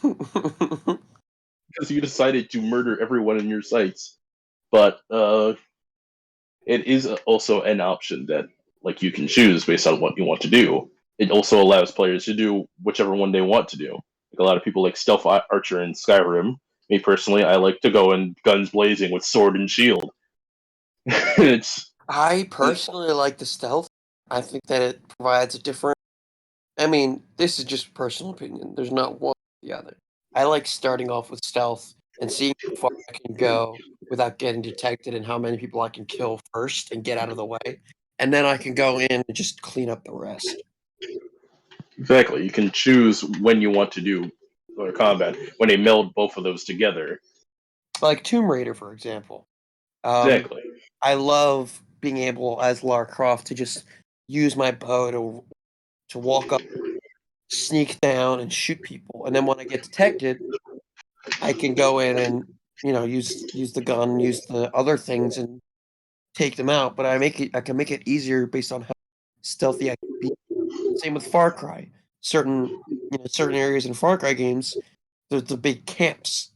because you decided to murder everyone in your sights. But it is also an option that you can choose based on what you want to do. It also allows players to do whichever one they want to do. A lot of people like stealth archer in Skyrim. Me personally, I like to go in guns blazing with sword and shield. I personally like the stealth. I think that it provides a different. I mean, this is just personal opinion. There's not one or the other. I like starting off with stealth and seeing how far I can go without getting detected and how many people I can kill first and get out of the way. And then I can go in and just clean up the rest. Exactly. You can choose when you want to do combat when they meld both of those together. Like Tomb Raider, for example. Exactly. I love being able, as Lara Croft, to just use my bow to walk up, sneak down, and shoot people. And then when I get detected, I can go in and use the gun, use the other things, and take them out. But I can make it easier based on how stealthy I can be. Same with Far Cry. Certain areas in Far Cry games, there's the big camps.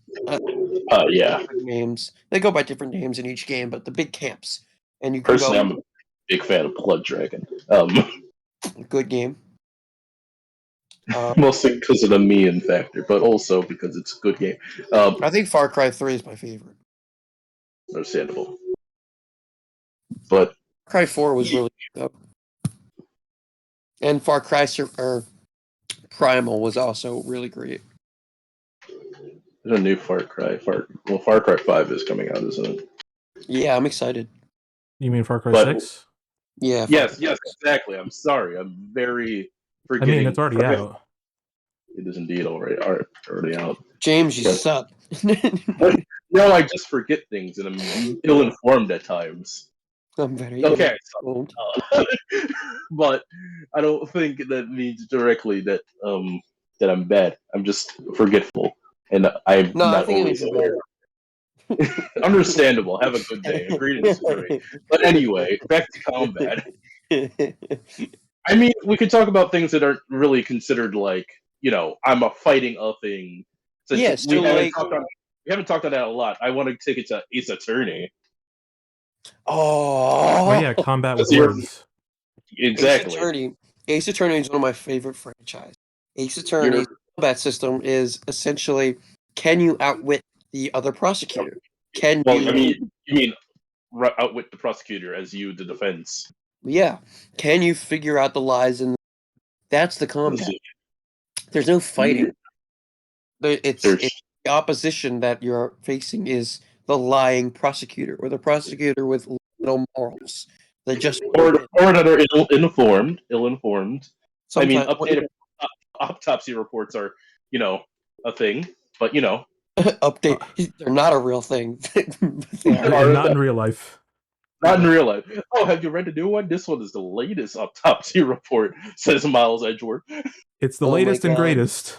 Yeah. Names they go by different names in each game, but the big camps, and you can Personally, go. I'm a big fan of Blood Dragon. Good game. Mostly because of the me-in factor, but also because it's a good game. I think Far Cry 3 is my favorite. Understandable. But Far Cry 4 was really good. And Far Cry Primal was also really great. there's a new Far Cry. Far Cry 5 is coming out, isn't it? Yeah, I'm excited. You mean Far Cry But- 6? Yeah. Yes, exactly. I'm sorry. I'm very forgetting. I mean, it's already out. It is indeed already out. James, you Yeah. suck. No, I just forget things and I'm ill-informed at times. I'm very Okay, old. but I don't think that means directly that that I'm bad. I'm just forgetful, and I'm No, I not think it always means you're aware. Understandable. Have a good day. Agree to disagree. But anyway, back to combat. I mean, we could talk about things that aren't really considered like, I'm a fighting a thing. Since Yeah, so we haven't talked on that a lot. I want to take it to Ace Attorney. Oh Oh, yeah, combat with Zero- words. Exactly. Ace Attorney is one of my favorite franchises. Ace Attorney's combat system is essentially, can you outwit the other prosecutor? Can Well, you? you mean outwit the prosecutor as you the defense. Yeah. Can you figure out the lies and that's the combat. There's no fighting. It's the opposition that you're facing is the lying prosecutor or the prosecutor with no morals. They just or that are ill-informed. I mean, sometimes updated autopsy reports are, a thing, but update. They're not a real thing. They are. And not in real life. not in real life. Oh, have you read the new one? This one is the latest autopsy report, says Miles Edgeworth. It's the Oh my latest and God. greatest.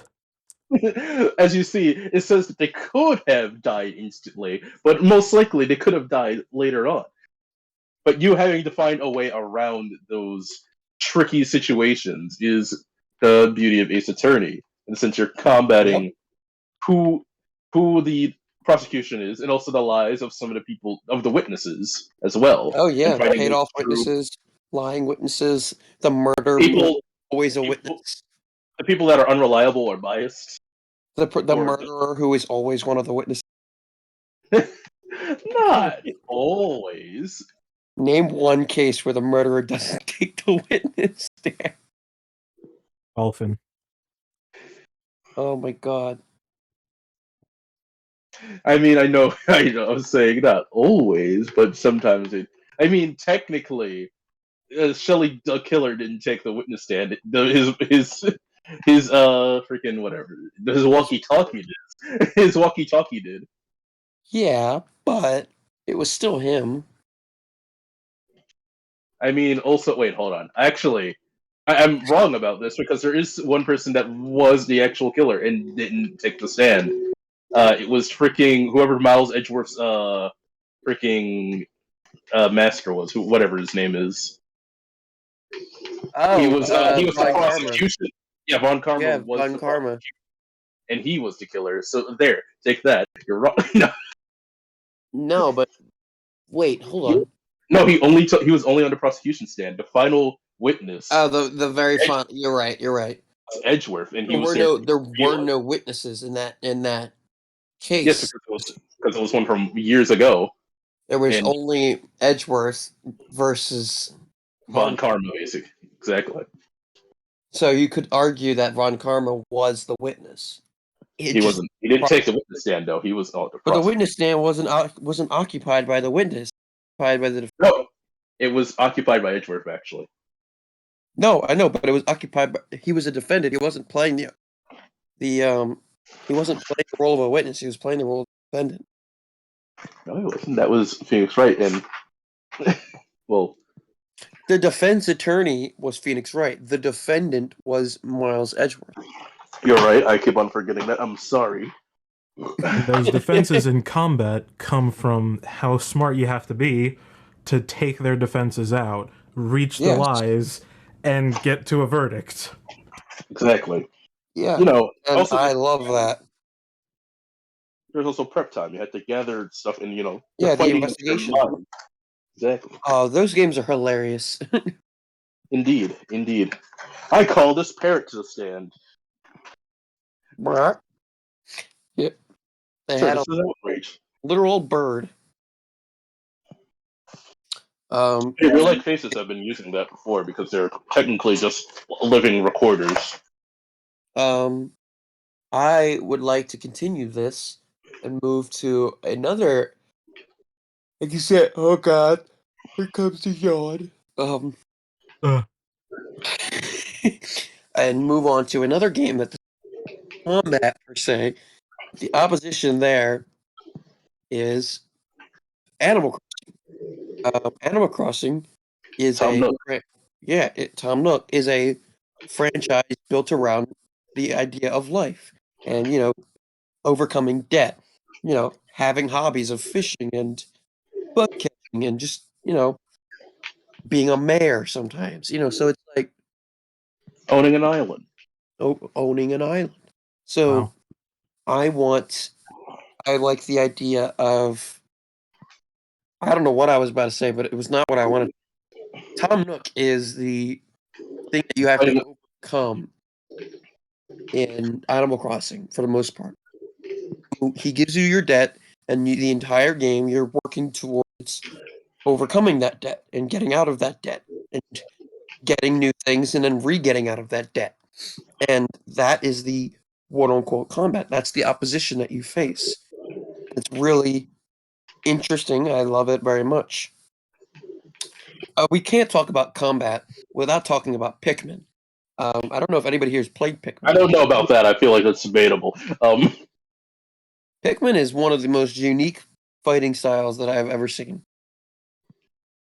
As you see, it says that they could have died instantly, but most likely they could have died later on. But you having to find a way around those tricky situations is the beauty of Ace Attorney. And since you're combating who the prosecution is, and also the lies of some of the witnesses as well. Oh yeah, And finding paid off through witnesses, lying witnesses, the murder people, always a people- witness. the people that are unreliable or biased. The or- murderer who is always one of the witnesses. Not always. Name one case where the murderer doesn't take the witness stand. Dolphin. Oh my God. I mean, I know I'm saying not always, but sometimes it. I mean, technically, Shelley the killer didn't take the witness stand. His freaking whatever. His walkie-talkie did. His walkie-talkie did. Yeah, but it was still him. I mean, also, wait, hold on. Actually, I'm wrong about this because there is one person that was the actual killer and didn't take the stand. It was freaking whoever Miles Edgeworth's freaking master was, whatever his name is. Oh, he was the Von Karma. prosecution. Yeah, Von Karma Yeah, was Von the Karma. prosecution, and he was the killer. So there, take that. You're wrong. No, No, but wait, hold on. no, he was only on the prosecution stand. The final witness, Oh, the very fun. You're right. was Edgeworth, and he There was were no witnesses in that case. Yes, because it was one from years ago. There was And only Edgeworth versus Von Karma, basically. Exactly. So you could argue that Von Karma was the witness. He wasn't. He didn't take the witness stand though. He was the But the prosecutor. witness stand wasn't occupied by the witness, occupied by the No, it was occupied by Edgeworth actually. No, I know, but it was occupied by. He was a defendant. He wasn't playing the. He wasn't playing the role of a witness. He was playing the role of a defendant. No, he wasn't. That was Phoenix Wright, and well, The defense attorney was Phoenix Wright. The defendant was Miles Edgeworth. you're right. I keep on forgetting that. I'm sorry. And those defenses in combat come from how smart you have to be to take their defenses out, reach the Yes. lies, and get to a verdict. Exactly. Yeah, You know, and also I love that. there's also prep time. You had to gather stuff, and Yeah, you're the fighting investigation. with your mind. Exactly. Oh, those games are hilarious. Indeed. I call this parrot to the stand. Yep. They Sir, had a this is outrage. literal bird. Hey, real life faces have been using that before because they're technically just living recorders. I would like to continue this and move to another. Like you said, oh god, here comes the yawn. And move on to another game that the combat per se. The opposition there is Animal Crossing. Animal Crossing is Tom Nook. Tom Nook is a franchise built around the idea of life and overcoming debt. Having hobbies of fishing and bug catching and just being a mayor sometimes. So it's like Owning an island. owning an island. So Wow. I like the idea of. I don't know what I was about to say, but it was not what I wanted. Tom Nook is the thing that you have to overcome in Animal Crossing for the most part. He gives you your debt, and the entire game you're working towards overcoming that debt and getting out of that debt and getting new things and then re-getting out of that debt. And that is the quote-unquote combat. That's the opposition that you face. It's really interesting. I love it very much. We can't talk about combat without talking about Pikmin. I don't know if anybody here has played Pikmin. I don't know about that. I feel like that's debatable. Pikmin is one of the most unique fighting styles that I've ever seen.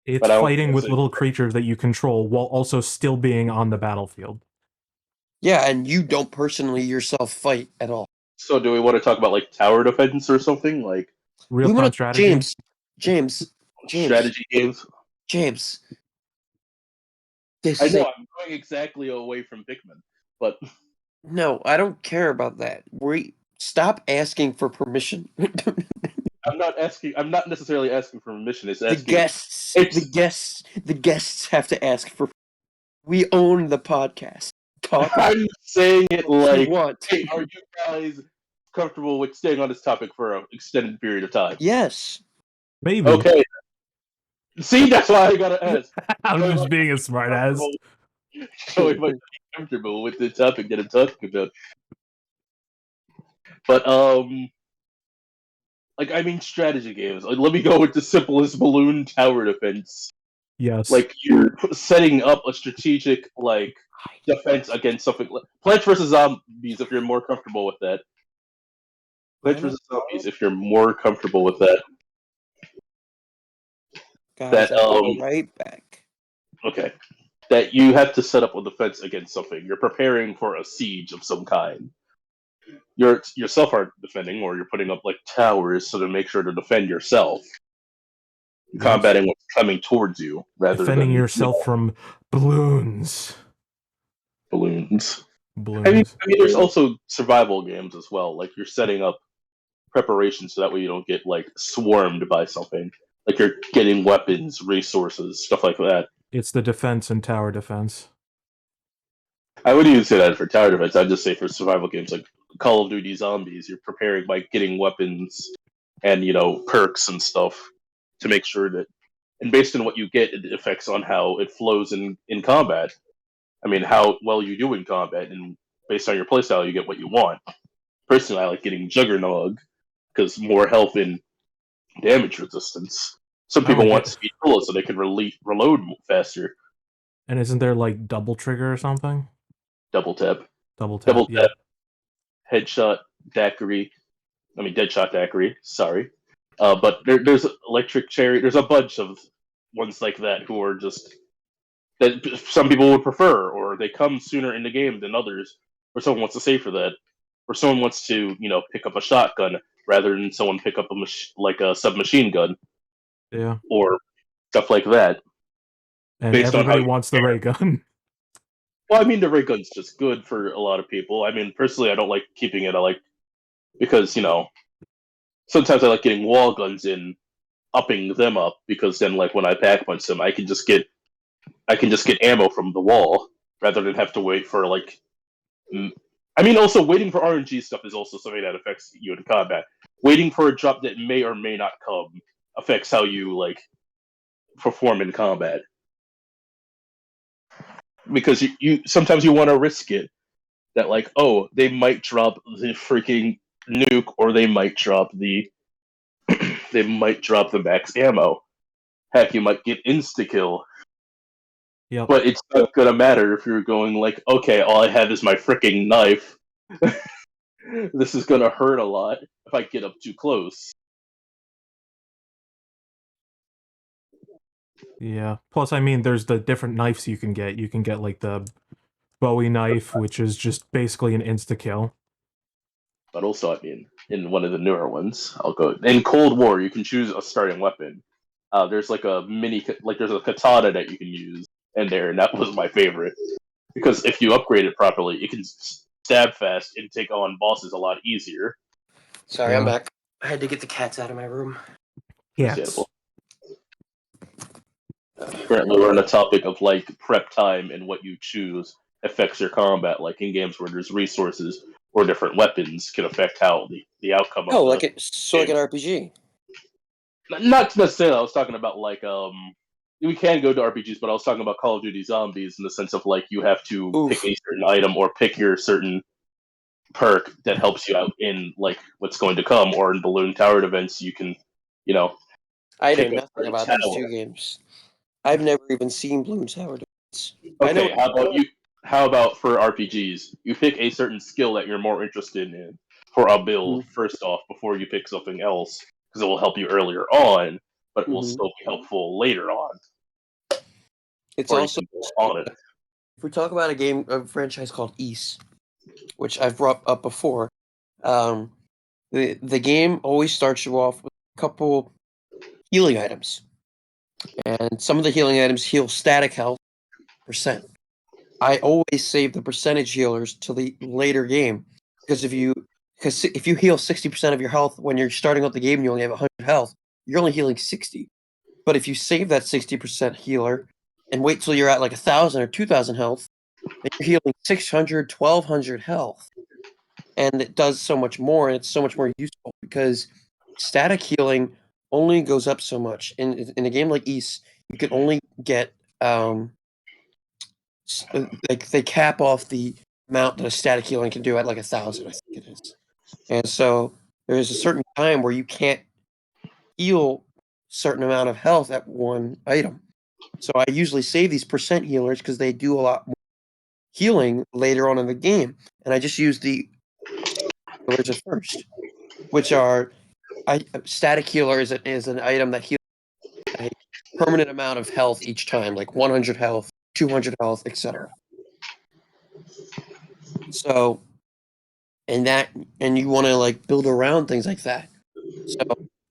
It's But I don't fighting think with it's little creatures that you control while also still being on the battlefield. Yeah, and you don't personally yourself fight at all. So do we want to talk about like tower defense or something? Like Real-time strategy? James. strategy games? James. I know I'm going exactly away from Pikmin, but No, I don't care about that. Stop asking for permission. I'm not necessarily asking for permission. It's The asking guests have to ask for. We own the podcast. Talk I'm saying it what you like, want. hey, are you guys comfortable with staying on this topic for an extended period of time? Yes. Maybe. Okay. See, that's why I gotta ask. I'm just being a smartass. So if I'm comfortable with the topic that I'm talking about. But strategy games. Like, let me go with the simplest balloon tower defense. Yes. Like you're setting up a strategic defense against something. Plants vs Zombies, if you're more comfortable with that. Plants vs Zombies, if you're more comfortable with that. Guys, I'll be right back. Okay. That you have to set up a defense against something. You're preparing for a siege of some kind. You're yourself are defending, or you're putting up like towers so to make sure to defend yourself. You're combating what's coming towards you, rather defending than yourself from balloons. Balloons. I mean, there's also survival games as well. Like you're setting up preparation so that way you don't get like swarmed by something. Like you're getting weapons, resources, stuff like that. It's the defense and tower defense. I wouldn't even say that for tower defense. I'd just say for survival games like Call of Duty Zombies, you're preparing by getting weapons and perks and stuff. to make sure that, and based on what you get, it affects on how it flows in combat. I mean, how well you do in combat, and based on your playstyle, you get what you want. Personally, I like getting Juggernog because more health and damage resistance. Some people want speed reload so they can reload faster. And isn't there like double trigger or something? Double tap. Double tap. Headshot daiquiri. I mean, Deadshot daiquiri. Sorry. But there's electric cherry. There's a bunch of ones like that who are just that some people would prefer, or they come sooner in the game than others, or someone wants to save for that, or someone wants to pick up a shotgun rather than someone pick up a submachine gun. Yeah. Or stuff like that. And everybody wants the ray gun. Well, I mean, the ray gun's just good for a lot of people. I mean, personally, I don't like keeping it. Because sometimes I like getting wall guns in, upping them up, because then when I pack punch them, I can just get ammo from the wall rather than have to wait for I mean, also waiting for RNG stuff is also something that affects you in combat. Waiting for a drop that may or may not come affects how you perform in combat, because you sometimes you want to risk it that they might drop the freaking nuke, or they might drop the max ammo. Heck, you might get insta kill. Yep. But it's not gonna matter if you're going okay, all I have is my freaking knife. This is gonna hurt a lot if I get up too close. Yeah. Plus, I mean, there's the different knives you can get. You can get the Bowie knife, which is just basically an insta-kill. But also, I mean, in one of the newer ones, I'll go in Cold War. You can choose a starting weapon. There's a mini, there's a katana that you can use in there, and that was my favorite because if you upgrade it properly, it can stab fast and take on bosses a lot easier. Sorry, I'm back. I had to get the cats out of my room. Yes. Currently, we're on the topic of prep time, and what you choose affects your combat. In games where there's resources or different weapons can affect how the outcome of like an RPG. Not necessarily. I was talking about we can go to RPGs, but I was talking about Call of Duty Zombies in the sense of you have to pick a certain item or pick your certain perk that helps you out in what's going to come, or in Balloon Tower events you can I know nothing about these two games. I've never even seen Balloon Tower events. Okay, how about for RPGs? You pick a certain skill that you're more interested in for a build first off before you pick something else, because it will help you earlier on, but it will still be helpful later on. It's also on it. If we talk about a franchise called Ys, which I've brought up before, the game always starts you off with a couple healing items, and some of the healing items heal static health %. I always save the percentage healers to the later game, because if you heal 60% of your health when you're starting out the game and you only have 100 health, you're only healing 60. But if you save that 60% healer and wait till you're at 1,000 or 2,000 health, then you're healing 600, 1,200 health. And it does so much more, and it's so much more useful, because static healing only goes up so much. In a game like Ys, you can only get they cap off the amount that a static healing can do at 1,000, I think it is. And so there's a certain time where you can't heal a certain amount of health at one item. So I usually save these % healers because they do a lot more healing later on in the game, and I just use the healers at first, which are static healer is an item that heals a permanent amount of health each time, 100 health, 200 health, etc. So, and you want to build around things like that. So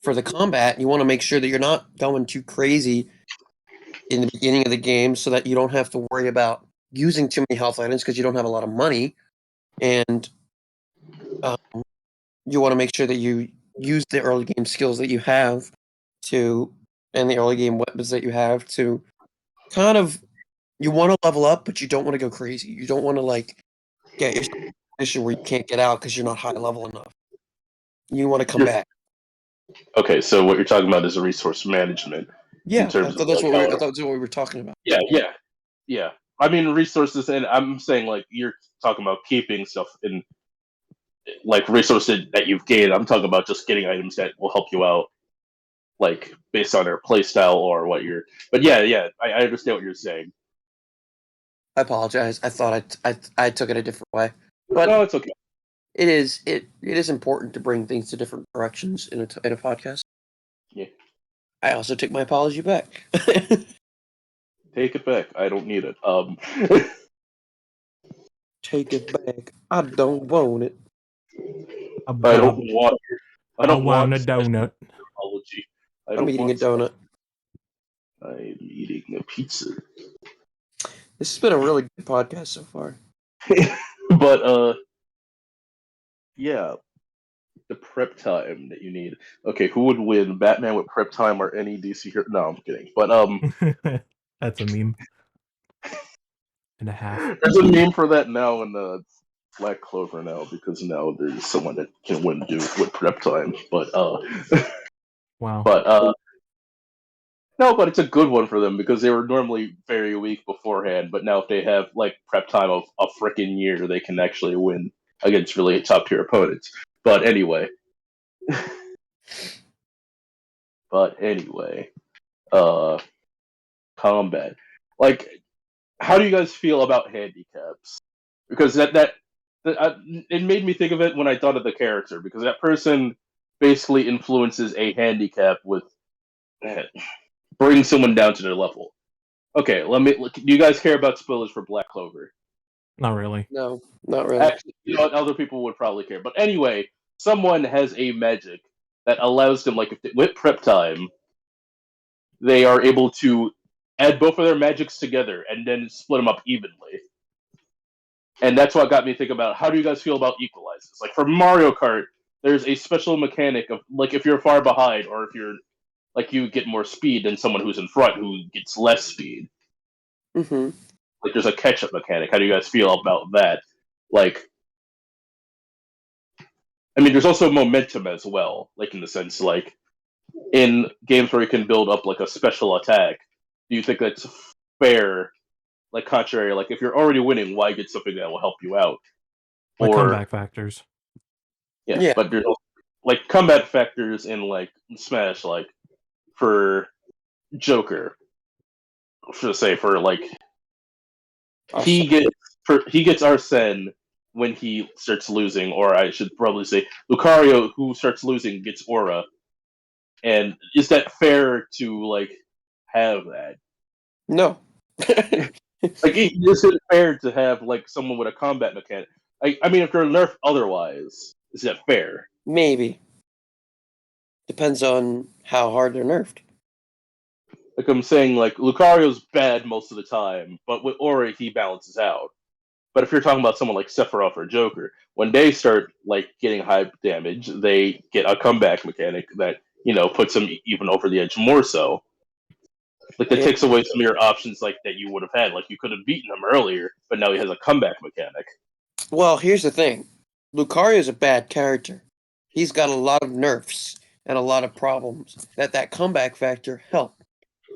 for the combat, you want to make sure that you're not going too crazy in the beginning of the game, so that you don't have to worry about using too many health items because you don't have a lot of money, and you want to make sure that you use the early game skills that you have and the early game weapons that you have to you want to level up, but you don't want to go crazy. You don't want to get yourself in a position where you can't get out because you're not high level enough. You want to come back. Okay, so what you're talking about is a resource management. Yeah, in terms I thought of that's like what how I thought that's what we were talking about. yeah. I mean resources, and I'm saying like you're talking about keeping stuff in like resources that you've gained. I'm talking about just getting items that will help you out, like based on their playstyle or what you're. But yeah, I understand what you're saying. I apologize. I thought I took it a different way, but No, it's okay. it is important to bring things to different directions in a podcast. Yeah. I also take my apology back. Take it back. I don't need it. Take it back. I don't want it. I don't want. I I don't want a special donut. apology. I I'm don't eating a want donut. I'm eating a pizza. This has been a really good podcast so far. But yeah, the prep time that you need. Okay, who would win, Batman with prep time or any DC hero? No, I'm kidding. But That's a meme. And a half. there's a meme for that now in the Black Clover now because now there's someone that can win Duke with prep time. But Wow. but no, but it's a good one for them because they were normally very weak beforehand. But now if they have like prep time of a freaking year, they can actually win against really top tier opponents. But anyway. Combat. Like, how do you guys feel about handicaps? Because it made me think of it when I thought of the character because that person basically influences a handicap with bring someone down to their level. Okay, do you guys care about spoilers for Black Clover? Not really. No, not really. Actually, you know what? Other people would probably care. But anyway, someone has a magic that allows them, like, with prep time, they are able to add both of their magics together and then split them up evenly. And that's what got me thinking about how do you guys feel about equalizers? Like for Mario Kart, there's a special mechanic of like if you're far behind or if you're like you get more speed than someone who's in front who gets less speed. Mm-hmm. Like there's a catch-up mechanic. How do you guys feel about that? Like, I mean, there's also momentum as well. Like in the sense, like in games where you can build up like a special attack, do you think that's fair? Like contrary, like if you're already winning, why get something that will help you out? Like Or comeback factors. yeah, but there's also, like combat factors in like Smash, like for Joker, should I say for like he gets Arsene when he starts losing, or I should probably say Lucario, who starts losing, gets Aura. And is that fair to like have that? No. Like, is it fair to have like someone with a combat mechanic? I mean, if they're nerfed otherwise, is that fair? Maybe. Depends on how hard they're nerfed. Like I'm saying, like Lucario's bad most of the time, but with Aura he balances out. But if you're talking about someone like Sephiroth or Joker, when they start like getting high damage, they get a comeback mechanic that puts them even over the edge more so. Like that takes away some of your options like that you would have had. Like you could have beaten him earlier, but now he has a comeback mechanic. Well, here's the thing. Lucario's a bad character. He's got a lot of nerfs and a lot of problems. That comeback factor helped.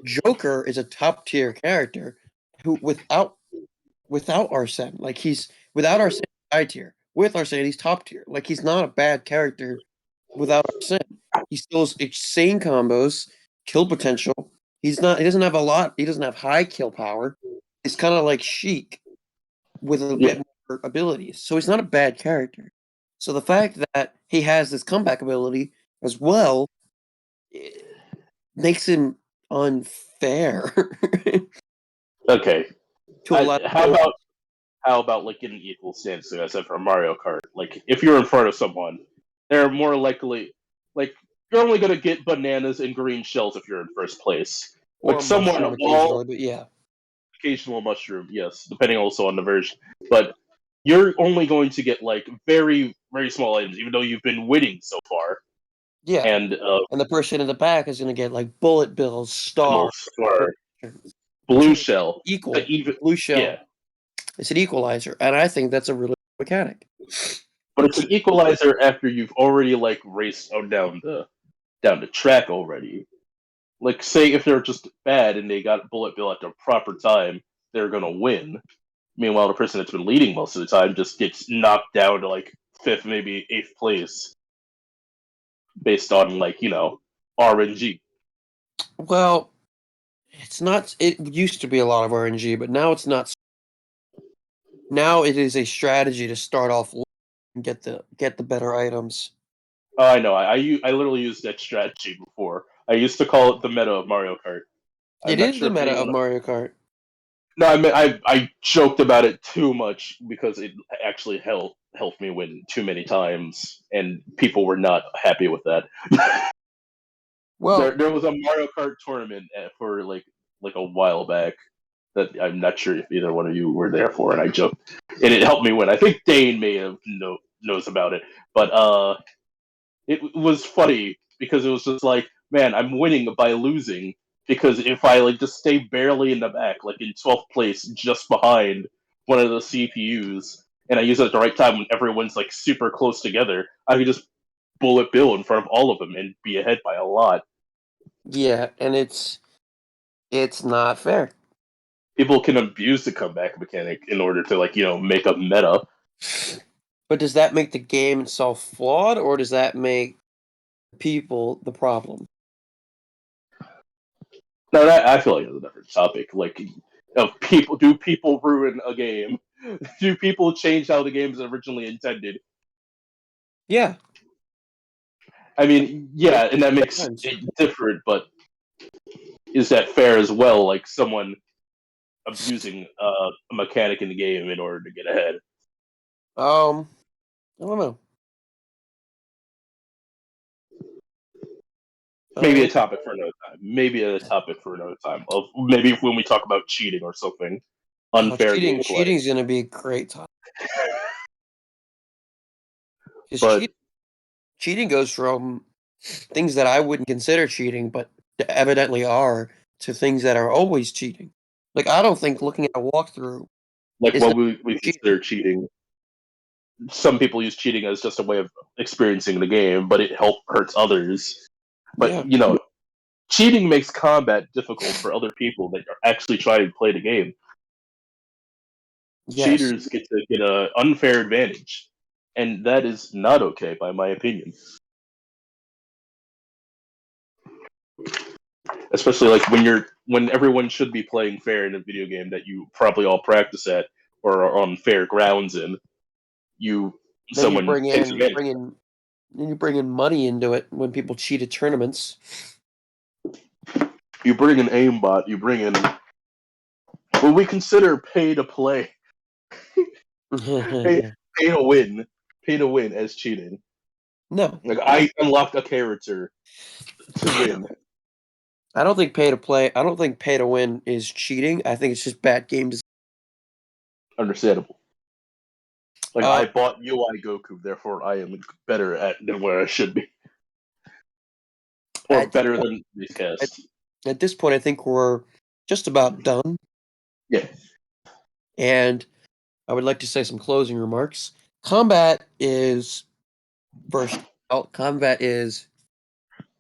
Joker is a top tier character who without Arsene, like he's without Arsene high tier. With Arsene, he's top tier. Like he's not a bad character without Arsene. He still has insane combos, kill potential. He doesn't have a lot. He doesn't have high kill power. He's kind of like Sheik with a bit more abilities. So he's not a bad character. So the fact that he has this comeback ability as well makes him unfair. Okay. To a lot How about like getting equal stance, like I said, for Mario Kart? Like if you're in front of someone, they're more likely like you're only gonna get bananas and green shells if you're in first place. or Like someone occasionally, but yeah. occasional mushroom, yes, depending also on the version. But you're only going to get like very, very small items, even though you've been winning so far. Yeah. And the person in the back is gonna get like bullet bills, stars, blue shell. equal Blue shell. Yeah. It's an equalizer, and I think that's a really good mechanic. But it's an equalizer after you've already like raced down the down the track already. Like, say if they're just bad and they got bullet bill at the proper time, they're gonna win. Meanwhile, the person that's been leading most of the time just gets knocked down to like 5th, maybe 8th place, based on like RNG. Well, it's not. It used to be a lot of RNG, but now it's not. Now it is a strategy to start off low and get the better items. Oh, I know. I literally used that strategy before. I used to call it the meta of Mario Kart. I'm It not is sure the if meta of anyone. Mario Kart. No, I joked about it too much because it actually helped me win too many times, and people were not happy with that. Well, there was a Mario Kart tournament for like a while back that I'm not sure if either one of you were there for, and I joked, and it helped me win. I think Dane may have knows about it, but it was funny because it was just like, man, I'm winning by losing because if I like just stay barely in the back, like in 12th place, just behind one of the CPUs, and I use it at the right time when everyone's like super close together, I could just bullet bill in front of all of them and be ahead by a lot. yeah, and it's not fair. People can abuse the comeback mechanic in order to make a meta. But does that make the game itself flawed, or does that make people the problem? Now that I feel like it's a different topic. Like, do people ruin a game? Do people change how the game is originally intended? Yeah. I mean, yeah, and that makes Sometimes. it different, but is that fair as well? Like someone abusing a mechanic in the game in order to get ahead. I don't know. Maybe a topic for another time. Maybe a topic for another time. Of maybe when we talk about cheating or something, unfair gameplay. Cheating is going to be a great topic. But cheating goes from things that I wouldn't consider cheating, but evidently are, to things that are always cheating. Like, I don't think looking at a walkthrough like is what we consider cheating. Some people use cheating as just a way of experiencing the game, but it hurts others. But yeah. Cheating makes combat difficult for other people that are actually trying to play the game. Yes. Cheaters get to get an unfair advantage, and that is not okay, by my opinion. Especially like when everyone should be playing fair in a video game that you probably all practice at or are on fair grounds in. Then Someone takes advantage. you bring in money into it when people cheat at tournaments. You bring an aimbot. You bring in what we consider pay to play, pay to win as cheating. No, Like I unlocked a character to win. I don't think pay to play. I don't think pay to win is cheating. I think it's just bad game design. Understandable. Like I bought UI Goku, therefore I am better than where I should be, or better than these casts. At this point, I think we're just about done. Yeah. And I would like to say some closing remarks. Combat is combat is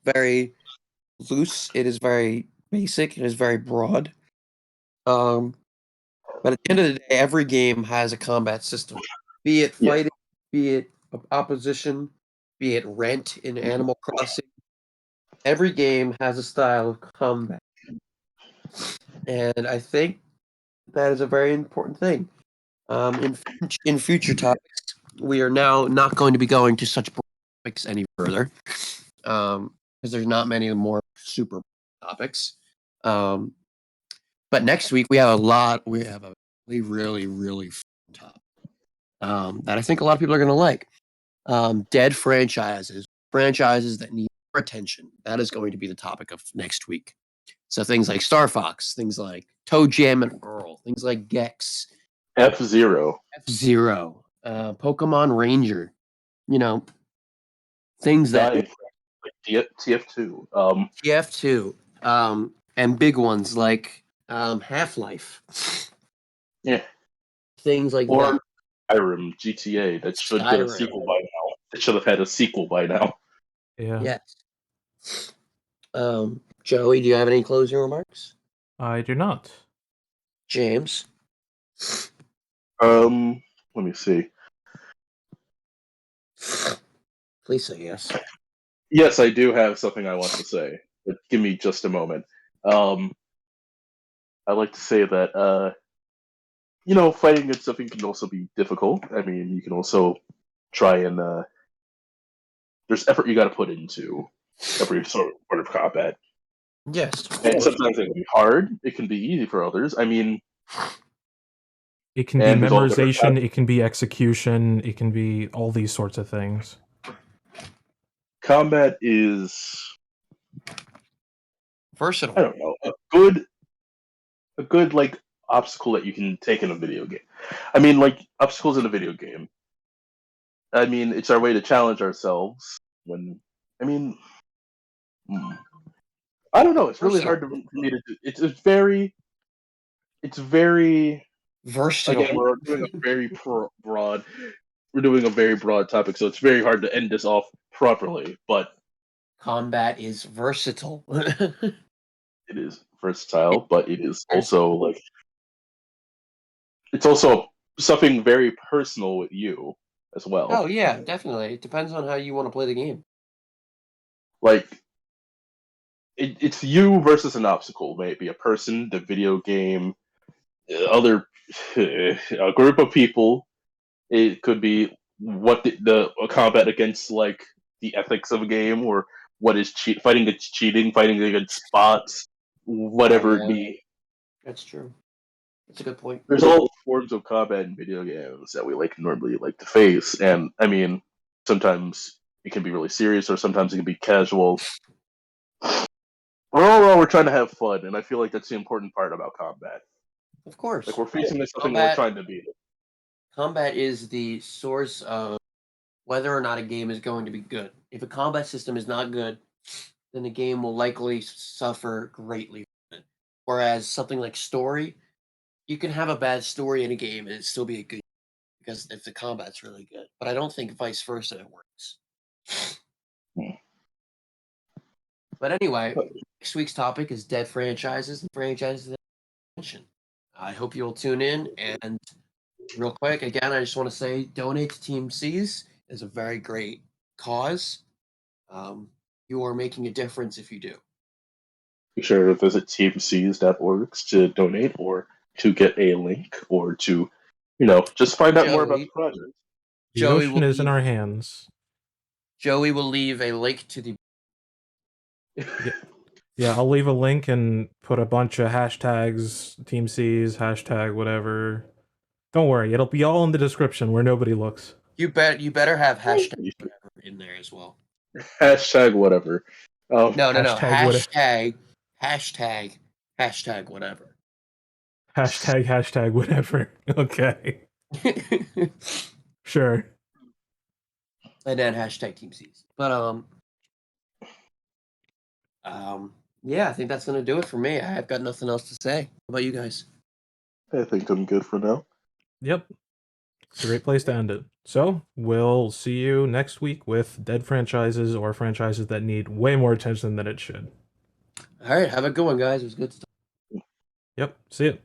very loose. It is very basic. It is very broad. But at the end of the day, every game has a combat system. Be it fighting, be it opposition, be it rent in Animal Crossing. Every game has a style of combat. And I think that is a very important thing. In future topics, we are now not going to be going to such topics any further, because there's not many more super topics. But next week we have a really, really fun topic that I think a lot of people are going to like. Dead franchises that need more attention. That is going to be the topic of next week. So things like Star Fox, things like Toe Jam and Earl, things like Gex, F-Zero, Pokemon Ranger, things that like TF2, TF2, and big ones like Half-Life. Yeah. Things like or that. Skyrim, GTA, that should get a sequel by now. It should have had a sequel by now. Yeah. Yes. Joey, do you have any closing remarks? I do not. James? Let me see. Please say yes. Yes, I do have something I want to say, but give me just a moment. I'd like to say that fighting against something can also be difficult. I mean, you can also try and there's effort you got to put into every sort of combat, Yes. and sometimes it can be hard. It can be easy for others. I mean, It can be and there's all different memorization, it can be execution, it can be all these sorts of things. combat is, Versatile. I don't know, a good like obstacle that you can take in a video game. I mean, like obstacles in a video game. I mean, it's our way to challenge ourselves. I mean, hmm, I don't know. It's really hard for me to do. It's very. Versatile. Again, we're doing a very broad. We're doing a very broad topic, so it's very hard to end this off properly. But Combat is versatile. it is versatile, but it is also like it's also something very personal with you as well. Oh yeah, definitely. It depends on how you want to play the game. Like it's you versus an obstacle. Maybe a person, the video game, other a group of people. It could be what a combat against like the ethics of a game, or what is fighting against cheating, fighting against bots, whatever it be. That's true. That's a good point. There's all forms of combat in video games that we normally like to face, and I mean, sometimes it can be really serious, or sometimes it can be casual. Overall, we're trying to have fun, and I feel like that's the important part about combat. Of course. Like we're facing something we're trying to beat. Combat is the source of whether or not a game is going to be good. If a combat system is not good, then the game will likely suffer greatly from it. Whereas something like story, you can have a bad story in a game and it still be a good because if the combat's really good. But I don't think vice versa it works. But anyway, next week's topic is dead franchises and franchises that I mentioned. I hope you'll tune in. And real quick, again, I just want to say donate to Team C's. It's a very great cause. You are making a difference if you do. Be sure to visit teamcs.org to donate, or to get a link, or to, just find out more about the project. The ocean is in our hands. Joey will leave a link to the... Yeah, I'll leave a link and put a bunch of hashtags, Team C's, hashtag whatever. Don't worry, it'll be all in the description where nobody looks. You better have hashtag whatever in there as well. Hashtag whatever. No. Hashtag Hashtag whatever. Hashtag whatever. Okay. Sure. And then hashtag Team C's. But yeah, I think that's gonna do it for me. I've got nothing else to say. How about you guys? I think I'm good for now. Yep. It's a great place to end it. So, we'll see you next week with dead franchises or franchises that need way more attention than it should. All right, have a good one, guys. It was good stuff. Yep, see you.